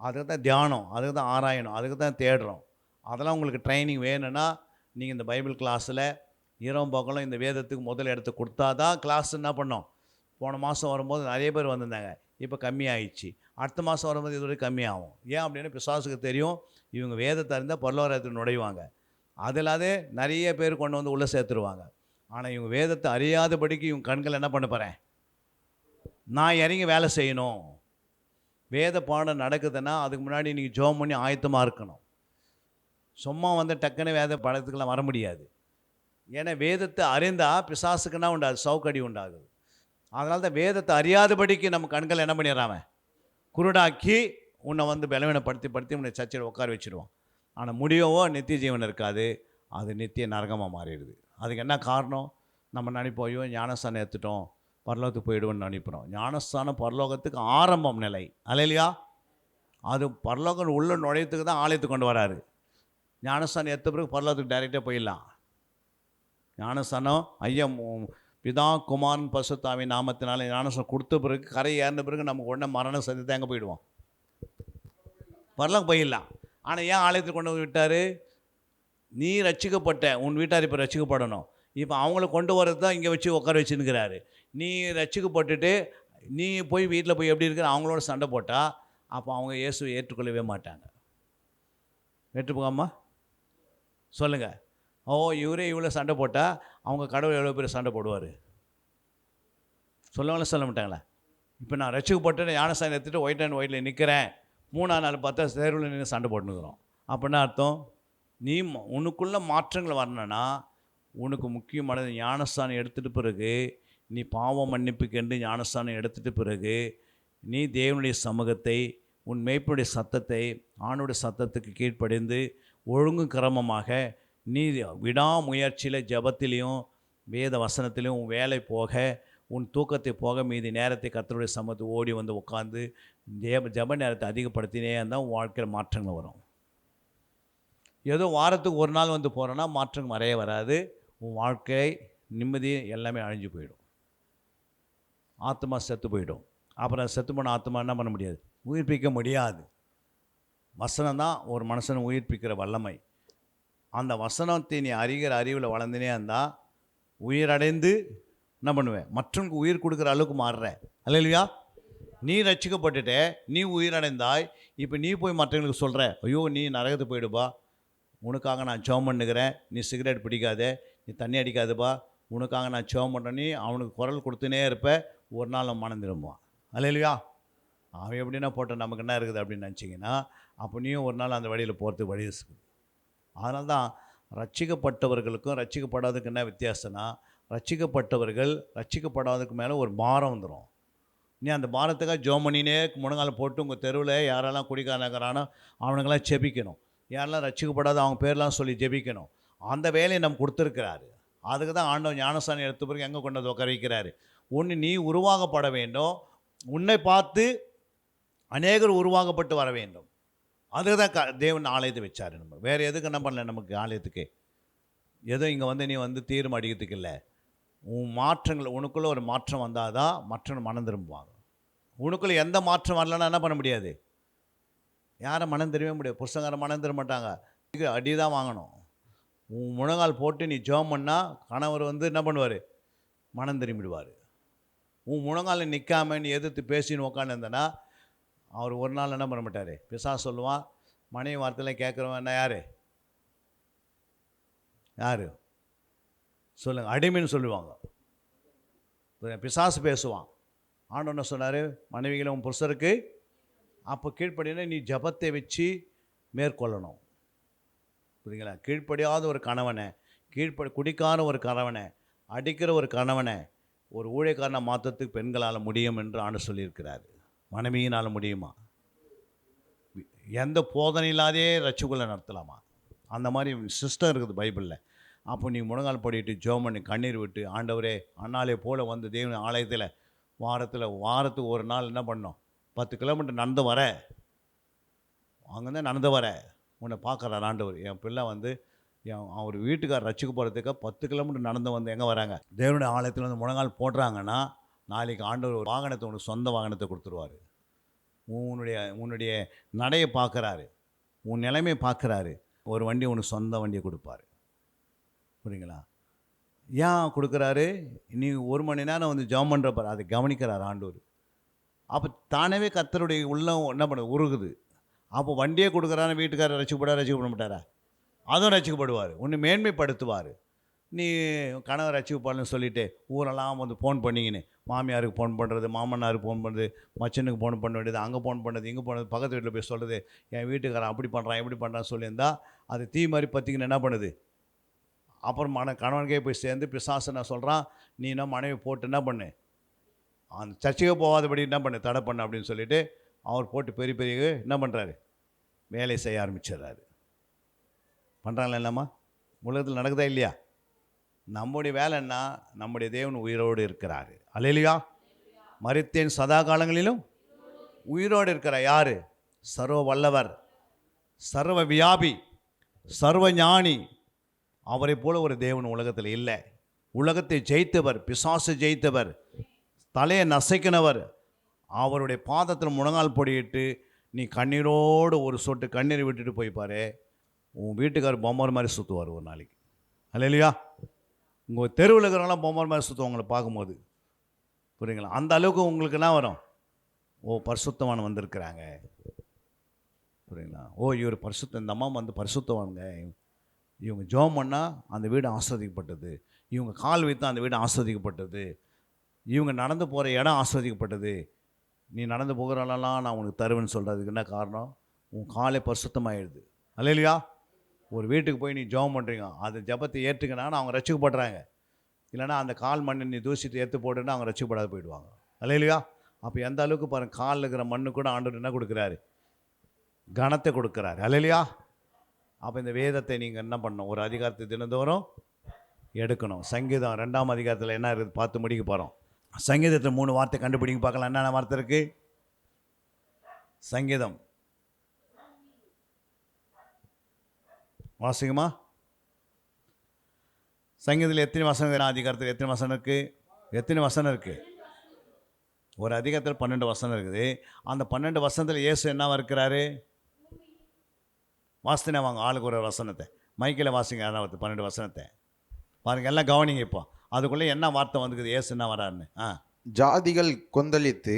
அதுக்கு தான் தியானம், அதுக்கு தான் ஆராயணும், அதுக்கு தான் தேடுறோம். அதெல்லாம் உங்களுக்கு ட்ரைனிங் வேணும்னா நீங்கள் இந்த பைபிள் கிளாஸில் இரவும் பகலும் இந்த வேதத்துக்கு முதல் இடத்த கொடுத்தா தான் கிளாஸ் என்ன பண்ணோம். போன மாதம் வரும்போது நிறைய பேர் வந்திருந்தாங்க, இப்போ கம்மியாயிடுச்சு. அடுத்த மாதம் வரும்போது இதுவரை கம்மியாகும். ஏன் அப்படின்னு பிசாசுக்கு தெரியும், இவங்க வேதத்தை அறிந்தால் பரலோகத்தில் நுழைவாங்க. அதில்லாதே நிறைய பேர் கொண்டு வந்து உள்ளே சேர்த்துருவாங்க. ஆனால் இவங்க வேதத்தை அறியாதபடிக்கு இவங்க கண்கள் என்ன பண்ண போகிறேன், நான் இறங்கி வேலை செய்யணும். வேத பாடம் நடக்குதுன்னா அதுக்கு முன்னாடி நீங்கள் ஜெபம் பண்ணி ஆயத்தமாக இருக்கணும். சும்மா வந்து டக்குன்னு வேத பாடத்துக்கெல்லாம் வர முடியாது. ஏன்னா வேதத்தை அறிந்தால் பிசாசுக்குன்னா உண்டாது, சவுக்கடி உண்டாகுது. அதனால தான் வேதத்தை அறியாதபடிக்கு நம்ம கண்கள் என்ன பண்ணிடுறாங்க, குருடாக்கி உன்னை வந்து பலவீனப்படுத்தி உன்னை சர்ச்சையில் உட்கார வச்சுடுவான். ஆனால் முடியவோ நித்திய ஜீவன் இருக்காது, அது நித்திய நரகமாக மாறிடுது. அதுக்கு என்ன காரணம், நம்ம நினைப்போம் ஐயோ ஞானஸ்தானம் எடுத்துட்டோம் பரலோகத்துக்கு போயிடுவோன்னு நினைப்போம். ஞானஸ்தானம் பரலோகத்துக்கு ஆரம்பம் நிலை, அல்லையா? அது பரலோகம் உள்ள நுழையத்துக்கு தான் ஆலயத்துக்கு கொண்டு வராரு. ஞானஸ்தானம் எடுத்த பிறகு பரலோகத்துக்கு டைரெக்டாக போயிடலாம். ஞானஸ்தானம் ஐயா பிதா குமாரன் பசுத்தாவின் நாமத்தினால ஞானஸ்தானம் கொடுத்த பிறகு கரை ஏறின பிறகு நமக்கு உடனே மரணம் சந்தித்து எங்கே போயிடுவோம், பரலோகம் போயிடலாம். ஆனால் ஏன் ஆலயத்துக்கு கொண்டு வந்து விட்டார், நீ ரட்சிக்கப்பட்ட, உன் வீட்டார் இப்போ ரட்சிக்கப்படணும். இப்போ அவங்கள கொண்டு வரது தான் இங்கே வச்சு உட்கார வச்சுருக்கிறாரு. நீ ரட்சிக்கப்பட்டுட்டு நீ போய் வீட்டில் போய் எப்படி இருக்கிற அவங்களோட சண்டை போட்டால் அப்போ அவங்க இயேசுவை ஏற்றுக்கொள்ளவே மாட்டாங்க. ஏற்றுப்போகாமா சொல்லுங்கள். ஓ இவரே இவ்வளோ சண்டை போட்டால் அவங்க கடவுள் எவ்வளோ பேர் சண்டை போடுவார் சொல்லுவாங்களா, சொல்ல மாட்டாங்களா? இப்போ நான் ரட்சிக்கப்பட்டு ஞானஸ்தானம் எடுத்துகிட்டு ஒயிட் அண்ட் ஒயிட்டில் நிற்கிறேன், 3ஆம் நாள் பார்த்தா தேர்வில் நின்று சண்டை போட்டுக்கிறோம். அப்படின்னா அர்த்தம், நீ உனக்குள்ள மாற்றங்கள் வரணுன்னா உனக்கு முக்கியமானது ஞானஸ்தானம் எடுத்துகிட்டு பிறகு நீ பாவ மன்னிப்புக்கென்று ஞானஸ்தானம் எடுத்துகிட்டு பிறகு நீ தேவனுடைய சமூகத்தை, உன் மேய்ப்பனுடைய சத்தத்தை, ஆணுடைய சத்தத்துக்கு கீழ்ப்படிந்து ஒழுங்கு கிரமமாக நீ விடாமுயற்சியில் ஜபத்திலையும் வேத வசனத்திலையும் உன் வேலை போக, உன் தூக்கத்தை போக, மீதி நேரத்தை கர்த்தருடைய சமூகத்தை ஓடி வந்து உட்காந்து ஜப நேரத்தை அதிகப்படுத்தினே இருந்தால் உன் வாழ்க்கையில் மாற்றங்கள் வரும். ஏதோ வாரத்துக்கு ஒரு நாள் வந்து போகிறோன்னா மாற்றங்கள் நிறைய வராது. உன் வாழ்க்கை நிம்மதி எல்லாமே அழிஞ்சு போயிடும், ஆத்மா செத்து போயிடும். அப்புறம் செத்து போன ஆத்மா என்ன பண்ண முடியாது, உயிர்ப்பிக்க முடியாது. வசனம் தான் ஒரு மனுஷனை உயிர்ப்பிக்கிற வல்லமை. அந்த வசனத்தை நீ அறிகிற அறிவில் வளர்ந்துனே இருந்தால் உயிரடைந்து என்ன பண்ணுவேன், மற்றவங்களுக்கு உயிர் கொடுக்குற அளவுக்கு மாறுற, அல்லையா? நீ ரட்சிக்கப்பட்டுட்ட, நீ உயிரடைந்தாய். இப்போ நீ போய் மற்றவங்களுக்கு சொல்கிற, ஐயோ நீ நரகத்துக்கு போயிடுப்பா, உனக்காக நான் ஜெபம் பண்ணுகிறேன், நீ சிகரெட் பிடிக்காதே, நீ தண்ணி அடிக்காதுப்பா, உனக்காக நான் ஜெபம் பண்ணுறேன், நீ அவனுக்கு குரல் கொடுத்துனே இருப்ப, ஒரு நாள் அவன் மனம் திரும்புவான், அல்லையா? அவன் எப்படின்னா போட்ட நமக்கு என்ன இருக்குது அப்படின்னு நினச்சிங்கன்னா அப்போ நீயும் ஒரு நாள் அந்த வழியில் போகிறதுக்கு வழி இருக்குது. அதனால தான் ரட்சிக்கப்பட்டவர்களுக்கும் ரட்சிக்கப்படாததுக்கு என்ன வித்தியாசம்னா, ரட்சிக்கப்பட்டவர்கள் ரட்சிக்கப்படாததுக்கு மேலே ஒரு பாரம் வந்துடும். நீ அந்த பாரத்துக்காக ஜெபம் பண்ணினே முழங்கால போட்டு உங்கள் தெருவில் யாரெல்லாம் குடிக்காரங்கிறானோ அவனுங்களாம் ஜெபிக்கணும், யாரெல்லாம் ரட்சிக்கப்படாத அவங்க பேர்லாம் சொல்லி ஜெபிக்கணும். அந்த வேலையை நம்ம கொடுத்துருக்கிறாரு. அதுக்கு தான் ஆண்டவன் ஞானஸ்தானம் எடுத்த பிறகு எங்கே கொண்டு வந்து உட்கார வைக்கிறாரு. ஒன்று நீ உருவாகப்பட வேண்டும், உன்னை பார்த்து அநேகர் உருவாக்கப்பட்டு வர வேண்டும். அதுக்கு தான் தேவன் ஆலயத்தை வச்சார். நம்ம வேறு எதுக்கு என்ன பண்ணல, நமக்கு ஆலயத்துக்கு ஏதோ இங்கே வந்து நீ வந்து தீர்வு அடிக்கிறதுக்கு இல்லை. உன் மாற்றங்கள் உனக்குள்ளே ஒரு மாற்றம் வந்தால் தான் மற்றவங்க மனம் திரும்புவாங்க. உனக்குள்ளே எந்த மாற்றம் வரலன்னா என்ன பண்ண முடியாது, யாரை மனம் திரும்பவே முடியாது. புருஷங்கார மனம் திரும்ப மாட்டாங்க, அடி தான் வாங்கணும். உன் முழங்கால் போட்டு நீ ஜெபம் பண்ணால் கணவர் வந்து என்ன பண்ணுவார், மனம் திரும்பிடுவார். உன் முழங்காலில் நிற்காம நீ எதிர்த்து பேசின்னு உட்காந்து இருந்தனா அவர் ஒரு நாள் என்ன பண்ண மாட்டார். பிசாசு சொல்லுவான், மனைவி வார்த்தையில் கேட்குறவன் என்ன யார் யார் சொல்லுங்கள், அடிமைன்னு சொல்லுவாங்க. பிசாசு பேசுவான். ஆண்டவன் என்ன சொன்னார், மனைவிகளை உன் புருஷருக்கு அப்போ கீழ்ப்படினா நீ ஜபத்தை வச்சு மேற்கொள்ளணும். புரியுங்களா? கீழ்ப்படியாத ஒரு கணவனை, குடிக்கான ஒரு கணவனை, அடிக்கிற ஒரு கணவனை ஒரு ஊழியக்காரனை மாற்றத்துக்கு பெண்களால் முடியும் என்று ஆண்டு சொல்லியிருக்கிறாரு. மனைவியினால் முடியுமா? எந்த போதனை இல்லாதே ரட்சிக்குள்ளே நடத்தலாமா? அந்த மாதிரி சிஸ்டம் இருக்குது பைபிளில். அப்போ நீ முழங்கால் படிட்டு ஜெபம் பண்ணி கண்ணீர் விட்டு, ஆண்டவரே அண்ணாலே போல் வந்து தேவன் ஆலயத்தில் வாரத்துக்கு ஒரு நாள் என்ன பண்ணோம், 10 கிலோமீட்டர் நடந்து வர, அங்கேருந்து நடந்து வர உன்னை பார்க்குறாரு ஆண்டவர். என் பிள்ளை வந்து அவர் வீட்டுக்கார் ரட்சிக்க போகிறதுக்கு 10 கிலோமீட்டர் நடந்து வந்து எங்கே வராங்க, தேவனுடைய ஆலயத்தில் வந்து முழங்கால் போடுறாங்கன்னா நாளைக்கு ஆண்டவர் ஒரு வாகனத்தை, உனக்கு சொந்த வாகனத்தை கொடுத்துருவார். உன்னுடைய நடையை பார்க்குறாரு, உன் நிலைமையை பார்க்குறாரு, ஒரு வண்டி உனக்கு சொந்த வண்டியை கொடுப்பார். புரியுங்களா? ஏன் கொடுக்குறாரு? நீ 1 மணி நேரம் வந்து ஜெபம் பண்ணுறப்பார், அதை கவனிக்கிறார் ஆண்டவர். அப்போ தானவே கர்த்தருடைய உள்ளம் என்ன பண்ணுது? உருகுது. அப்போ வண்டியே கொடுக்குறாரு, வீட்டுக்காரர் ரசிக்கப்பட மாட்டாரா? அதுவும் ரசிக்கப்படுவார். உன்னை மேன்மைப்படுத்துவார். நீ கணவர் ரசிக்கப்படலன்னு சொல்லிவிட்டு ஊரெல்லாம் வந்து ஃபோன் பண்ணிக்கின்னு, மாமியாருக்கு ஃபோன் பண்ணுறது, மாமனாருக்கு ஃபோன் பண்ணுறது, மச்சனுக்கு ஃபோன் பண்ண வேண்டியது, அங்கே ஃபோன் பண்ணுறது, இங்கே போனது, பக்கத்து வீட்டில் போய் சொல்கிறது, என் வீட்டுக்காரன் அப்படி பண்ணுறான் இப்படி பண்ணுறான்னு சொல்லியிருந்தா அது தீ மாதிரி பற்றிக்கின்னு என்ன பண்ணுது? அப்புறம் கணவனுக்கே போய் சேர்ந்து பிசாசு என்ன சொல்கிறான், நீ என்ன மனைவி போட்டு என்ன பண்ணு, அந்த சர்ச்சைக்கே போகாதபடி என்ன பண்ணு, தடை பண்ணு அப்படின்னு சொல்லிவிட்டு அவர் போட்டு பெரிய பெரிய என்ன பண்ணுறாரு? வேலையை செய்ய ஆரம்பிச்சிடுறாரு. பண்ணுறாங்களா இல்லாமா? உலகத்தில் நடக்குதா இல்லையா? நம்முடைய வேலை என்ன? நம்முடைய தேவன் உயிரோடு இருக்கிறார். அல்லேலூயா. மரித்தேன் சதா காலங்களிலும் உயிரோடு இருக்கிறார். யார்? சர்வ வல்லவர், சர்வ வியாபி, சர்வ ஞானி. அவரை போல ஒரு தேவன் உலகத்தில் இல்லை. உலகத்தை ஜெயித்தவர், பிசாசு ஜெயித்தவர், தலையை நசைக்கினவர். அவருடைய பாதத்தில் முழங்கால் பொடியிட்டு நீ கண்ணீரோடு ஒரு சொட்டு கண்ணீரை விட்டுட்டு போய்ப்பாரு, உன் வீட்டுக்காரர் பொம்மர் மாதிரி சுற்றுவார் ஒரு நாளைக்கு. அல்லேலூயா. உங்கள் தெருவில் இருக்கிறவங்களாம் பொம்மர் மாதிரி சுற்றுவாங்களை பார்க்கும்போது, புரியுங்களா? அந்த அளவுக்கு உங்களுக்கு என்ன வரும்? ஓ, பரிசுத்தவான் வந்திருக்கிறாங்க, புரியுங்களா? ஓ, இவர் பரிசுத்த, இந்த அம்மா வந்து பரிசுத்தவானுங்க, இவங்க ஜெபம் பண்ணால் அந்த வீடு ஆஸ்வதிக்கப்பட்டது, இவங்க கால் வைத்து அந்த வீடு ஆஸ்வதிக்கப்பட்டது, இவங்க நடந்து போகிற இடம் ஆஸ்வதிக்கப்பட்டது. நீ நடந்து போகிறனாலாம் நான் உனக்கு தருவேன்னு சொல்கிறதுக்கு என்ன காரணம்? உன் காலை பரிசுத்தமாகிடுது. அல்லேலூயா. ஒரு வீட்டுக்கு போய் நீ ஜெபம் பண்ணுறீங்க, அது ஜெபத்தை ஏற்றுக்கினான்னு அவங்க ரட்சிக்கப்படுறாங்க. இல்லைனா அந்த கால் மண்ணை நீ தூசிட்டு ஏற்று போட்டுன்னா அவங்க ரட்சிக்கப்படாத போயிடுவாங்க. அல்லேலூயா. அப்போ எந்த அளவுக்கு பாருங்கள், காலில் இருக்கிற மண்ணு கூட ஆண்டவர் என்ன கொடுக்குறாரு? கனத்தை கொடுக்குறாரு. அல்லேலூயா. அப்போ இந்த வேதத்தை நீங்கள் என்ன பண்ணணும்? ஒரு அதிகாரத்தை தினந்தோறும் எடுக்கணும். சங்கீதம் 2ஆம் அதிகாரத்தில் என்ன இருக்குது பார்த்து முடிக்க போகிறோம். சங்கீதத்தில் 3 வார்த்தை கண்டுபிடிங்க பார்க்கலாம். என்னென்ன வார்த்தை இருக்குது? சங்கீதம் வாசிக்குமா? சங்கீதத்தில் எத்தனை வசனம்? அதிகாரத்தில் எத்தனை வசனம் இருக்குது? எத்தனை வசனம் இருக்குது? ஒரு அதிகாரத்தில் 12 வசனம் இருக்குது. அந்த 12 வசனத்தில் இயேசு என்னவா இருக்கிறாரு? வாசினா வாங்க, ஆளுக்கு ஒரு வசனத்தை மைக்கில் வாசிங்க. அதாவது 12 வசனத்தை பாருங்கள், எல்லாம் கவனிங்க. இப்போ அதுக்குள்ளே என்ன வார்த்தை வந்துக்குது? இயேசு என்ன வராருன்னு. ஜாதிகள் கொந்தளித்து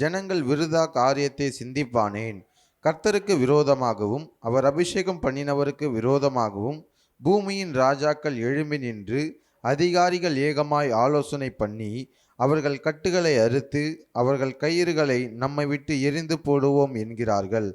ஜனங்கள் விருதா காரியத்தை சிந்திப்பானேன். கர்த்தருக்கு விரோதமாகவும் அவர் அபிஷேகம் பண்ணினவருக்கு விரோதமாகவும் பூமியின் ராஜாக்கள் எழும்பி நின்று அதிகாரிகள் ஏகமாய் ஆலோசனை பண்ணி அவர்கள் கட்டுகளை அறுத்து அவர்கள் கயிறுகளை நம்மை விட்டு எரிந்து போடுவோம் என்கிறார்கள்.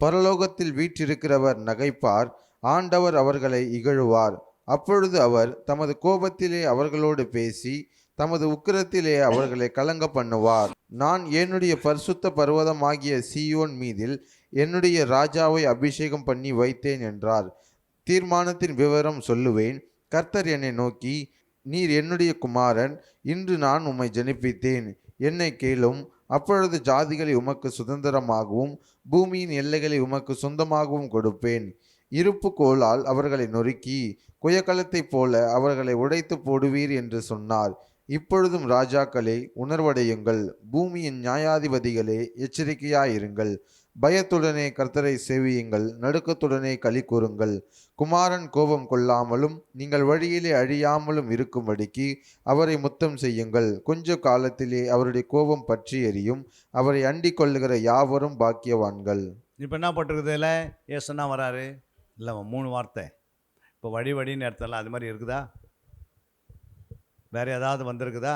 பரலோகத்தில் வீற்றிருக்கிறவர் நகைப்பார், ஆண்டவர் அவர்களை இகழுவார். அப்பொழுது அவர் தமது கோபத்திலே அவர்களோடு பேசி தமது உக்கிரத்திலே அவர்களை கலங்க பண்ணுவார். நான் என்னுடைய பரிசுத்த பர்வதமாகிய சீயோன் மீதில் என்னுடைய ராஜாவை அபிஷேகம் பண்ணி வைத்தேன் என்றார். தீர்மானத்தின் விவரம் சொல்லுவேன். கர்த்தர் என்னை நோக்கி, நீர் என்னுடைய குமாரன், இன்று நான் உம்மை ஜனிப்பித்தேன், என்னை கேளும். அப்பொழுது ஜாதிகளை உமக்கு சுதந்திரமாகவும் பூமியின் எல்லைகளை உமக்கு சொந்தமாகவும் கொடுப்பேன். இருப்பு கோலால் அவர்களை நொறுக்கி குயக்கலத்தைப் போல அவர்களை உடைத்து போடுவீர் என்று சொன்னார். இப்பொழுதும் ராஜாக்களே உணர்வடையுங்கள், பூமியின் நியாயாதிபதிகளே எச்சரிக்கையாயிருங்கள். பயத்துடனே கர்த்தரை சேவியுங்கள், நடுக்கத்துடனே களி கூறுங்கள். குமாரன் கோபம் கொள்ளாமலும் நீங்கள் வழியிலே அழியாமலும் இருக்கும்படிக்கு அவரை முத்தம் செய்யுங்கள். கொஞ்ச காலத்திலே அவருடைய கோபம் பற்றி எரியும். அவரை அண்டிக் கொள்ளுகிற யாவரும் பாக்கியவான்கள். இப்போ என்ன பட்டிருக்குதுல? ஏசுனா வராரு இல்லை? 3 வார்த்தை. இப்போ வழின்னு இடத்துல அது மாதிரி இருக்குதா? வேறு ஏதாவது வந்திருக்குதா?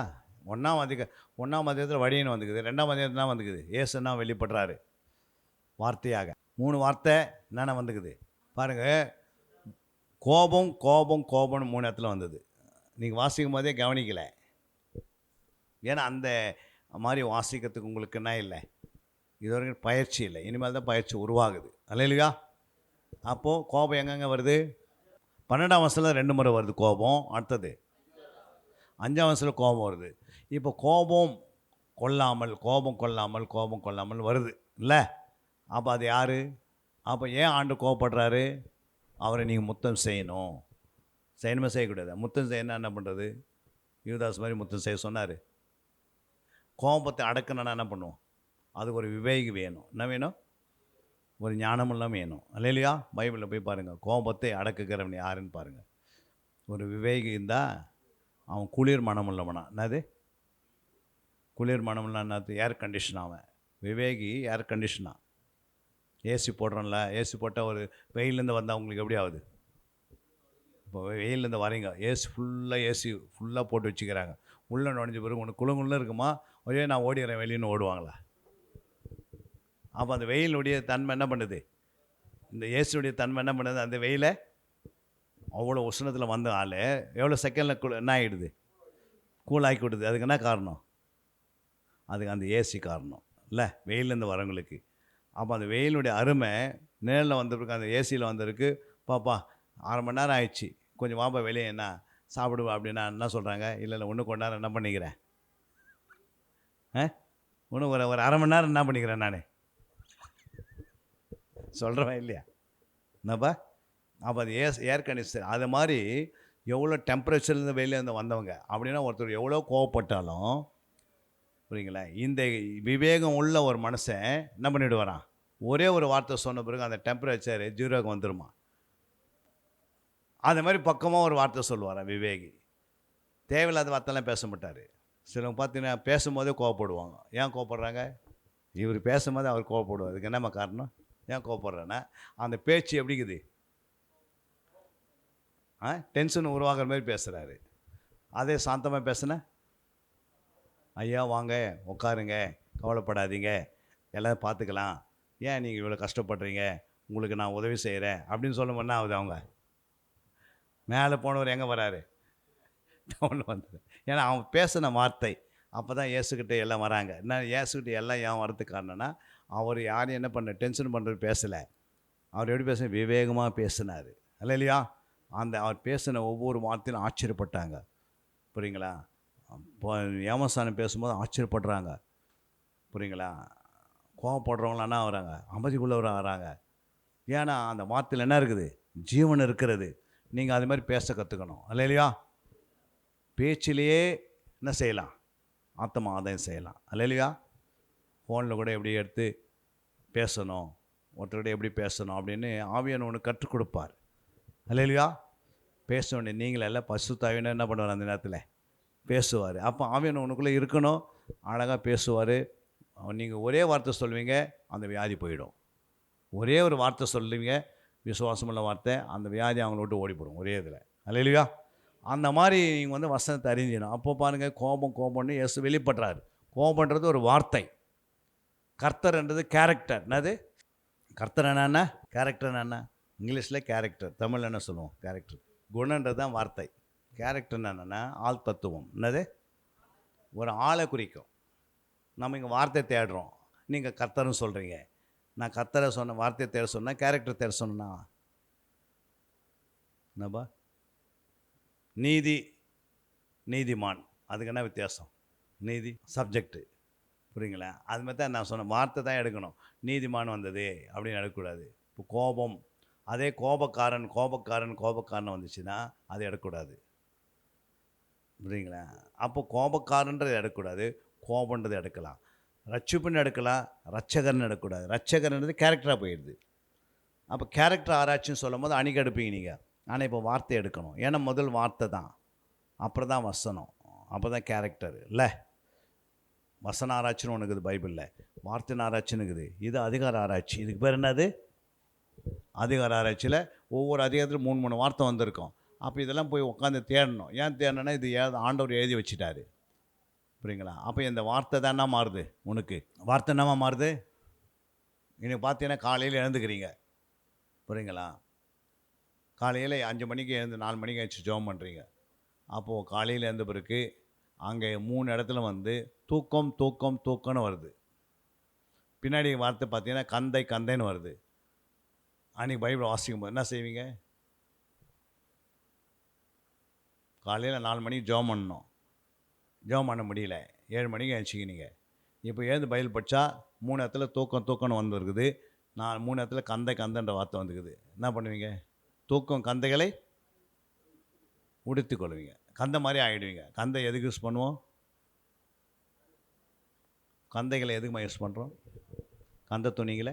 1ஆம் அதிகாரத்தில் வழின்னு வந்துக்குது. 2ஆம் அதிகாரத்தில் என்ன வந்துக்குது? ஏசுனா வெளிப்படுறாரு வார்த்தையாக. 3 வார்த்தை என்னென்ன வந்துக்குது பாருங்கள். கோபம் கோபம் கோபம்னு 3 இடத்துல வந்தது. நீங்கள் வாசிக்கும் போதே கவனிக்கலை. ஏன்னா அந்த மாதிரி வாசிக்கிறதுக்கு உங்களுக்கு என்ன இல்லை, இது வரைக்கும் பயிற்சி இல்லை. இனிமேல் தான் பயிற்சி உருவாகுது. அல்லேலூயா. அப்போது கோபம் எங்கெங்கே வருது? 12ஆம் வசனத்தில் 2 முறை வருது கோபம். அடுத்தது 5ஆம் வசனத்தில் கோபம் வருது. இப்போ கோபம் கொள்ளாமல் வருது இல்லை? அப்போ அது யார்? அப்போ ஏன் ஆண்டு கோபப்படுறாரு? அவரை நீங்கள் முத்தம் செய்யணுமே செய்யக்கூடாது. முத்தம் செய்யணும் என்ன பண்ணுறது? யூதாஸ் மாதிரி முத்தம் செய்ய சொன்னார். கோபத்தை அடக்கணுன்னா என்ன பண்ணுவோம்? அது ஒரு விவேகி வேணும். என்ன வேணும்? ஒரு ஞானமெல்லாம் வேணும். அல்லேலூயா. பைபிளில் போய் பாருங்கள், கோபத்தை அடக்குகிறவன் யாருன்னு பாருங்கள். ஒரு விவேகி இருந்தால் அவன் குளிர் மனம் உள்ளவனா. என்னது குளிர் மனம் என்னது? Air condition. அவன் விவேகி ஏர் கண்டிஷனா. ஏசி போடுறோம்ல, ஏசி போட்டால் ஒரு வெயிலேருந்து வந்தால் உங்களுக்கு எப்படி ஆகுது? இப்போ வெயிலேருந்து வரீங்க, ஏசி ஃபுல்லாக போட்டு வச்சுக்கிறாங்க, உள்ளே நுழைஞ்ச பிறகு உனக்கு குளுங்குள்ள இருக்குமா, ஒரே நான் ஓடிடுறேன் வெளியின்னு ஓடுவாங்களா? அப்போ அந்த வெயிலுடைய தன்மை என்ன பண்ணுது? இந்த ஏசியுடைய தன்மை என்ன பண்ணுது? அந்த வெயிலை அவ்வளோ உஷ்ணத்தில் வந்த ஆள் எவ்வளோ செகண்டில் என்ன ஆகிடுது? கூலாக்கி விடுது. அதுக்கு என்ன காரணம்? அதுக்கு அந்த ஏசி காரணம் இல்லை, வெயிலேருந்து வரவங்களுக்கு. அப்போ அந்த வெயிலுடைய அருமை நேரில் வந்திருக்கு, அந்த ஏசியில் வந்திருக்கு. பாப்பா 1/2 மணி நேரம் ஆயிடுச்சு, கொஞ்சம் வாப்பா வெளியே என்ன சாப்பிடுவா அப்படின்னா என்ன சொல்கிறாங்க? இல்லை ஒன்று கொஞ்ச நேரம் என்ன பண்ணிக்கிறேன், இன்னும் ஒரு 1/2 மணி நேரம் என்ன பண்ணிக்கிறேன் நான் சொல்கிறவன் இல்லையா? என்னப்பா? அப்போ அது ஏர் கண்டிஷன். அது மாதிரி எவ்வளோ டெம்பரேச்சர்லேருந்து வெளியிலேருந்து வந்தவங்க அப்படின்னா, ஒருத்தர் எவ்வளோ கோவப்பட்டாலும் புரியுங்களா, இந்த விவேகம் உள்ள ஒரு மனுஷன் என்ன பண்ணிவிட்டு வரான்? ஒரே ஒரு வார்த்தை சொன்ன பிறகு அந்த டெம்பரேச்சர் 0க்கு வந்துடுமா. அது மாதிரி பக்கமாக ஒரு வார்த்தை சொல்லுவாரான் விவேகி. தேவையில்லாத வார்த்தைலாம் பேச மாட்டார். சிலவங்க பார்த்தீங்கன்னா பேசும்போதே கோவப்படுவாங்க. ஏன் கோவப்படுறாங்க? இவர் பேசும்போது அவர் கோவப்படுவார். அதுக்கு என்னம்மா காரணம்? ஏன் கோவப்படுறேன்னா, அந்த பேச்சு எப்படிக்குது? டென்ஷன் உருவாகிற மாதிரி பேசுகிறாரு. அதே சாந்தமாக பேசுனா, ஐயா வாங்க உட்காருங்க, கவலைப்படாதீங்க, எல்லாம் பார்த்துக்கலாம், ஏன் நீங்கள் இவ்வளோ கஷ்டப்படுறீங்க, உங்களுக்கு நான் உதவி செய்கிறேன் அப்படின்னு சொல்லும்போது ஆகுது? அவங்க மேலே போனவர் எங்கே வராரு? டவுனில் வந்தது. ஏன்னா அவன் பேசின வார்த்தை. அப்போ தான் இயேசுக்கிட்ட எல்லாம் வராங்க. என்ன இயேசுக்கிட்ட எல்லாம் ஏன் வரதுக்கு காரணம்னா, அவர் யாரையும் என்ன பண்ண டென்ஷன் பண்ணுறது பேசலை. அவர் எப்படி பேச விவேகமாக பேசினார். இல்லையா? அந்த அவர் பேசின ஒவ்வொரு வார்த்தையிலும் ஆச்சரியப்பட்டாங்க. புரியுங்களா? இப்போ ஏமசானம் பேசும்போது ஆச்சரியப்படுறாங்க. புரியுங்களா? கோவப்படுறவங்களாம் வராங்க, அமைதிக்குள்ளவராக வராங்க. ஏன்னா அந்த வார்த்தையில் என்ன இருக்குது? ஜீவன் இருக்கிறது. நீங்கள் அது மாதிரி பேச கற்றுக்கணும். இல்லையா? பேச்சிலேயே என்ன செய்யலாம்? ஆத்ம ஆதாயம் செய்யலாம். இல்லையா? ஃபோனில் கூட எப்படி எடுத்து பேசணும், ஒருத்தர்கிட்ட எப்படி பேசணும் அப்படின்னு ஆவியான ஒன்று கற்றுக் கொடுப்பார். இல்லையா? பேச வேண்டிய நீங்களே எல்லாம் பசுத்தாவின்னு என்ன பண்ணுவார்? அந்த நேரத்தில் பேசுவார். அப்போ ஆவியான ஒன்றுக்குள்ளே இருக்கணும், அழகாக பேசுவார். நீங்கள் ஒரே வார்த்தை சொல்லுவீங்க, அந்த வியாதி போயிடும். ஒரே ஒரு வார்த்தை சொல்லுவீங்க, விசுவாசமுள்ள வார்த்தை, அந்த வியாதி அவங்கள விட்டு ஓடிப்படும் ஒரே இதில். இல்லையா? அந்த மாதிரி நீங்கள் வந்து வசனத்தை அறிஞ்சிடணும். அப்போ பாருங்கள், கோபம்னு இயேசு வெளிப்படுறாரு. கோபம்ன்றது ஒரு வார்த்தை. கர்த்தர்ன்றது கேரக்டர். என்னது கர்த்தர்? என்னன்னா கேரக்டர். என்ன இங்கிலீஷில் கேரக்டர், தமிழில் என்ன சொல்லுவோம்? கேரக்டர். குணன்றது தான் வார்த்தை. கேரக்டர் என்னென்னா ஆள் தத்துவம். என்னது? ஒரு ஆளை குறிக்கும். நம்ம இங்கே வார்த்தை தேடுறோம், நீங்கள் கர்த்தர்னு சொல்கிறீங்க. நான் கர்த்தரை சொன்ன வார்த்தையை தேட சொன்னேன், கேரக்டர் தேட சொன்னா என்னப்பா? நீதிமான், அதுக்கு என்ன வித்தியாசம்? நீதி சப்ஜெக்டு. புரியுங்களா? அது மாதிரி தான் நான் சொன்னேன், வார்த்தை தான் எடுக்கணும். நீதிமான் வந்தது அப்படின்னு எடுக்கக்கூடாது. இப்போ கோபம், அதே கோபக்காரன் வந்துச்சுன்னா அது எடுக்கக்கூடாது. புரியுங்களா? அப்போ கோபக்காரன்றது எடுக்கக்கூடாது, கோபன்றது எடுக்கலாம். ரட்சிப்புன்னு எடுக்கலாம், ரட்சகர்னு எடுக்கக்கூடாது. ரட்சகர்ன்றது கேரக்டராக போயிடுது. அப்போ கேரக்டர் ஆராய்ச்சின்னு சொல்லும் போது அன்றைக்கி எடுப்பீங்க நீங்கள். ஆனால் இப்போ வார்த்தை எடுக்கணும். ஏன்னா முதல் வார்த்தை தான், அப்புறம் தான் வசனம், அப்போ தான் கேரக்டர். இல்லை வசன ஆராய்ச்சின்னு ஒன்று இருக்குது பைபிளில், வார்த்தை ஆராய்ச்சின்னு இருக்குது. இது அதிகார ஆராய்ச்சி. இதுக்கு பேர் என்னது? அதிகார ஆராய்ச்சியில் ஒவ்வொரு அதிகாரத்தில் 3 வார்த்தை வந்திருக்கும். அப்போ இதெல்லாம் போய் உட்காந்து தேடணும். ஏன் தேடணுன்னா, இது ஆண்டவர் எழுதி வச்சுட்டாரு. புரியுங்களா? அப்போ இந்த வார்த்தை தான் என்ன மாறுது? உனக்கு வார்த்தை என்னமா மாறுது? இன்னைக்கு பார்த்தீங்கன்னா காலையில் எழுந்துக்கிறீங்க. புரியுங்களா? காலையில் 5 மணிக்கு எழுந்து 4 மணிக்கு எழுந்து ஜெபம் பண்ணுறீங்க. அப்போது காலையில் எழுந்த பிறகு அங்கே 3 இடத்துல வந்து தூக்கம்னு வருது. பின்னாடி வார்த்தை பார்த்தீங்கன்னா கந்தைன்னு வருது. அன்றைக்கி பைபிள் வாசிக்கும் போது என்ன செய்வீங்க? காலையில் 4 மணிக்கு ஜெபம் பண்ணணும், ஜெபம் பண்ண முடியல, 7 மணிக்கு எழுச்சிக்கினீங்க. இப்போ எழுந்து பைபிள் படித்தா 3 இடத்துல தூக்கம்னு வந்துருக்குது, 3 இடத்துல கந்தைன்ற வார்த்தை வந்துக்குது. என்ன பண்ணுவீங்க? கந்தைகளை உடுத்தி கொள்வீங்க, கந்தை மாதிரி ஆகிடுவீங்க. கந்தை எதுக்கு யூஸ் பண்ணுவோம்? கந்தைகளை எதுக்குமா யூஸ் பண்ணுறோம்? கந்தை துணிகளை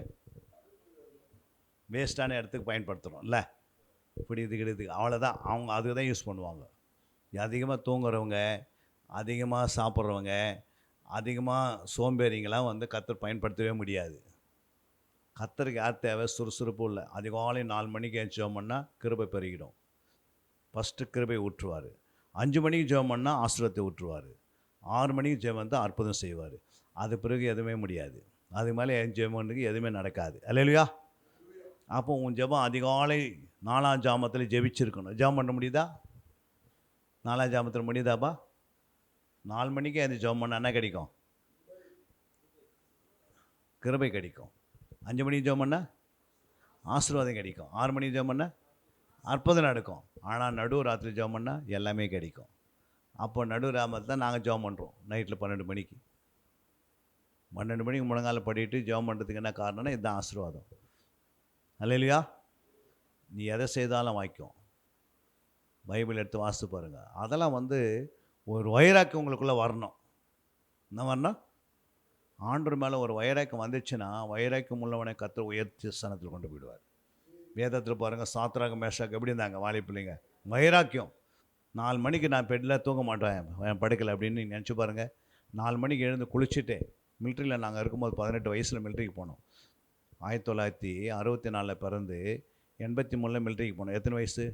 வேஸ்ட்டான இடத்துக்கு பயன்படுத்துகிறோம். இல்லை பிடிக்கிறதுக்கு அவ்வளோதான். அவங்க அதுக்கு தான் யூஸ் பண்ணுவாங்க. அதிகமாக தூங்குறவங்க, அதிகமாக சாப்பிட்றவங்க, அதிகமாக சோம்பேறிங்களாம் வந்து கர்த்தர் பயன்படுத்தவே முடியாது. கர்த்தருக்கு யார் தேவை? சுறுசுறுப்பு உள்ள. அதிகாலை 4 மணிக்கு எழுந்து ஜெபம் பண்ணால் கிருபை பெருகிடும். ஃபஸ்ட்டு கிருபை ஊற்றுவார். 5 மணிக்கு ஜெபம் பண்ணால் ஆசீர்வாதத்தை ஊற்றுவார். 6 மணிக்கு ஜெபம் வந்து அற்புதம் செய்வார். அது பிறகு எதுவுமே முடியாது. அது மேலே எழுந்து ஜெபம் பண்ணுறதுக்கு எதுவுமே நடக்காது. அல்லேலூயா. அப்போ உன் ஜெபம் அதிகாலை 4ஆம் ஜாமத்தில் ஜெபிச்சிருக்கணும். ஜெபம் பண்ண முடியுதா? 4ஆம் ஜாமத்தில் முடியுதாப்பா? 4 மணிக்கு எழுந்து ஜெபம் பண்ணால் என்ன கிடைக்கும்? கிருபை கிடைக்கும். 5 மணிக்கு ஜெபம் பண்ணால் ஆசீர்வாதம் கிடைக்கும். 6 மணிக்கு ஜெபம் பண்ணால் அற்புதம் நடக்கும். ஆனால் நடு ராத்திரி ஜெபம் பண்ணால் எல்லாமே கிடைக்கும். அப்போ நடு ராமத்தில் தான் நாங்கள் ஜெபம் பண்ணுறோம். நைட்டில் 12 மணிக்கு 12 மணிக்கு முழங்கால படிட்டு ஜெபம் பண்ணுறதுக்கு என்ன காரணம்னா இதுதான் ஆசீர்வாதம். அல்லேலூயா. நீ எதை செய்தாலும் வாய்க்கும். பைபிள் எடுத்து வாசித்து பாருங்கள். அதெல்லாம் வந்து ஒரு வைராக்கியம் உங்களுக்குள்ளே வரணும். என்ன வரணும்? ஆண்டவர் மேலே ஒரு வைராக்கியம் வந்துச்சுன்னா வைராக்கியம் உள்ளவனை கர்த்தர் உயர்த்தி ஸ்தானத்தில் கொண்டு போயிடுவார். வேதத்தில் பாருங்கள், சாத்ராக் மேஷாக் எப்படி இருந்தாங்க வாலி பிள்ளைங்க? வைராக்கியம். 4 மணிக்கு நான் பெட்டில் தூங்க மாட்டேன், என் படுக்கலை அப்படின்னு நினச்சி பாருங்கள். 4 மணிக்கு எழுந்து குளிச்சுட்டு மிலிட்ரியில் நாங்கள் இருக்கும்போது 18 வயசில் மிலிட்ரிக்கு போனோம். 1964 பிறந்து 83 மிலிட்ரிக்கு போனோம். எத்தனை வயசு?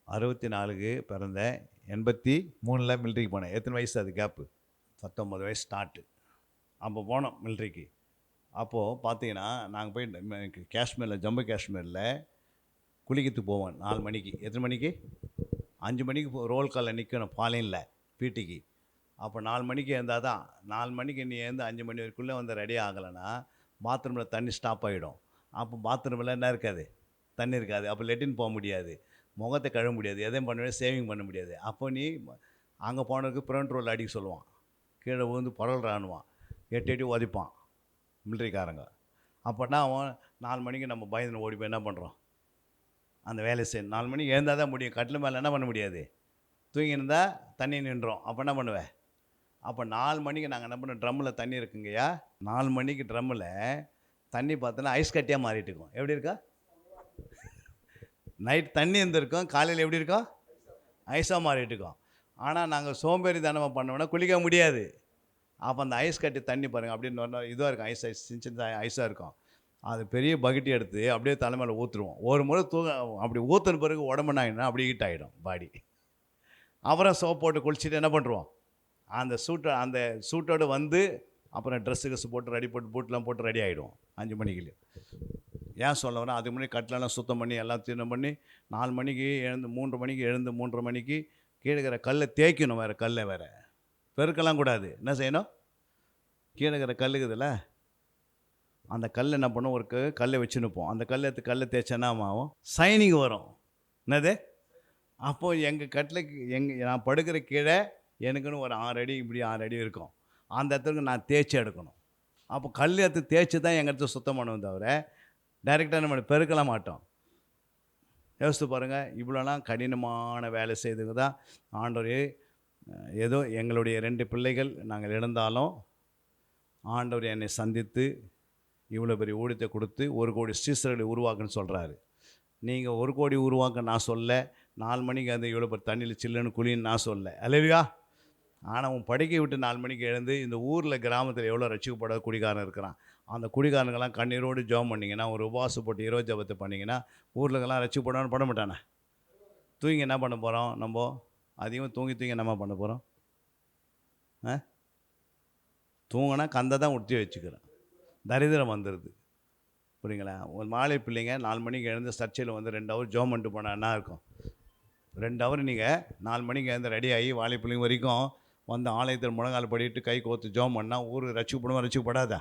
64க்கு பிறந்தேன், 83 மிலிட்ரிக்கு போனேன். எத்தனை வயசு அது கேப்பு? 19 வயசு ஸ்டார்ட்டு. அப்போ போனோம் மிலிட்ரிக்கு. அப்போது பார்த்தீங்கன்னா நாங்கள் போய் காஷ்மீரில், ஜம்மு காஷ்மீரில் குளிக்கிறதுக்கு போவோம் 4 மணிக்கு. எத்தனை மணிக்கு? 5 மணிக்கு ரோல் காலில் நிற்கணும் பாலைனில் பிடிக்கு. அப்போ 4 மணிக்கு எழுந்தால் தான். 4 மணிக்கு நீ எழுந்து 5 மணி வரைக்குள்ளே வந்து ரெடி ஆகலைன்னா பாத்ரூமில் தண்ணி ஸ்டாப் ஆகிடும். அப்போ பாத்ரூமில் என்ன இருக்காது? தண்ணி இருக்காது. அப்போ லெட்டின் போக முடியாது, முகத்தை கழுவ முடியாது, எதையும் பண்ண முடியாது, சேவிங் பண்ண முடியாது. அப்போ நீ அங்கே போனதுக்கு ஃப்ரண்ட் ரோல் அடிக்க சொல்லுவான். கீழே விழுந்து புரள்றானுவான், 8 உதைப்பான் மிலிட்ரிக்காரங்க. அப்போனா அவன் 4 மணிக்கு நம்ம பயந்து ஓடி போய் என்ன பண்ணுறோம்? அந்த வேலையை செய்யணும். 4 மணிக்கு எழுந்தால் தான் முடியும். கட்டில் மேலே என்ன பண்ண முடியாது, தூங்கி இருந்தால் தண்ணி நின்றோம். அப்போ என்ன பண்ணுவேன்? அப்போ 4 மணிக்கு நாங்கள் என்ன பண்ணோம், ட்ரம்மில் தண்ணி இருக்குங்கய்யா. 4 மணிக்கு ட்ரம்மில் தண்ணி பார்த்தோன்னா ஐஸ் கட்டியாக மாறிட்டு இருக்கும். எப்படி இருக்கா? நைட் தண்ணி இருந்திருக்கும், காலையில் எப்படி இருக்கும்? ஐஸாக மாறிட்டு இருக்கோம். ஆனால் நாங்கள் சோம்பேறி தானமாக பண்ணோம்னா குளிக்க முடியாது. அப்போ அந்த ஐஸ் கட்டி தண்ணி பாருங்கள் அப்படின்னு இதுவாக இருக்கும். ஐஸ் சின்ன ஐஸாக இருக்கும். அது பெரிய பக்கெட்டி எடுத்து அப்படியே தலைமையில் ஊற்றுருவோம். ஒரு முறை அப்படி ஊற்றுன பிறகு உடம்புனாங்கன்னா அப்படியே ஹீட் ஆகிடும் பாடி. அப்புறம் சோப் போட்டு குளிச்சுட்டு என்ன பண்ணுறோம், அந்த சூட்டோடு வந்து அப்புறம் ட்ரெஸ்ஸு போட்டு ரெடி போட்டு பூட்டெலாம் போட்டு ரெடி ஆகிடுவோம் 5 மணிக்கு. ஏன் சொல்ல வரேன், அதுக்கு முன்னாடி கட்டிலெல்லாம் சுத்தம் பண்ணி எல்லாம் தீர்ணம் பண்ணி 4 மணிக்கு எழுந்து 3 மணிக்கு எழுந்து 3:30 மணிக்கு கீழே இருக்கிற கல்லை தேய்க்கணும். வேறு கல்லை வேறு பெருக்கலாம் கூடாது. என்ன செய்யணும்? கீழே இருக்கிற கல்லுக்குதுல்ல, அந்த கல் என்ன பண்ணும், ஒரு கல்லை வச்சு நிற்போம். அந்த கல்லை தேய்ச்சேன்னா ஆகும், சைனிங் வரும். என்னது? அப்போது எங்கள் கட்டிலுக்கு நான் படுக்கிற கீழே எனக்குன்னு ஒரு 6 அடி, இப்படி 6 அடி இருக்கும். அந்த இடத்துக்கு நான் தேய்ச்சி எடுக்கணும். அப்போ கல் எடுத்து தேய்ச்சி தான் எங்கள் இடத்துல சுத்தம் பண்ணுவோம், தவிர டைரெக்டாக நம்ம பெருக்கலாம் மாட்டோம். யோசித்து பாருங்கள். இவ்வளோலாம் கடினமான வேலை செய்தது தான் ஆண்டவர். ஏதோ எங்களுடைய 2 பிள்ளைகள் நாங்கள் இழந்தாலும் ஆண்டவர் என்னை சந்தித்து இவ்வளோ பெரிய ஊழியத்தை கொடுத்து 1 கோடி சீசர்களை உருவாக்குன்னு சொல்கிறாரு. நீங்கள் 1 கோடி உருவாக்க நான் சொல்ல, 4 மணிக்கு அந்த இவ்வளோ பெரிய தண்ணியில் சில்லுன்னு குளின்னு நான் சொல்ல. அல்லேலூயா. ஆனால் உன் படுக்கை விட்டு 4 மணிக்கு எழுந்து இந்த ஊரில் கிராமத்தில் எவ்வளோ ரட்சிக்கப்படாத குடிகாரன் இருக்கிறான். அந்த குடிகாரங்கெல்லாம் கண்ணீரோடு ஜெபம் பண்ணிங்கன்னா, ஒரு உபவாசம் போட்டு 20 ஜெபத்தை பண்ணிங்கன்னா ஊரில்கெல்லாம் ரட்சிக்கப்படான்னு பண்ண மாட்டானே. தூங்கி என்ன பண்ண போகிறோம்? நம்ம அதிகமாக தூங்கி என்னம்மா பண்ண போகிறோம்? தூங்கினா கந்தை தான் உடுத்தி வச்சுக்கிறேன், தரித்திரம் வந்துடுது. புரியுங்களா? ஒரு மாலை பிள்ளைங்க 4 மணிக்கு எழுந்து சர்ச்சையில் வந்து 2 ஹவர் ஜெபம் பண்ணிட்டு போனால் என்ன இருக்கும்? 2 ஹவர் நீங்கள் 4 மணிக்கு எழுந்து ரெடி ஆகி வாழை பிள்ளைங்க வரைக்கும் வந்து ஆலயத்தில் முழங்கால் படிட்டு கை கோத்து ஜெபம் பண்ணால் ஊர் ரட்சிக்கப்படுமா? ரட்சிக்கப்படாதா?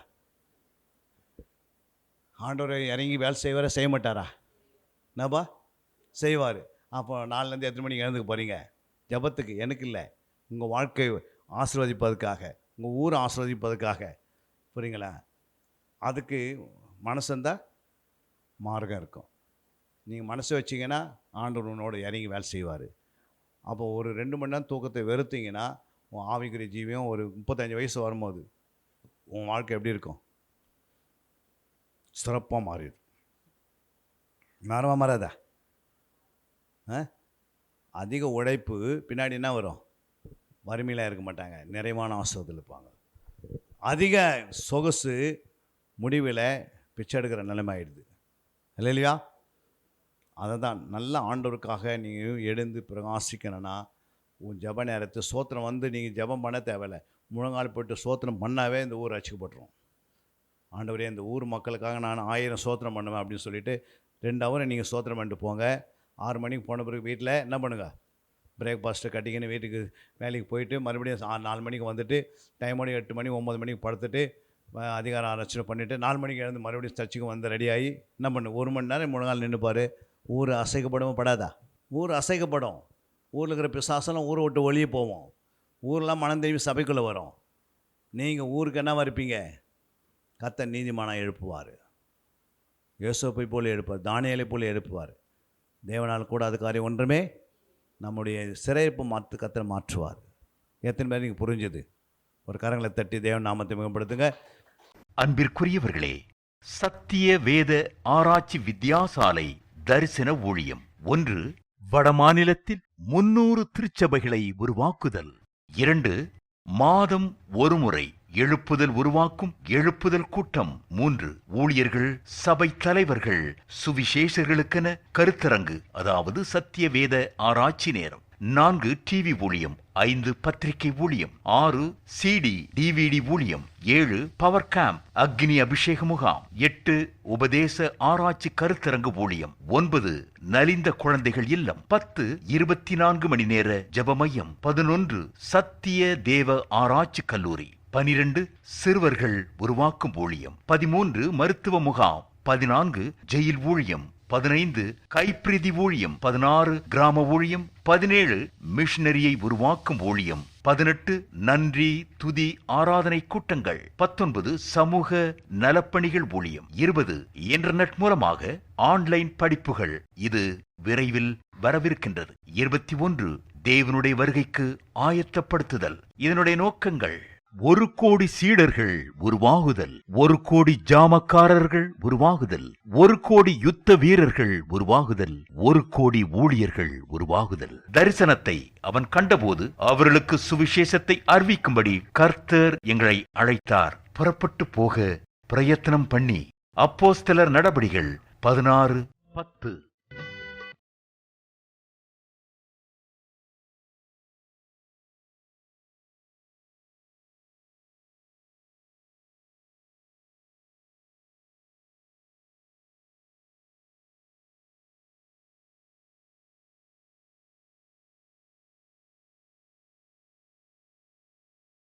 ஆண்டவர் இறங்கி வேலை செய்வார, செய்ய மாட்டாரா? என்னப்பா செய்வார். அப்போ 4லேருந்து எத்தனை மணிக்கு எழுந்துக்க போகிறீங்க ஜபத்துக்கு? எனக்கு இல்லை, உங்கள் வாழ்க்கை ஆசீர்வதிப்பதற்காக, உங்கள் ஊரை ஆசீர்வதிப்பதற்காக. புரியுங்களா? அதுக்கு மனசுந்தான் மார்க்கம் இருக்கும். நீங்கள் மனசு வச்சிங்கன்னா ஆண்டவர் உன்னோட இறங்கி வேலை செய்வார். அப்போ ஒரு 2 மணி நேரம் தூக்கத்தை வெறுத்தீங்கன்னா உன் ஆவிக்குரிய ஜீவியம் ஒரு 35 வயசு வரும்போது உன் வாழ்க்கை எப்படி இருக்கும்? சிறப்பாக மாறிடும். மாறவா மாறாதா? அதிக உழைப்பு பின்னாடி என்ன வரும்? வறுமையில் இருக்க மாட்டாங்க, நிறைவான ஆசிரியத்தில் இருப்பாங்க. அதிக சொகுசு முடிவில் பிச்சை எடுக்கிற நிலைமை ஆயிடுது இல்லையா? அதை தான் நல்ல ஆண்டவருக்காக நீங்கள் எழுந்து பிரகாசிக்கணும்னா உன் ஜப நேரத்தை சோத்திரம் வந்து நீங்கள் ஜபம் பண்ண தேவையில்லை, முழங்கால் போட்டு சோத்திரம் பண்ணாவே இந்த ஊர் ரட்சிக்கப்பட்டுரும். ஆண்டவரே இந்த ஊர் மக்களுக்காக நான் 1000 சோத்திரம் பண்ணுவேன் அப்படின்னு சொல்லிட்டு 2 ஹவர் நீங்கள் சோத்திரம் பண்ணிட்டு போங்க. 6 மணிக்கு போன பிறகு வீட்டில் என்ன பண்ணுங்கள், பிரேக்ஃபாஸ்ட்டை கட்டிக்கின்னு வீட்டுக்கு வேலைக்கு போயிட்டு மறுபடியும் 4 மணிக்கு வந்துட்டு டைமோடு 8 மணி 9 மணிக்கு படுத்துட்டு அதிகாரம் ஆலோசனை பண்ணிவிட்டு 4 மணிக்கு எழுந்து மறுபடியும் சர்ச்சுக்கு வந்து ரெடியாகி என்ன பண்ணு 1 மணி நேரம் முழங்கால் நின்றுப்பார். ஊர் அசைக்கப்படவும் படாதா? ஊர் அசைக்கப்படும். ஊரில் இருக்கிற பிசாசெல்லாம் ஊரை விட்டு ஒளியே போவோம். ஊரெலாம் மனம் திரும்பி சபைக்குள்ளே வரும். நீங்கள் ஊருக்கு என்னவா இருப்பீங்க? கர்த்தர் நீதிமானாக எழுப்புவார். யோசேப்பை போல எழுப்புவார், தானியேலை போல எழுப்புவார். தேவனால் கூடாத காரியம் ஒன்றுமே நம்முடைய சிறையிருப்பு கர்த்தர் மாற்றுவார். எத்தனை பேர் நீங்கள் புரிஞ்சுது? ஒரு கரங்களை தட்டி தேவன் நாமத்தை மேம்படுத்துங்க. அன்பிற்குரியவர்களே, சத்திய வேத ஆராய்ச்சி வித்தியாசாலை தரிசன ஊழியம் 1. வடமாநிலத்தில் 300 திருச்சபைகளை உருவாக்குதல். 2. மாதம் ஒருமுறை எழுப்புதல் உருவாக்கும் எழுப்புதல் கூட்டம். 3. ஊழியர்கள், சபை தலைவர்கள், சுவிசேஷர்களுக்கென கருத்தரங்கு, அதாவது சத்திய வேத ஆராய்ச்சி நேரம். 4. டிவி ஊழியம். 5. பத்திரிகை ஊழியம். 6. சிடி டிவிடி ஊழியம். 7. பவர் கேம்ப் அக்னி அபிஷேக முகாம். 8. உபதேச ஆராய்ச்சி கருத்தரங்கு ஊழியம். 9. நலிந்த குழந்தைகள் இல்லம். 10. 24 மணி நேர ஜெப மையம். 11. சத்திய தேவ ஆராய்ச்சி கல்லூரி. 12. சிறுவர்கள் உருவாக்கும் ஊழியம். 13. மருத்துவ முகாம். 14. ஜெயில் ஊழியம். 15. கைப்பிரதி ஊழியம். 16. கிராம ஊழியம். 17. மிஷனரியை உருவாக்கும் ஊழியம். 18. நன்றி துதி ஆராதனை கூட்டங்கள். 19. சமூக நலப்பணிகள் ஊழியம். 20. இன்டர்நெட் மூலமாக ஆன்லைன் படிப்புகள். இது விரைவில் வரவிருக்கின்றது. 21. தேவனுடைய வருகைக்கு ஆயத்தப்படுத்துதல். இதனுடைய நோக்கங்கள்: 1 கோடி சீடர்கள் உருவாகுதல், 1 கோடி ஜாமக்காரர்கள் உருவாகுதல், 1 கோடி யுத்த வீரர்கள் உருவாகுதல், 1 கோடி ஊழியர்கள் உருவாகுதல். தரிசனத்தை அவன் கண்டபோது அவர்களுக்கு சுவிசேஷத்தை அறிவிக்கும்படி கர்த்தர் எங்களை அழைத்தார். புறப்பட்டு போக பிரயத்தனம் பண்ணி. அப்போஸ்தலர் நடபடிகள் 16:10.